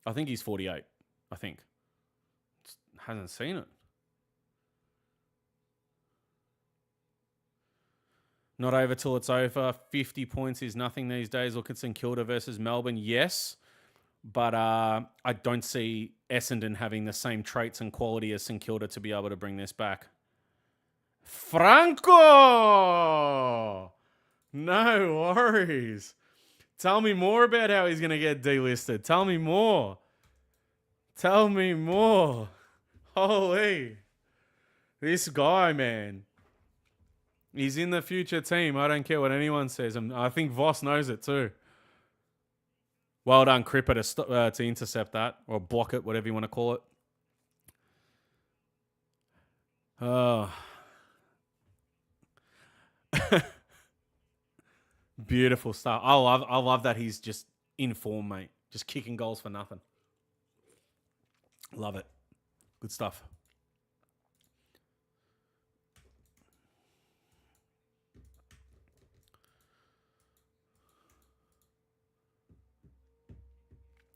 I think he's 48. I think. Just hasn't seen it. Not over till it's over. 50 points is nothing these days. Look at St Kilda versus Melbourne. Yes. But I don't see Essendon having the same traits and quality as St Kilda to be able to bring this back. Franco! No worries. Tell me more about how he's going to get delisted. Tell me more. Tell me more. Holy. This guy, man. He's in the future team. I don't care what anyone says. I think Voss knows it too. Well done, Cripper, to intercept that. Or block it, whatever you want to call it. Oh. Beautiful stuff. I love that he's just in form, mate. Just kicking goals for nothing. Love it. Good stuff.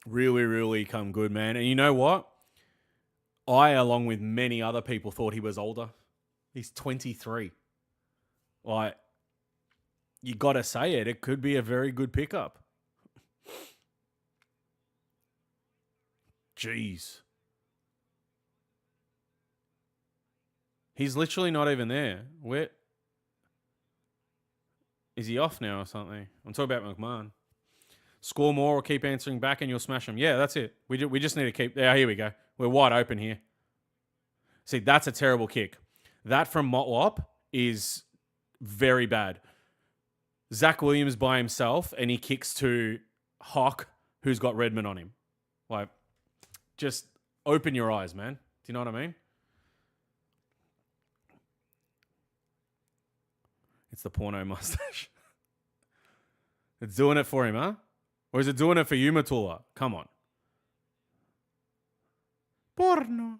Really, really come good, man. And you know what? I, along with many other people, thought he was older. He's 23. Like, you got to say it. It could be a very good pickup. Jeez. He's literally not even there. Where? Is he off now or something? I'm talking about McMahon. Score more or keep answering back and you'll smash them. Yeah, that's it. We just need to keep... Yeah, here we go. We're wide open here. See, that's a terrible kick. That from Motlop is very bad. Zach Williams by himself and he kicks to Hock, who's got Redmond on him. Like, just open your eyes, man. Do you know what I mean? It's the porno mustache. It's doing it for him, huh? Or is it doing it for you, Matula? Come on. Porno.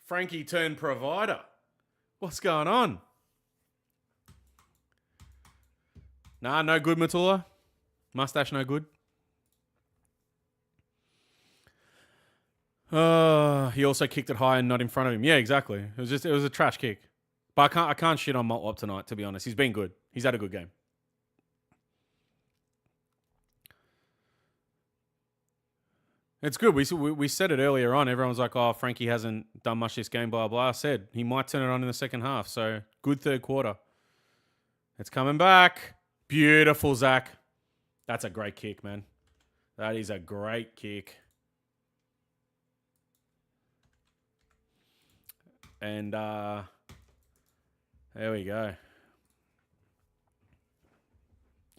Frankie turned provider. What's going on? Nah, no good, Matula. Mustache, no good. He also kicked it high and not in front of him. Yeah, exactly. It was a trash kick. But I can't shit on Motlop tonight, to be honest. He's been good. He's had a good game. It's good. We said it earlier on. Everyone's like, oh, Frankie hasn't done much this game, blah, blah. I said he might turn it on in the second half. So good third quarter. It's coming back. Beautiful, Zach. That's a great kick, man. That is a great kick. And there we go.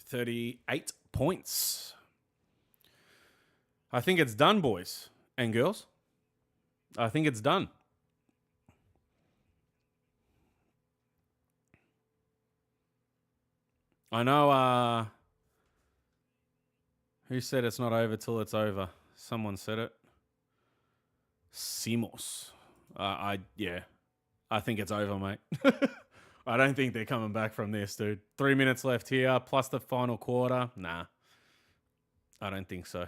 38 points. I think it's done, boys and girls. I think it's done. I know. Who said it's not over till it's over? Someone said it. Simos. Yeah. I think it's over, mate. I don't think they're coming back from this, dude. 3 minutes left here, plus the final quarter. Nah. I don't think so.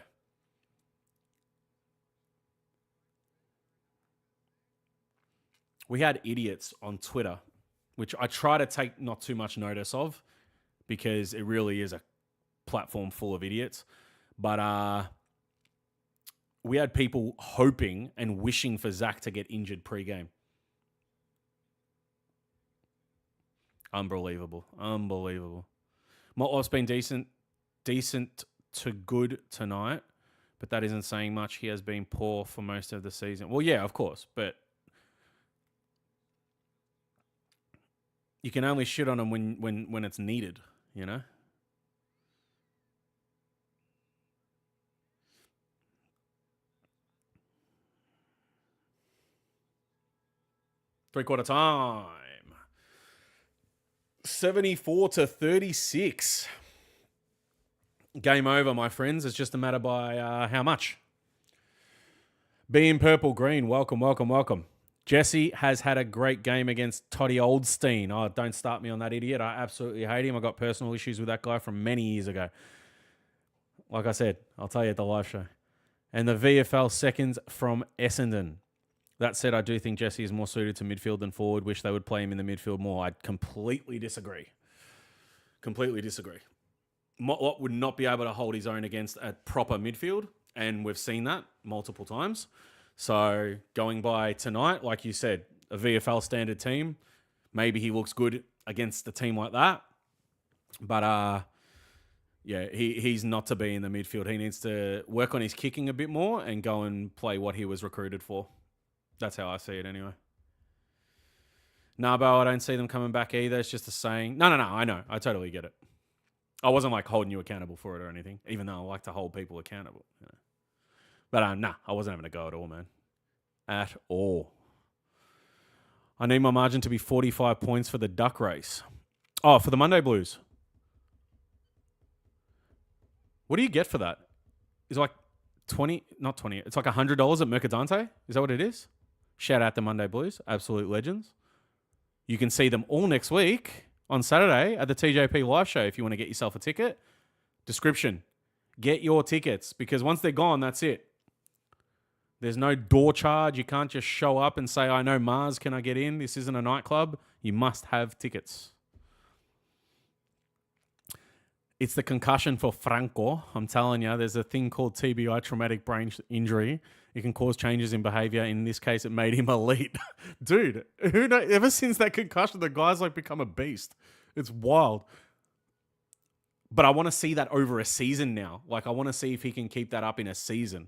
We had idiots on Twitter, which I try to take not too much notice of because it really is a platform full of idiots. But we had people hoping and wishing for Zach to get injured pre-game. Unbelievable. Motlop's been decent to good tonight, but that isn't saying much. He has been poor for most of the season. Well, yeah, of course, but you can only shit on him when it's needed, you know? Three-quarter time. 74-36. Game over, my friends. It's just a matter by how much. Being purple green, welcome. Jesse has had a great game against Toddy Oldstein. Oh, don't start me on that idiot. I absolutely hate him. I got personal issues with that guy from many years ago. Like I said, I'll tell you at the live show. And the VFL seconds from Essendon. That said, I do think Jesse is more suited to midfield than forward. Wish they would play him in the midfield more. I completely disagree. Motlop would not be able to hold his own against a proper midfield, and we've seen that multiple times. So going by tonight, like you said, a VFL standard team, maybe he looks good against a team like that. But yeah, he's not to be in the midfield. He needs to work on his kicking a bit more and go and play what he was recruited for. That's how I see it anyway. Nah, Bo, I don't see them coming back either. It's just a saying. No, I know. I totally get it. I wasn't like holding you accountable for it or anything, even though I like to hold people accountable. You know. But nah, I wasn't having a go at all, man. At all. I need my margin to be 45 points for the duck race. Oh, for the Monday Blues. What do you get for that? Is it like 20, not 20, it's like $100 at Mercadante? Is that what it is? Shout out the Monday Blues, absolute legends. You can see them all next week on Saturday at the TJP live show if you want to get yourself a ticket. Description. Get your tickets because once they're gone, that's it. There's no door charge. You can't just show up and say, I know Mars, can I get in? This isn't a nightclub. You must have tickets. It's the concussion for Franco. I'm telling you, there's a thing called TBI, traumatic brain injury. It can cause changes in behavior. In this case, it made him elite. Dude, who knows? Ever since that concussion, the guy's like become a beast. It's wild. But I want to see that over a season now. Like, I want to see if he can keep that up in a season.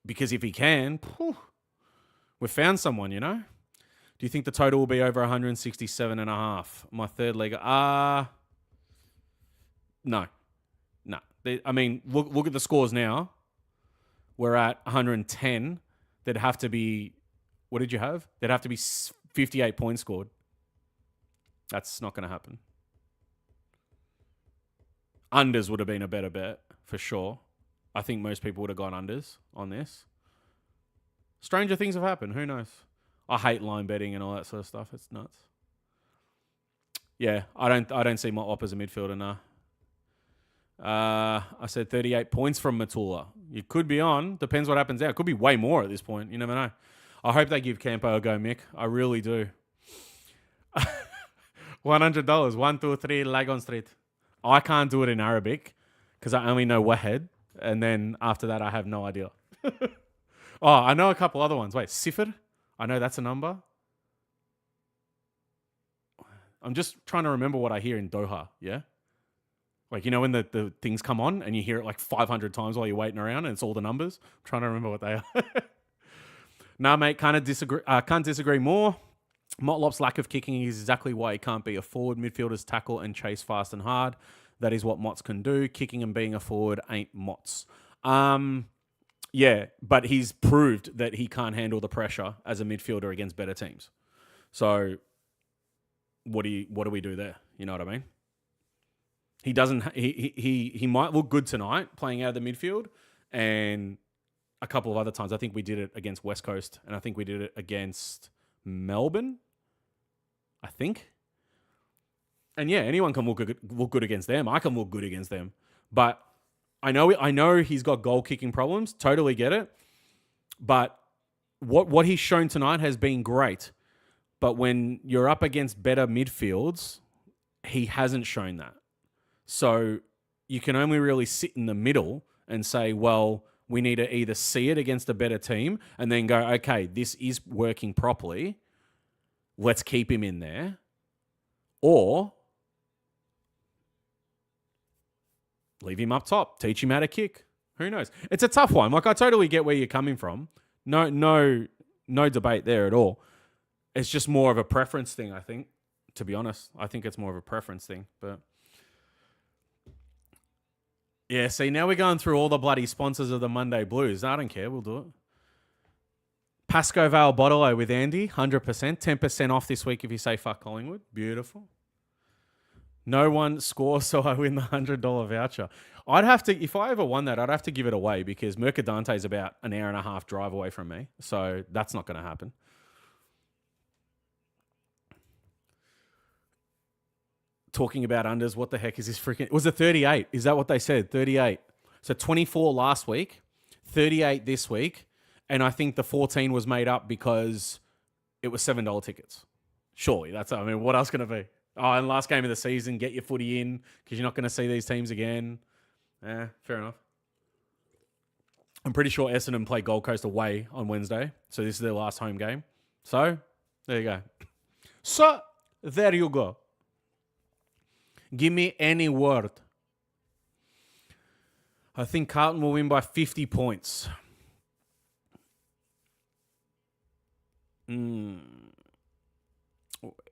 Because if he can, we've found someone, you know? Do you think the total will be over 167.5? My third leg. No. I mean, look at the scores now. We're at 110. There'd have to be, what did you have? There'd have to be 58 points scored. That's not going to happen. Unders would have been a better bet, for sure. I think most people would have gone unders on this. Stranger things have happened. Who knows? I hate line betting and all that sort of stuff. It's nuts. Yeah, I don't see Motlop as a midfielder, nah. I said 38 points from Matula. You could be on. Depends what happens there. It could be way more at this point. You never know. I hope they give Campo a go, Mick. I really do. $100. 1, 2, 3, Lagon Street. I can't do it in Arabic because I only know Wahed. And then after that, I have no idea. Oh, I know a couple other ones. Wait, Sifr? I know that's a number. I'm just trying to remember what I hear in Doha, yeah? Like, you know when the things come on and you hear it like 500 times while you're waiting around and it's all the numbers? I'm trying to remember what they are. Nah, mate, can't disagree more. Motlop's lack of kicking is exactly why he can't be a forward. Midfielders tackle and chase fast and hard. That is what Motts can do. Kicking and being a forward ain't Motts. Yeah, but he's proved that he can't handle the pressure as a midfielder against better teams. So what do we do there? You know what I mean? He doesn't. He might look good tonight playing out of the midfield, and a couple of other times. I think we did it against West Coast, and I think we did it against Melbourne. I think. And yeah, anyone can look good against them. I can look good against them, but I know he's got goal kicking problems. Totally get it, but what he's shown tonight has been great. But when you're up against better midfields, he hasn't shown that. So you can only really sit in the middle and say, well, we need to either see it against a better team and then go, okay, this is working properly. Let's keep him in there. Or leave him up top. Teach him how to kick. Who knows? It's a tough one. Like, I totally get where you're coming from. No debate there at all. It's just more of a preference thing, I think. To be honest, I think it's more of a preference thing. But yeah, see, now we're going through all the bloody sponsors of the Monday Blues. I don't care. We'll do it. Pasco Vale Bottle with Andy, 100%. 10% off this week if you say fuck Collingwood. Beautiful. No one scores, so I win the $100 voucher. I'd have to, if I ever won that, I'd have to give it away because Mercadante is about an hour and a half drive away from me. So that's not going to happen. Talking about unders, what the heck is this freaking... It was a 38. Is that what they said? 38. So 24 last week, 38 this week, and I think the 14 was made up because it was $7 tickets. Surely, that's... I mean, what else can it be? Oh, and last game of the season, get your footy in because you're not going to see these teams again. Fair enough. I'm pretty sure Essendon play Gold Coast away on Wednesday, so this is their last home game. So, there you go. So, there you go. Give me any word. I think Carlton will win by 50 points.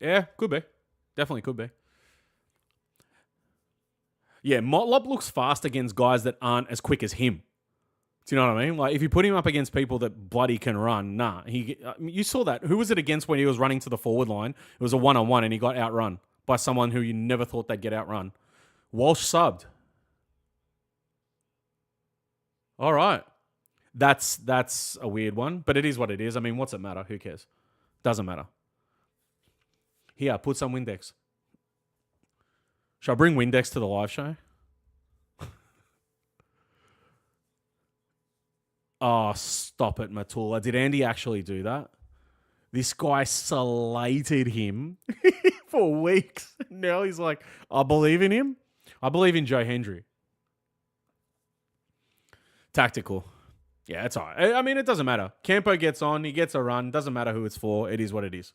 Yeah, could be. Definitely could be. Yeah, Motlop looks fast against guys that aren't as quick as him. Do you know what I mean? Like, if you put him up against people that bloody can run, nah. You saw that. Who was it against when he was running to the forward line? It was a one-on-one and he got outrun by someone who you never thought they'd get outrun. Walsh subbed. All right. That's a weird one, but it is what it is. I mean, what's it matter? Who cares? Doesn't matter. Here, put some Windex. Should I bring Windex to the live show? Oh, stop it, Matula. Did Andy actually do that? This guy slated him for weeks. Now he's like, I believe in him. I believe in Joe Hendry. Tactical. Yeah, it's all right. I mean, it doesn't matter. Campo gets on. He gets a run. Doesn't matter who it's for. It is what it is.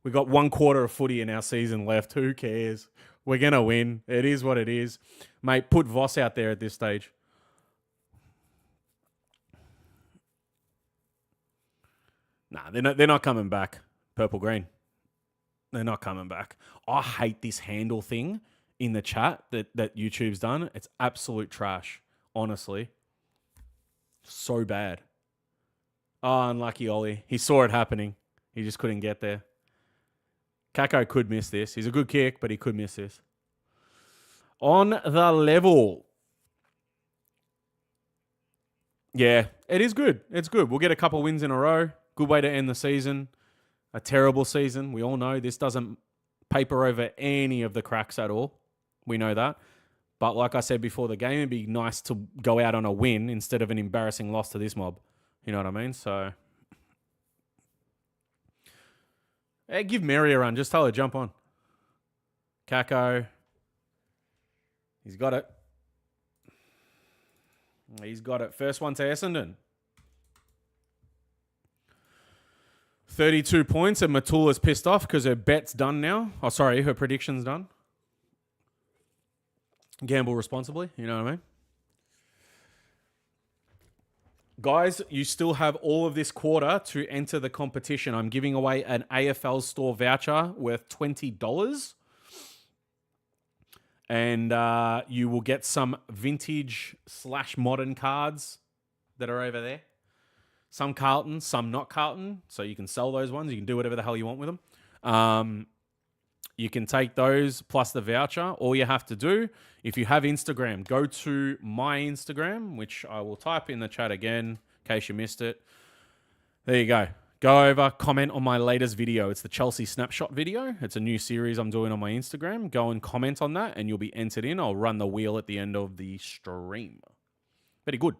We got 1 quarter of footy in our season left. Who cares? We're going to win. It is what it is. Mate, put Voss out there at this stage. Nah, they're not coming back. Purple green. They're not coming back. I hate this handle thing in the chat that YouTube's done. It's absolute trash, honestly. So bad. Oh, unlucky Ollie. He saw it happening. He just couldn't get there. Kako could miss this. He's a good kick, but he could miss this. On the level. Yeah, it is good. It's good. We'll get a couple wins in a row. Good way to end the season. A terrible season. We all know this doesn't paper over any of the cracks at all. We know that. But like I said before the game, it'd be nice to go out on a win instead of an embarrassing loss to this mob. You know what I mean? So, hey, give Mary a run. Just tell her, jump on. Kako. He's got it. He's got it. First one to Essendon. 32 points, and Matula's pissed off because her bet's done now. Oh, sorry, her prediction's done. Gamble responsibly, you know what I mean? Guys, you still have all of this quarter to enter the competition. I'm giving away an AFL store voucher worth $20. And you will get some vintage/modern cards that are over there. Some Carlton, some not Carlton. So you can sell those ones. You can do whatever the hell you want with them. You can take those plus the voucher. All you have to do, if you have Instagram, go to my Instagram, which I will type in the chat again in case you missed it. There you go. Go over, comment on my latest video. It's the Chelsea Snapshot video. It's a new series I'm doing on my Instagram. Go and comment on that, and you'll be entered in. I'll run the wheel at the end of the stream. Very good.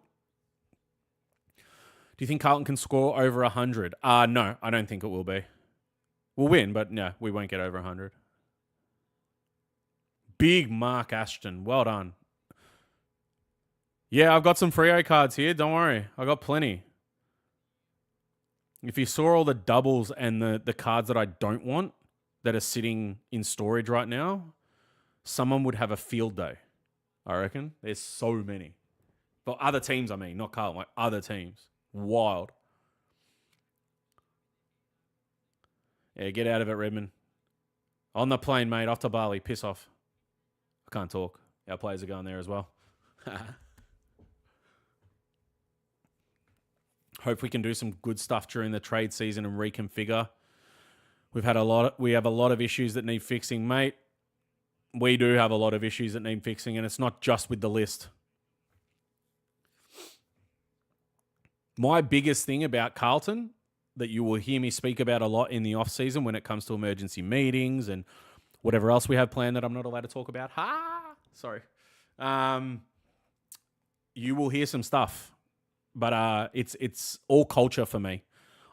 Do you think Carlton can score over 100? No, I don't think it will be. We'll win, but no, we won't get over 100. Big Mark Ashton. Well done. Yeah, I've got some Freo cards here. Don't worry. I got plenty. If you saw all the doubles and the cards that I don't want that are sitting in storage right now, someone would have a field day. I reckon. There's so many. But other teams, I mean. Not Carlton. Like other teams. Wild. Yeah, get out of it, Redmond. On the plane, mate. Off to Bali. Piss off. I can't talk. Our players are going there as well. Hope we can do some good stuff during the trade season and reconfigure. We have a lot of issues that need fixing, mate. We do have a lot of issues that need fixing, and it's not just with the list. My biggest thing about Carlton that you will hear me speak about a lot in the off-season when it comes to emergency meetings and whatever else we have planned that I'm not allowed to talk about. Sorry. You will hear some stuff, but it's all culture for me.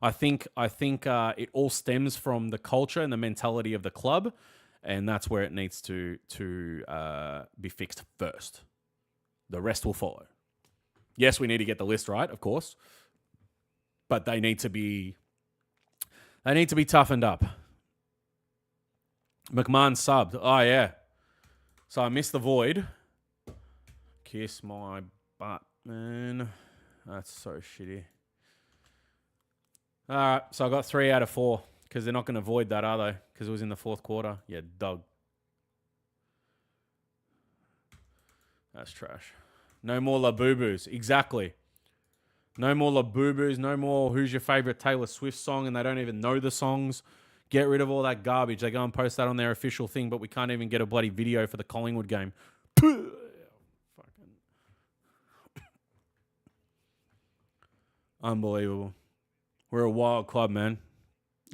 I think it all stems from the culture and the mentality of the club, and that's where it needs to be fixed first. The rest will follow. Yes, we need to get the list right, of course, but they need to be toughened up. McMahon subbed. Oh, yeah. So I missed the void. Kiss my butt, man. That's so shitty. All right, so I got 3 out of 4 because they're not going to void that, are they? Because it was in the fourth quarter. Yeah, dog. That's trash. No more La-Boo-Boos. Exactly. No more La-Boo-Boos. No more who's your favorite Taylor Swift song and they don't even know the songs. Get rid of all that garbage. They go and post that on their official thing, but we can't even get a bloody video for the Collingwood game. Fucking. Unbelievable. We're a wild club, man.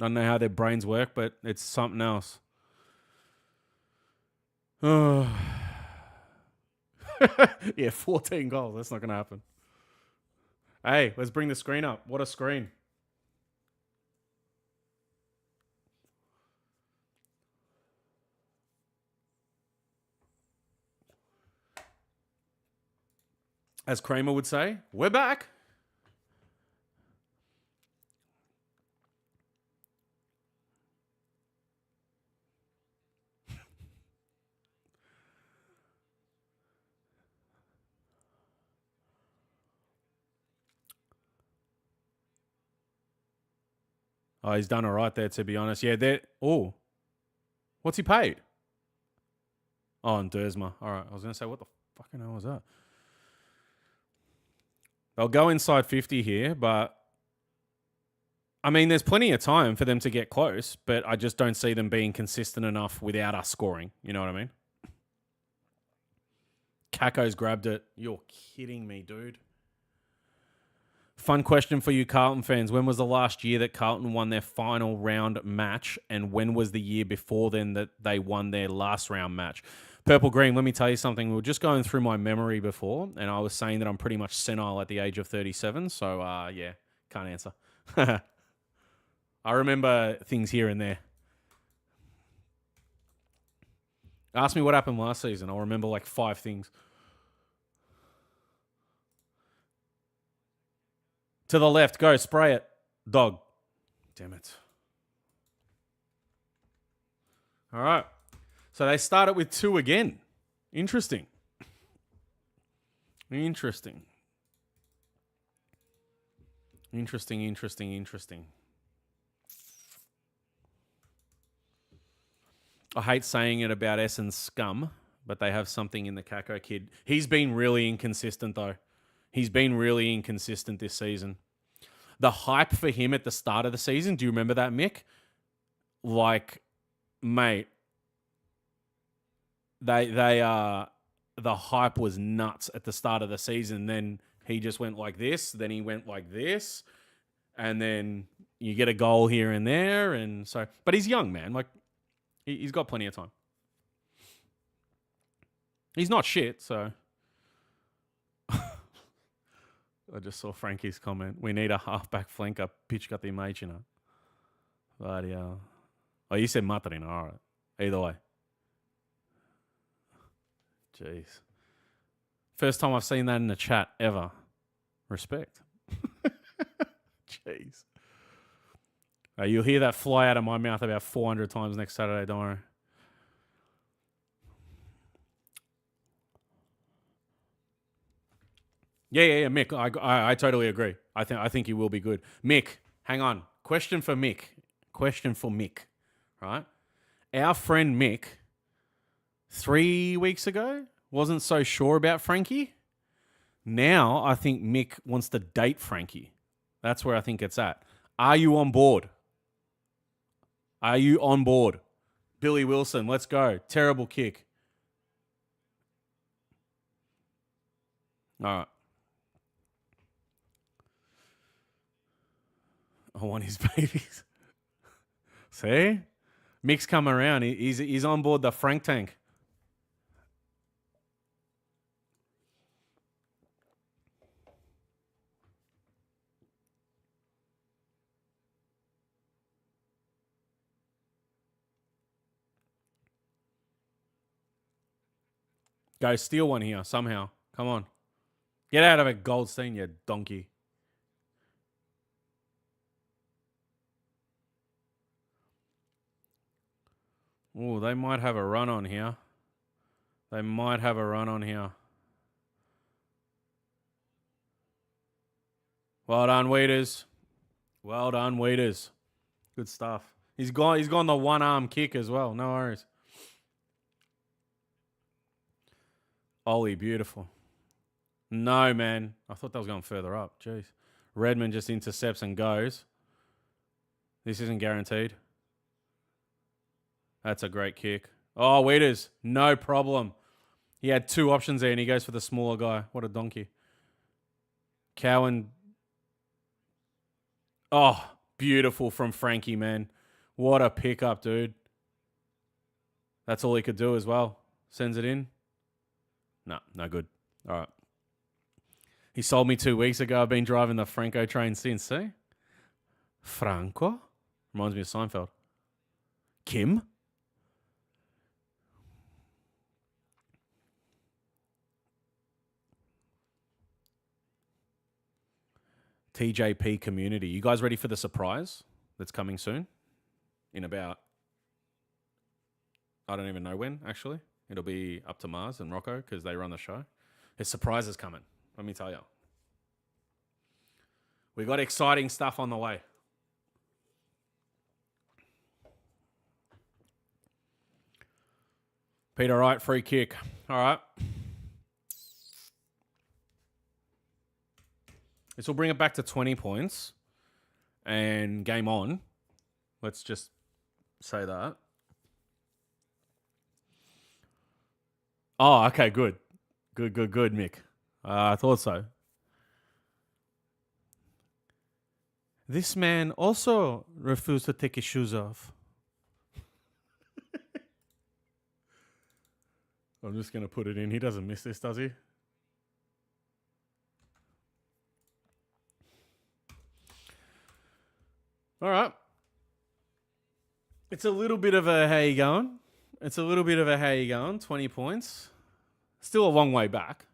I don't know how their brains work, but it's something else. Oh. Yeah, 14 goals. That's not going to happen. Hey, let's bring the screen up. What a screen. As Kramer would say, we're back. Oh, he's done all right there, to be honest. Yeah, oh. What's he paid? Oh, and Dersma. All right, I was going to say, what the fucking hell was that? They'll go inside 50 here, but I mean, there's plenty of time for them to get close, but I just don't see them being consistent enough without us scoring. You know what I mean? Kako's grabbed it. You're kidding me, dude. Fun question for you Carlton fans. When was the last year that Carlton won their final round match? And when was the year before then that they won their last round match? Purple Green, let me tell you something. We were just going through my memory before, and I was saying that I'm pretty much senile at the age of 37. So, yeah, can't answer. I remember things here and there. Ask me what happened last season. I'll remember like 5 things. To the left. Go. Spray it. Dog. Damn it. All right. So they started with 2 again. Interesting. Interesting. I hate saying it about Essendon scum, but they have something in the Kako kid. He's been really inconsistent, though. He's been really inconsistent this season. The hype for him at the start of the season, do you remember that, Mick? Like, mate, the hype was nuts at the start of the season. Then he just went like this. Then he went like this. And then you get a goal here and there. And so, but he's young, man. Like, he's got plenty of time. He's not shit, so. I just saw Frankie's comment. We need a halfback flanker. Pitch got the image, you know. But, yeah. Oh, you said Matarina. All right. Either way. Jeez. First time I've seen that in the chat ever. Respect. Jeez. You'll hear that fly out of my mouth about 400 times next Saturday, don't worry. Yeah, Mick. I totally agree. I think he will be good. Mick, hang on. Question for Mick. Right? Our friend Mick, 3 weeks ago, wasn't so sure about Frankie. Now I think Mick wants to date Frankie. That's where I think it's at. Are you on board? Billy Wilson, let's go. Terrible kick. All right. I want his babies. See? Mick's come around. He's on board the Frank tank. Go steal one here somehow. Come on. Get out of it, Goldstein, you donkey. Oh, they might have a run on here. Well done, Weeders. Good stuff. He's gone the one-arm kick as well. No worries. Ollie, beautiful. No, man. I thought that was going further up. Jeez. Redmond just intercepts and goes. This isn't guaranteed. That's a great kick. Oh, Weeders. No problem. He had two options there, and he goes for the smaller guy. What a donkey. Cowan. Oh, beautiful from Frankie, man. What a pickup, dude. That's all he could do as well. Sends it in. No good. All right. He sold me 2 weeks ago. I've been driving the Franco train since. See? Franco? Reminds me of Seinfeld. Kim? TJP community. You guys ready for the surprise that's coming soon? In about, I don't even know when, actually. It'll be up to Mars and Rocco because they run the show. His surprise is coming. Let me tell you. We got exciting stuff on the way. Peter Wright, free kick. All right. This will bring it back to 20 points and game on. Let's just say that. Oh, okay, good. Good, Mick. I thought so. This man also refused to take his shoes off. I'm just going to put it in. He doesn't miss this, does he? All right. It's a little bit of a how you going. 20 points. Still a long way back.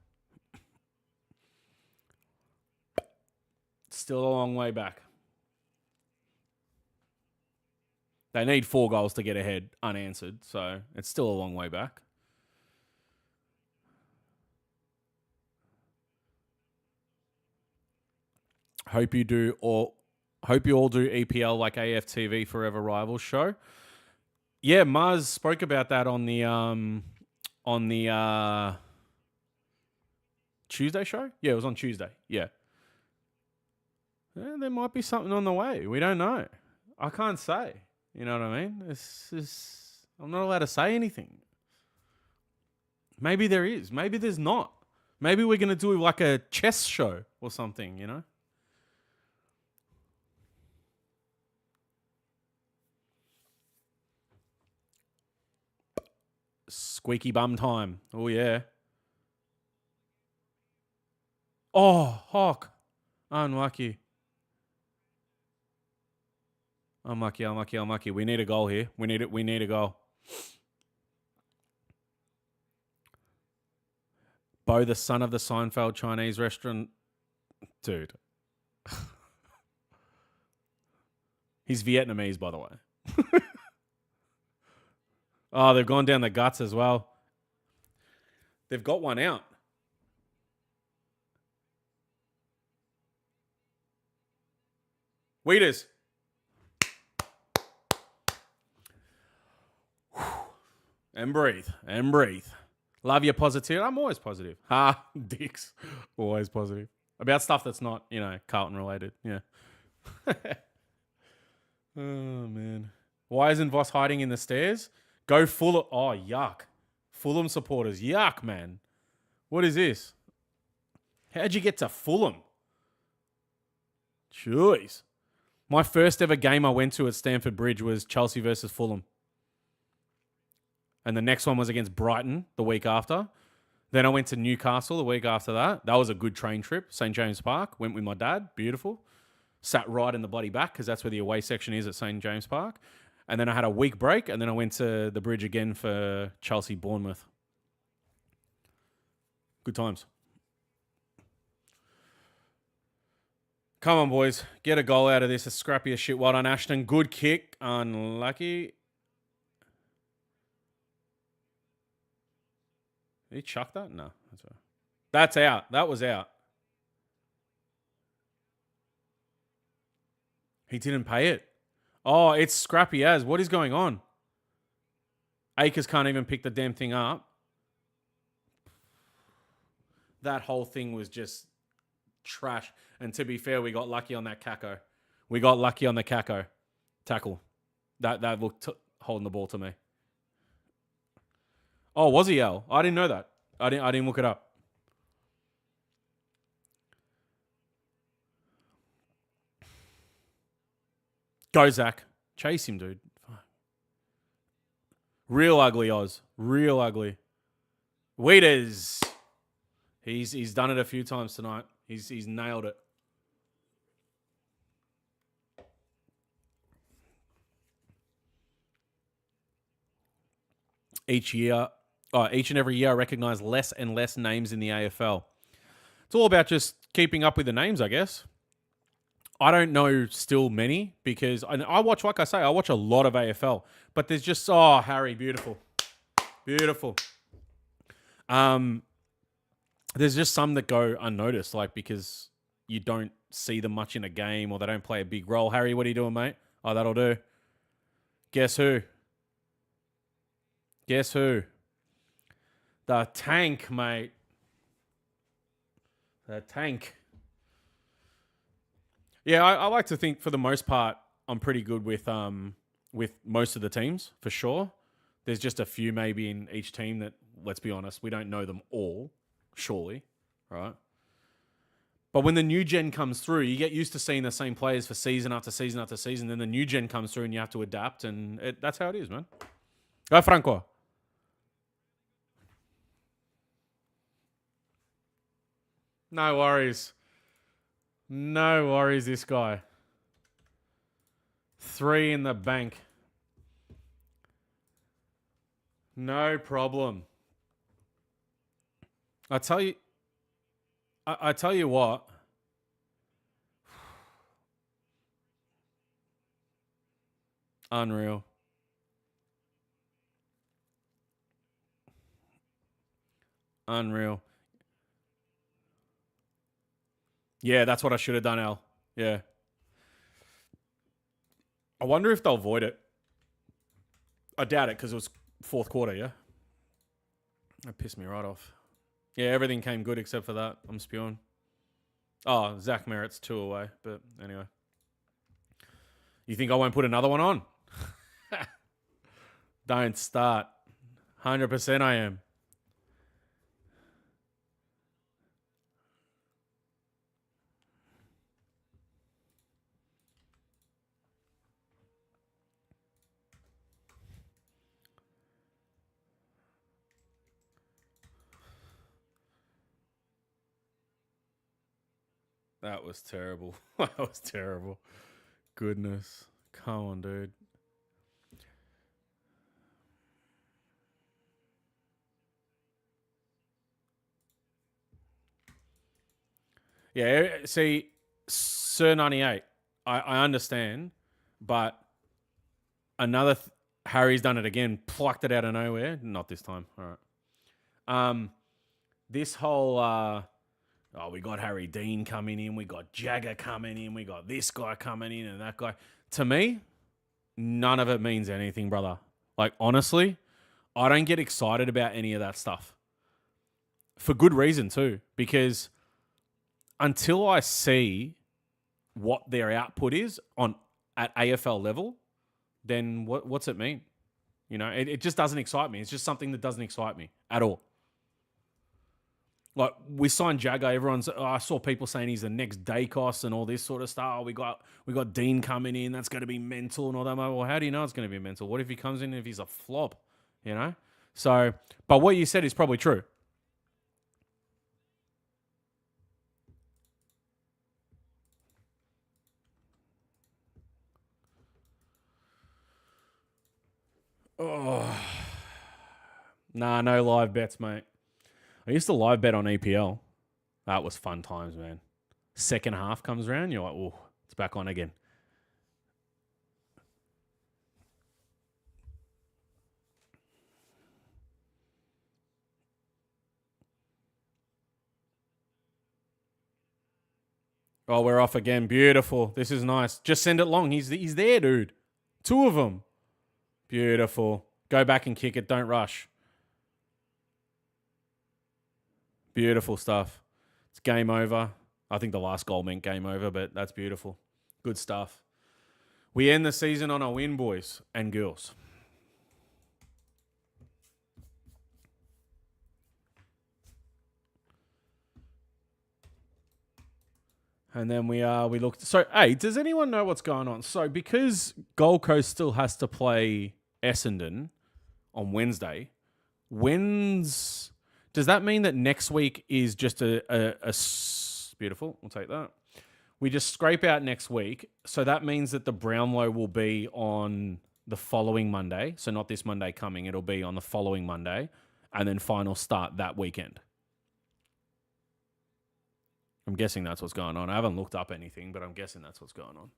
They need 4 goals to get ahead unanswered, so it's still a long way back. Hope you all do EPL like AFTV Forever Rivals show. Yeah, Mars spoke about that on the Tuesday show. Yeah, it was on Tuesday. Yeah. There might be something on the way. We don't know. I can't say. You know what I mean? I'm not allowed to say anything. Maybe there is. Maybe there's not. Maybe we're going to do like a chess show or something, you know? Squeaky bum time. Oh, yeah. Oh, Hawk. Unlucky. Unlucky. We need a goal here. We need a goal. Bo, the son of the Seinfeld Chinese restaurant. Dude. He's Vietnamese, by the way. Oh, they've gone down the guts as well. They've got one out. Weeders. And breathe. Love your positivity. I'm always positive. Ha, dicks. Always positive. About stuff that's not, Carlton related. Yeah. Oh, man. Why isn't Voss hiding in the stairs? Go Fulham. Oh, yuck. Fulham supporters. Yuck, man. What is this? How'd you get to Fulham? Jeez. My first ever game I went to at Stamford Bridge was Chelsea versus Fulham. And the next one was against Brighton the week after. Then I went to Newcastle the week after that. That was a good train trip. St. James Park. Went with my dad. Beautiful. Sat right in the bloody back because that's where the away section is at St. James Park. And then I had a week break. And then I went to the bridge again for Chelsea Bournemouth. Good times. Come on, boys. Get a goal out of this. A scrappy as shit. Well done, Ashton. Good kick. Unlucky. Did he chuck that? No. That's out. That was out. He didn't pay it. Oh, it's scrappy as. What is going on? Akers can't even pick the damn thing up. That whole thing was just trash. And to be fair, we got lucky on that Kako. We got lucky on the Kako tackle. That looked holding the ball to me. Oh, was he L? I didn't know that. I didn't look it up. Go, Zach. Chase him, dude. Real ugly, Oz. Real ugly. Weeders. He's done it a few times tonight. He's nailed it. Each and every year, I recognize less and less names in the AFL. It's all about just keeping up with the names, I guess. I don't know still many because I watch, like I say, I watch a lot of AFL. But there's just, Harry, beautiful. Beautiful. There's just some that go unnoticed, like because you don't see them much in a game or they don't play a big role. Harry, what are you doing, mate? Oh, that'll do. Guess who? Guess who? The tank, mate. The tank. Yeah, I like to think for the most part I'm pretty good with most of the teams, for sure. There's just a few maybe in each team that, let's be honest, we don't know them all, surely, right? But when the new gen comes through, you get used to seeing the same players for season after season after season. Then the new gen comes through and you have to adapt, and that's how it is, man. Go, Franco. No worries. No worries, this guy. 3 in the bank. No problem. I tell you what. Unreal. Unreal. Yeah, that's what I should have done, Al. Yeah. I wonder if they'll void it. I doubt it because it was fourth quarter, yeah? That pissed me right off. Yeah, everything came good except for that. I'm spewing. Oh, Zach Merritt's 2 away. But anyway. You think I won't put another one on? Don't start. 100% I am. That was terrible. That was terrible. Goodness. Come on, dude. Yeah, see, Sir 98, I understand, but another Harry's done it again, plucked it out of nowhere. Not this time. All right. This whole we got Harry Dean coming in, we got Jagger coming in, we got this guy coming in and that guy. To me, none of it means anything, brother. Like, honestly, I don't get excited about any of that stuff. For good reason, too. Because until I see what their output is at AFL level, then what's it mean? You know, it just doesn't excite me. It's just something that doesn't excite me at all. Like, we signed Jagger. I saw people saying he's the next Dacos and all this sort of stuff. We got Dean coming in. That's going to be mental and all that. Well, how do you know it's going to be mental? What if he comes in if he's a flop? You know? So, but what you said is probably true. Oh. Nah, no live bets, mate. I used to live bet on EPL. That was fun times, man. Second half comes around, you're like, oh, it's back on again. Oh, we're off again. Beautiful. This is nice. Just send it long. He's there, dude. Two of them. Beautiful. Go back and kick it. Don't rush. Beautiful stuff. It's game over. I think the last goal meant game over, but that's beautiful. Good stuff. We end the season on a win, boys and girls. And then we looked. So, hey, does anyone know what's going on? So, because Gold Coast still has to play Essendon on Wednesday, does that mean that next week is just a beautiful? We'll take that. We just scrape out next week. So that means that the Brownlow will be on the following Monday. So not this Monday coming. It'll be on the following Monday. And then final start that weekend. I'm guessing that's what's going on. I haven't looked up anything, but I'm guessing that's what's going on.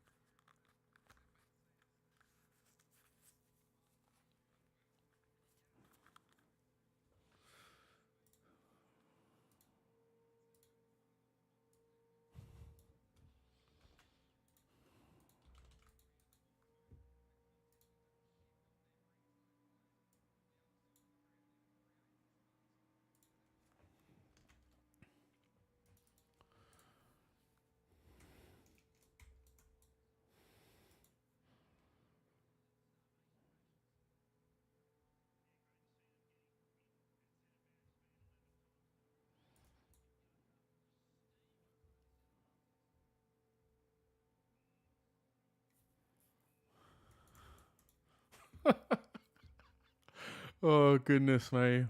Oh, goodness me.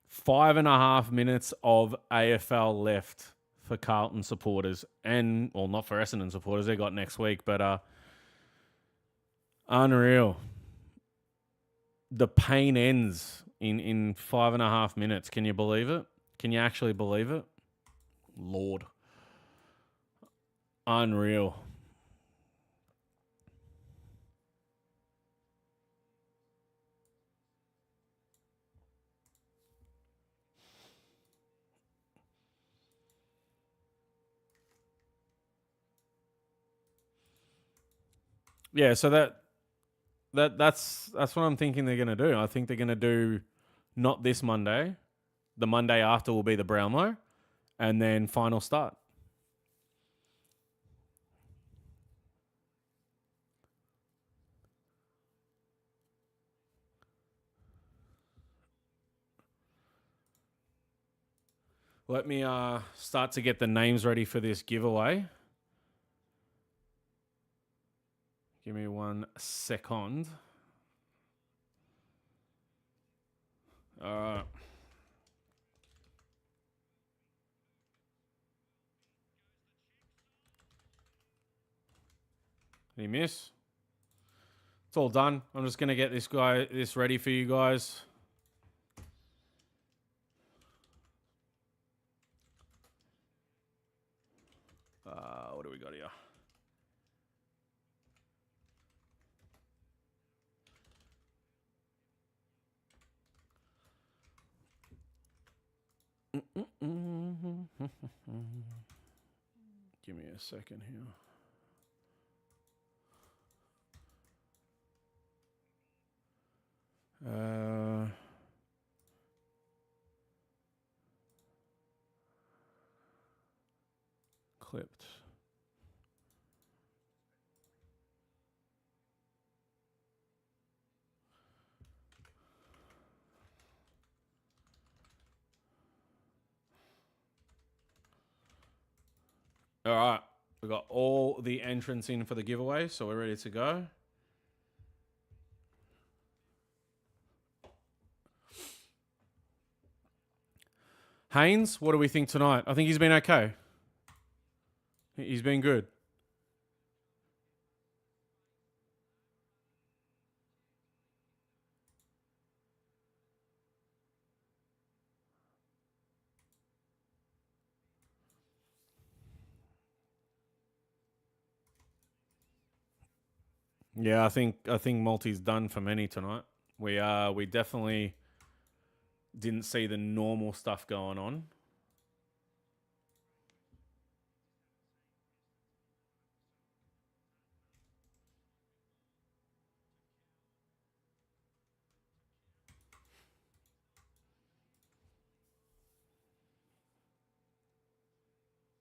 Five and a half minutes of AFL left for Carlton supporters. And, well, not for Essendon supporters. They got next week, but unreal. The pain ends in 5.5 minutes. Can you believe it? Can you actually believe it? Lord. Unreal. Yeah, so that's what I'm thinking they're going to do. I think they're going to do not this Monday. The Monday after will be the Brownlow, and then final start. Let me start to get the names ready for this giveaway. Give me 1 second. All right. Did he miss? It's all done. I'm just going to get this ready for you guys. What do we got here? Give me a second here. Clipped. All right. We've got all the entrants in for the giveaway, so we're ready to go. Haynes, what do we think tonight? I think he's been okay. He's been good. Yeah, I think multi's done for many tonight. We definitely didn't see the normal stuff going on.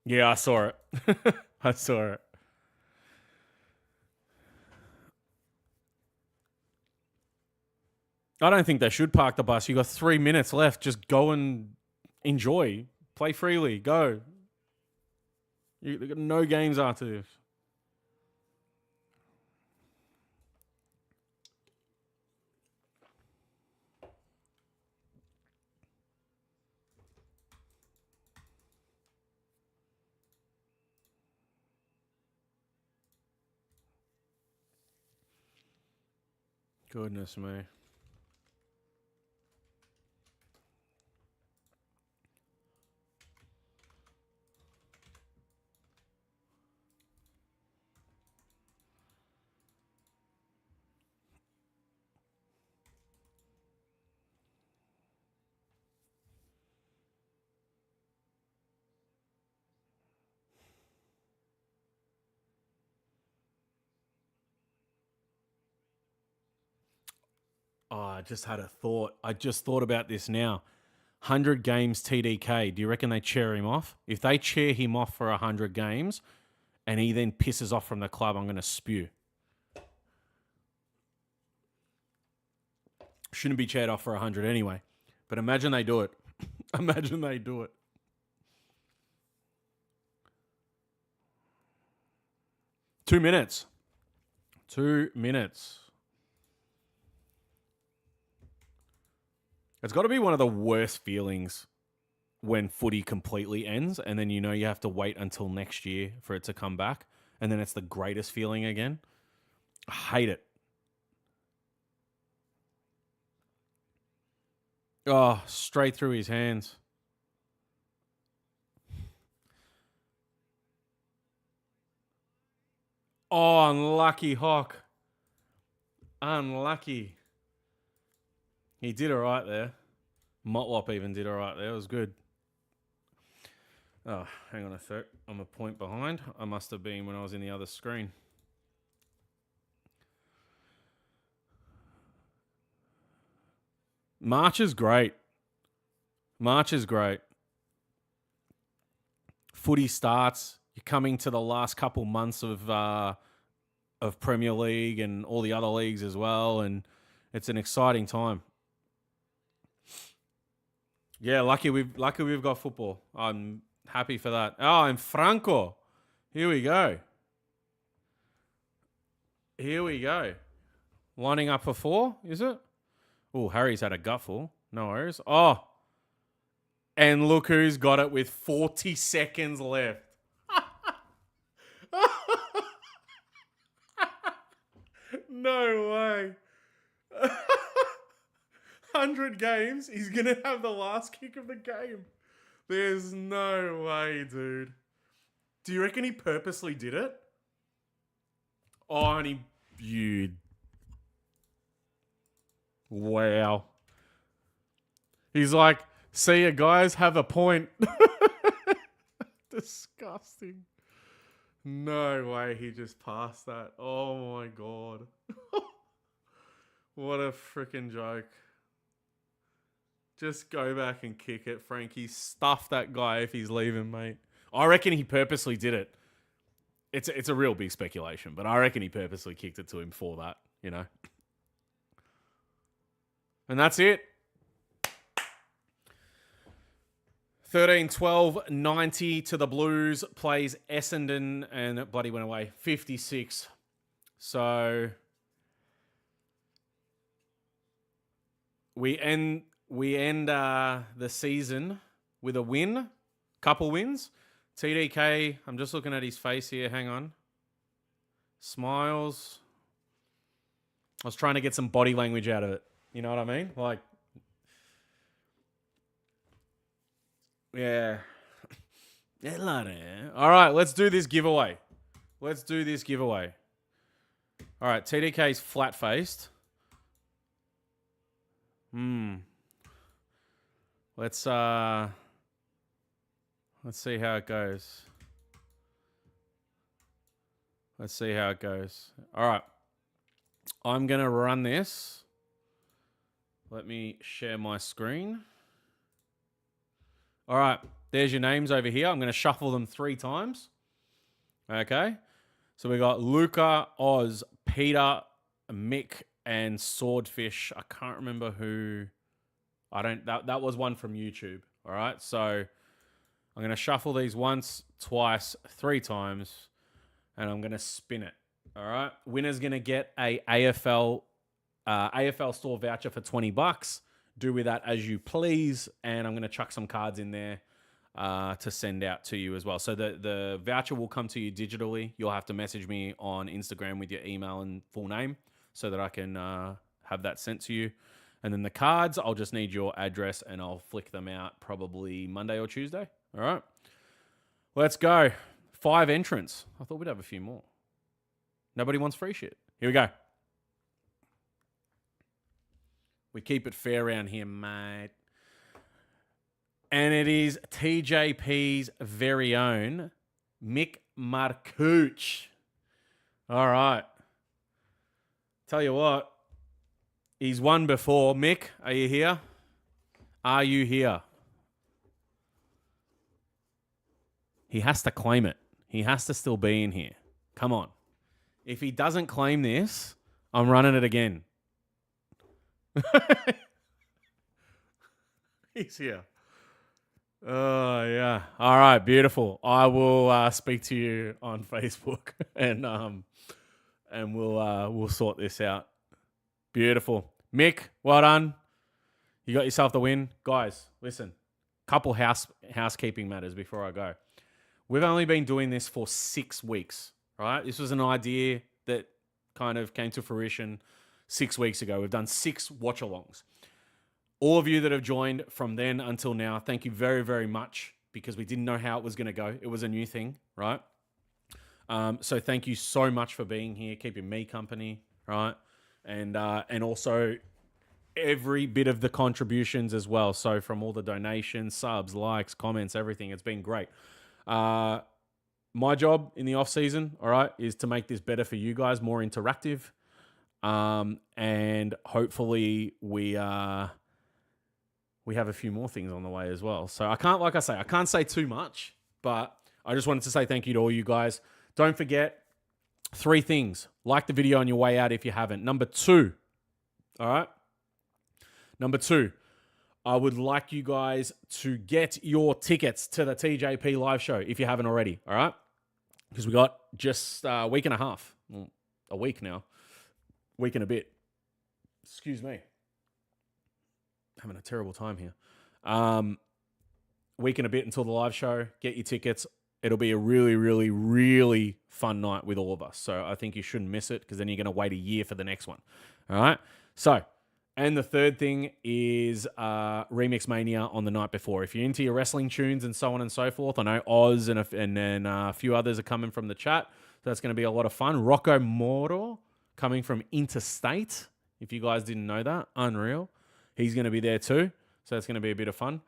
Yeah, I saw it. I saw it. I don't think they should park the bus. You got 3 minutes left. Just go and enjoy. Play freely. Go. You got no games after this. Goodness me. Oh, I just had a thought. I just thought about this now. 100 games TDK. Do you reckon they chair him off? If they chair him off for 100 games and he then pisses off from the club, I'm going to spew. Shouldn't be chaired off for 100 anyway. But imagine they do it. Imagine they do it. Two minutes. 2 minutes. It's got to be one of the worst feelings when footy completely ends and then you know you have to wait until next year for it to come back and then it's the greatest feeling again. I hate it. Oh, straight through his hands. Oh, unlucky Hawk. Unlucky. He did all right there. Motlop even did all right there. It was good. Oh, hang on a sec. I'm a point behind. I must have been when I was in the other screen. March is great. March is great. Footy starts. You're coming to the last couple months of Premier League and all the other leagues as well, and it's an exciting time. Yeah, lucky we've got football. I'm happy for that. Oh, and Franco. Here we go. Here we go. Lining up for 4, is it? Oh, Harry's had a gutful. No worries. Oh, and look who's got it with 40 seconds left. No way. 100 games, he's going to have the last kick of the game. There's no way, dude. Do you reckon he purposely did it? Oh, and he viewed. Wow. He's like, see you guys, have a point. Disgusting. No way he just passed that. Oh my God. What a freaking joke. Just go back and kick it, Frankie. Stuff that guy if he's leaving, mate. I reckon he purposely did it. It's a real big speculation, but I reckon he purposely kicked it to him for that, you know. And that's it. 13-12-90 to the Blues. Plays Essendon and it bloody went away. 56. So we end the season with a win. Couple wins. TDK, I'm just looking at his face here. Hang on. Smiles. I was trying to get some body language out of it. You know what I mean? Like, yeah. All right, let's do this giveaway. All right, TDK's flat-faced. Let's see how it goes. All right. I'm going to run this. Let me share my screen. All right. There's your names over here. I'm going to shuffle them 3 times. Okay. So we got Luca, Oz, Peter, Mick, and Swordfish. I can't remember who. That was one from YouTube. All right. So I'm going to shuffle these once, twice, 3 times, and I'm going to spin it. All right. Winner's going to get a AFL store voucher for $20. Do with that as you please. And I'm going to chuck some cards in there to send out to you as well. So the voucher will come to you digitally. You'll have to message me on Instagram with your email and full name so that I can have that sent to you. And then the cards, I'll just need your address and I'll flick them out probably Monday or Tuesday. All right. Let's go. 5 entrants. I thought we'd have a few more. Nobody wants free shit. Here we go. We keep it fair around here, mate. And it is TJP's very own Mick Marcouch. All right. Tell you what, he's won before. Mick, are you here? Are you here? He has to claim it. He has to still be in here. Come on. If he doesn't claim this, I'm running it again. He's here. Oh, yeah. All right, beautiful. I will speak to you on Facebook and we'll sort this out. Beautiful. Mick, well done. You got yourself the win. Guys, listen. Couple housekeeping matters before I go. We've only been doing this for 6 weeks, right? This was an idea that kind of came to fruition 6 weeks ago. We've done 6 watch-alongs. All of you that have joined from then until now, thank you very, very much because we didn't know how it was going to go. It was a new thing, right? So thank you so much for being here, keeping me company, right? And also every bit of the contributions as well. So from all the donations, subs, likes, comments, everything, it's been great. My job in the off season, all right, is to make this better for you guys, more interactive. And hopefully we have a few more things on the way as well. So I can't say too much, but I just wanted to say thank you to all you guys. Don't forget 3 things. Like the video on your way out if you haven't. Number 2, all right? Number 2, I would like you guys to get your tickets to the TJP live show if you haven't already, all right? Because we got just a week and a half. Well, a week now. Week and a bit. Excuse me. having a terrible time here. Week and a bit until the live show. Get your tickets. It'll be a really, really, really fun night with all of us. So I think you shouldn't miss it because then you're going to wait a year for the next one. All right? So, and the third thing is Remix Mania on the night before. If you're into your wrestling tunes and so on and so forth, I know Oz and then a few others are coming from the chat. So that's going to be a lot of fun. Rocco Moro coming from Interstate. If you guys didn't know that, unreal. He's going to be there too. So that's going to be a bit of fun.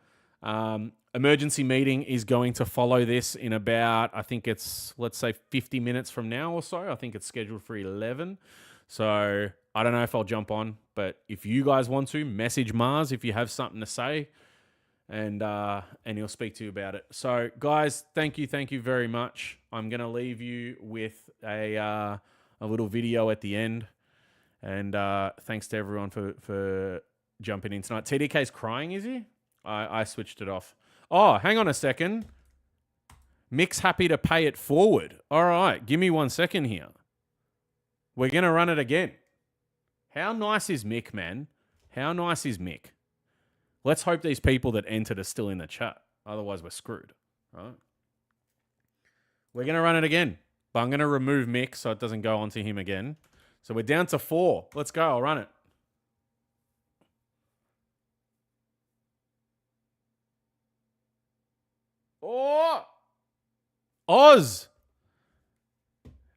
Emergency meeting is going to follow this in about, I think it's, let's say 50 minutes from now or so. I think it's scheduled for 11. So I don't know if I'll jump on, but if you guys want to, message Mars if you have something to say, and he'll speak to you about it. So guys, thank you very much. I'm going to leave you with a little video at the end. And thanks to everyone for jumping in tonight. TDK's crying, is he? I switched it off. Oh, hang on a second. Mick's happy to pay it forward. All right, give me 1 second here. We're going to run it again. How nice is Mick, man? How nice is Mick? Let's hope these people that entered are still in the chat. Otherwise, we're screwed. All right. We're going to run it again. But I'm going to remove Mick so it doesn't go onto him again. So we're down to 4. Let's go. I'll run it. Oh! Oz!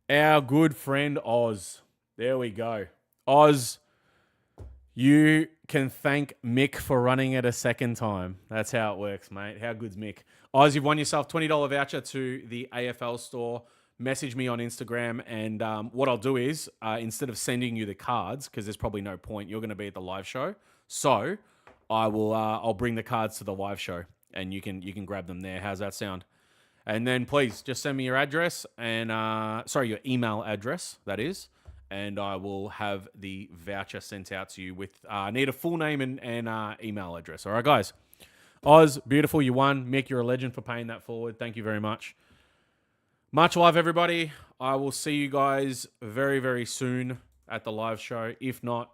Our good friend Oz. There we go. Oz, you can thank Mick for running it a second time. That's how it works, mate. How good's Mick? Oz, you've won yourself $20 voucher to the AFL store. Message me on Instagram, and what I'll do is, instead of sending you the cards, because there's probably no point, you're going to be at the live show. So I'll bring the cards to the live show, and you can grab them there. How's that sound? And then please just send me your address and your email address, that is, and I will have the voucher sent out to you with need a full name and email address. All right, guys. Oz, beautiful, you won. Mick, you're a legend for paying that forward. Thank you very much. Much love, everybody. I will see you guys very, very soon at the live show. If not,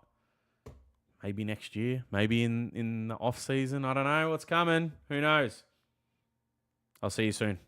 maybe next year. Maybe in the off season. I don't know what's coming. Who knows? I'll see you soon.